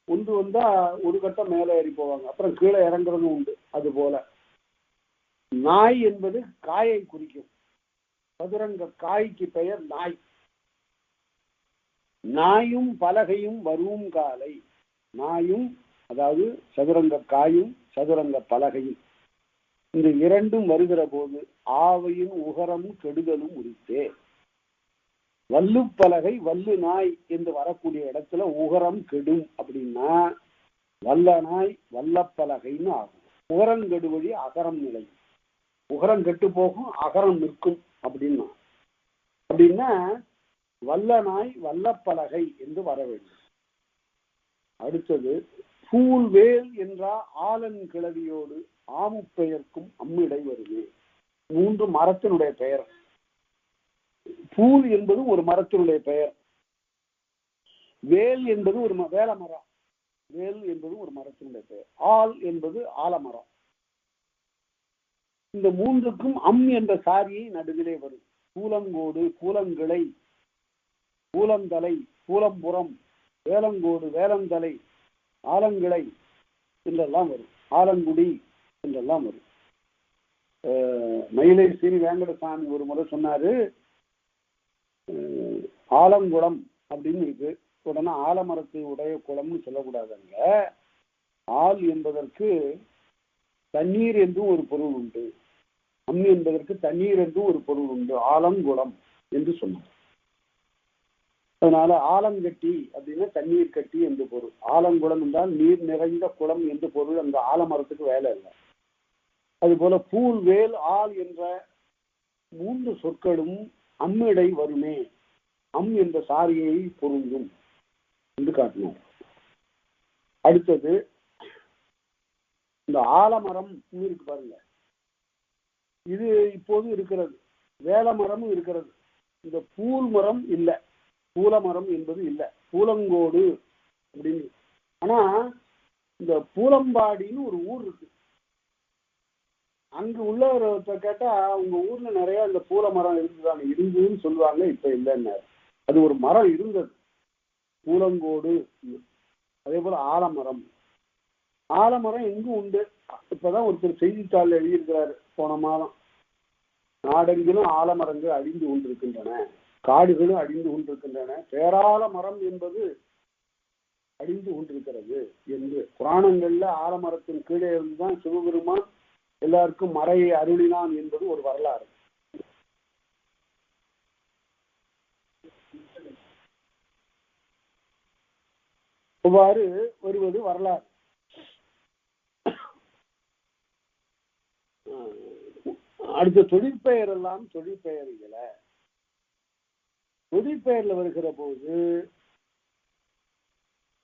1 வந்தா 1 கட்டம் மேலே ஏறி போவாங்க. அப்புறம் கீழே இறங்குறதும் உண்டு. அது போல நாய் என்பது காயை குறிக்கும். சதுரங்க காய்க்கு பெயர் நாய். நாயும் பலகையும் வரும் காலை. நாயும் அதாவது சதுரங்க காயும் சதுரங்க பலகையும், இந்த இரண்டும் வருகிற போது ஆவையும் உகரமும் கெடுதலும் உரித்தே. வல்லுப்பலகை வல்லு நாய் என்று வரக்கூடிய இடத்துல உகரம் கெடும் அப்படின்னா வல்ல நாய் வல்லப்பலகைன்னு ஆகும். உகரம் கெடுவழி அகரம் நிலை. உகரம் கெட்டு போகும், அகரம் நிற்கும் அப்படின்னா வல்ல நாய் வல்லப்பலகை என்று வர வேண்டும். அடுத்தது பூல் வேல் என்றா ஆலன் கிளவியோடு ஆமு பெயர்க்கும் அம்மிடை வருது. 3 மரத்தினுடைய பெயர். பூல் என்பது ஒரு மரத்தினுடைய பெயர். வேல் என்பது ஒரு வேல மரம். வேல் என்பது ஒரு மரத்தினுடைய பெயர். ஆல் என்பது ஆலமரம். இந்த 3க்கும் அம் என்ற சாரியை நடுவிலே வரும். கூலங்கோடு, கூலங்கிளை, கூலந்தலை, கூலம்புறம், வேலங்கோடு, வேலந்தலை, ஆலங்கிளை என்றெல்லாம் வரும். ஆலங்குடி என்றெல்லாம் வரும். மயிலை ஸ்ரீ வேங்கடசாமி ஒரு முறை சொன்னாரு, ஆலங்குளம் அப்படின்னு இருக்கு. உடனே ஆலமரத்தை உடைய குளம்னு சொல்லக்கூடாதுங்க. ஆல் என்பதற்கு தண்ணீர் என்றும் ஒரு பொருள் உண்டு. அம் என்பதற்கு தண்ணீர் என்றும் ஒரு பொருள் உண்டு. ஆலங்குளம் என்று சொன்னார். அதனால ஆலங்கட்டி அப்படின்னா தண்ணீர் கட்டி என்று பொருள். ஆலங்குளம் என்றால் நீர் நிறைந்த குளம் என்று பொருள். அந்த ஆலமரத்துக்கு வேலை இல்லை. அதுபோல பூல் வேல் ஆல் என்ற 3 சொற்களும் அம்மிடை வருமே, அம் என்ற சாரியை பொருந்தும் என்று காட்டினார். அடுத்தது இந்த ஆலமரம் இருக்கு பாருங்க, இது இப்போது இருக்கிறது. வேல மரமும் இருக்கிறது. இந்த பூல் மரம் இல்லை. பூலமரம் என்பது இல்லை. பூலங்கோடு அப்படின்னு. ஆனா இந்த பூலம்பாடின்னு ஒரு ஊர் இருக்கு. அங்கு உள்ளவரை கேட்டா உங்க ஊர்ல நிறைய இந்த பூல மரம் இருக்குதாங்க. இருந்துன்னு சொல்லுவாங்க. இப்ப இல்லைன்னு. அது ஒரு மரம் இருந்தது, பூலங்கோடு. அதே போல ஆலமரம். ஆலமரம் எங்கும் உண்டு. இப்பதான் ஒருத்தர் செய்தித்தாள் எழுதியிருக்கிறாரு போன மாதம். நாடெங்கிலும் ஆலமரங்கள் அழிந்து கொண்டிருக்கின்றன, காடுகளும் அழிந்து கொண்டிருக்கின்றன, பேரால மரம் என்பது அழிந்து கொண்டிருக்கிறது என்று. புராணங்கள்ல ஆலமரத்தின் கீழே இருந்துதான் சிவபெருமான் எல்லாருக்கும் மறையை அருளினான் என்பது ஒரு வரலாறு. இவ்வாறு வருவது வரலாறு. அடுத்த தொழிற்பெயர் எல்லாம் தொழிற்பெயர்களை தொழிற்பெயர்ல வருகிற போது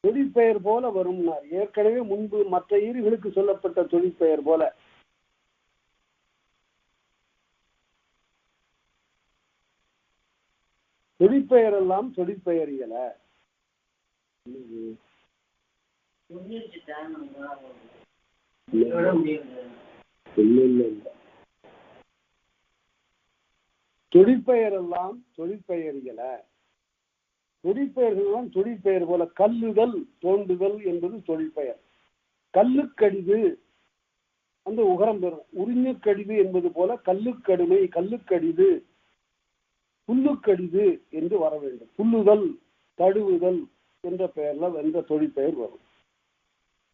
தொழிற்பெயர் போல வரும். ஏற்கனவே முன்பு மற்ற ஈறுகளுக்கு சொல்லப்பட்ட தொழிற்பெயர் போல தொழிற்பெயர் எல்லாம் தொழிற்பெயர்களை தொழிற்பெயர் எல்லாம் தொழிற்பெயர்களை. தொழிற்பெயர்கள் தொழிற்பெயர் போல. கல்லுதல் தோண்டுதல் என்பது தொழிற்பெயர். கல்லுக்கடிது அந்த உகரம் பெறும். உறிஞ்சுக்கடிது என்பது போல கல்லுக்கடுமை, கல்லுக்கடிது, புல்லுக்கடிது என்று வர வேண்டும். புல்லுதல், தழுவுதல் என்ற பெயர்ல என்ற தொழிற்பெயர் வரும்.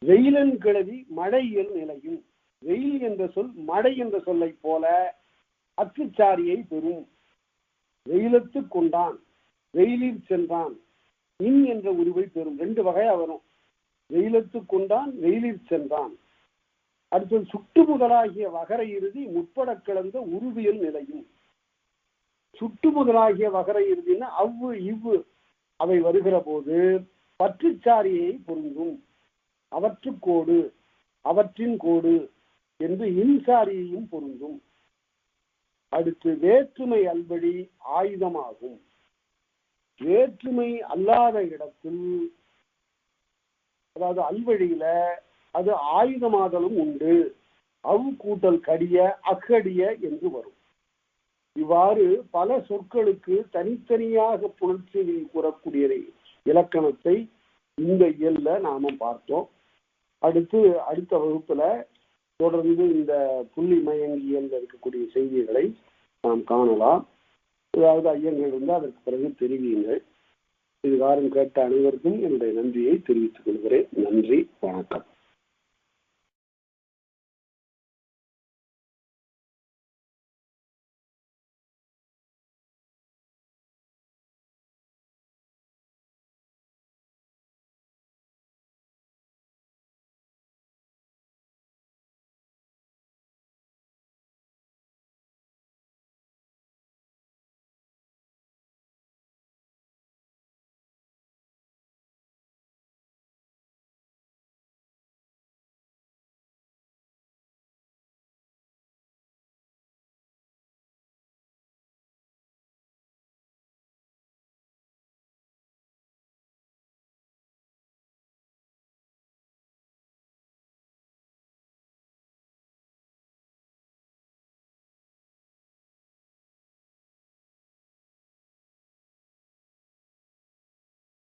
வெயிலன் கிளவி மழையியல் நிலையும். வெயில் என்ற சொல் மழை என்ற சொல்லை போல அத்துச்சாரியை பெறும். வெயிலத்து கொண்டான், வெயிலில் சென்றான், இன் என்ற உருவை பெறும். ரெண்டு வகையா வரும். வெயிலத்து கொண்டான், வெயிலில் சென்றான். அடுத்தது சுட்டு முதலாகிய வகர இறுதி முற்பட கிளந்த உருவியல் நிலையும். சுட்டு முதலாகிய வகர இறுதினா அவ்வு இவ்வு அவை வருகிற போது பற்றுச்சாரியை பொருந்தும். அவற்றுக்கோடு, அவற்றின் கோடு என்று இன்சாரியையும் பொருந்தும். அடுத்து வேற்றுமை அல்வழி ஆயுதமாகும். வேற்றுமை அல்லாத இடத்தில், அதாவது அல்வழியில அது ஆயுதமாதலும் உண்டு. அவ் கூட்டல் கடிய அக்கடிய என்று வரும். இவ்வாறு பல சொற்களுக்கு தனித்தனியாக புணர்ச்சி கூறக்கூடிய இலக்கணத்தை இந்த இயல்ல நாம பார்த்தோம். அடுத்த வகுப்புல தொடர்ந்து இந்த புள்ளி மயங்கியல்ல இருக்கக்கூடிய செய்திகளை நாம் காணலாம். ஏதாவது ஐயங்கள் இருந்தால் அதற்கு பிறகு தெரிவியுங்கள். இதுகாரம் கேட்ட அனைவருக்கும் என்னுடைய நன்றியை தெரிவித்துக் கொள்கிறேன். நன்றி, வணக்கம்.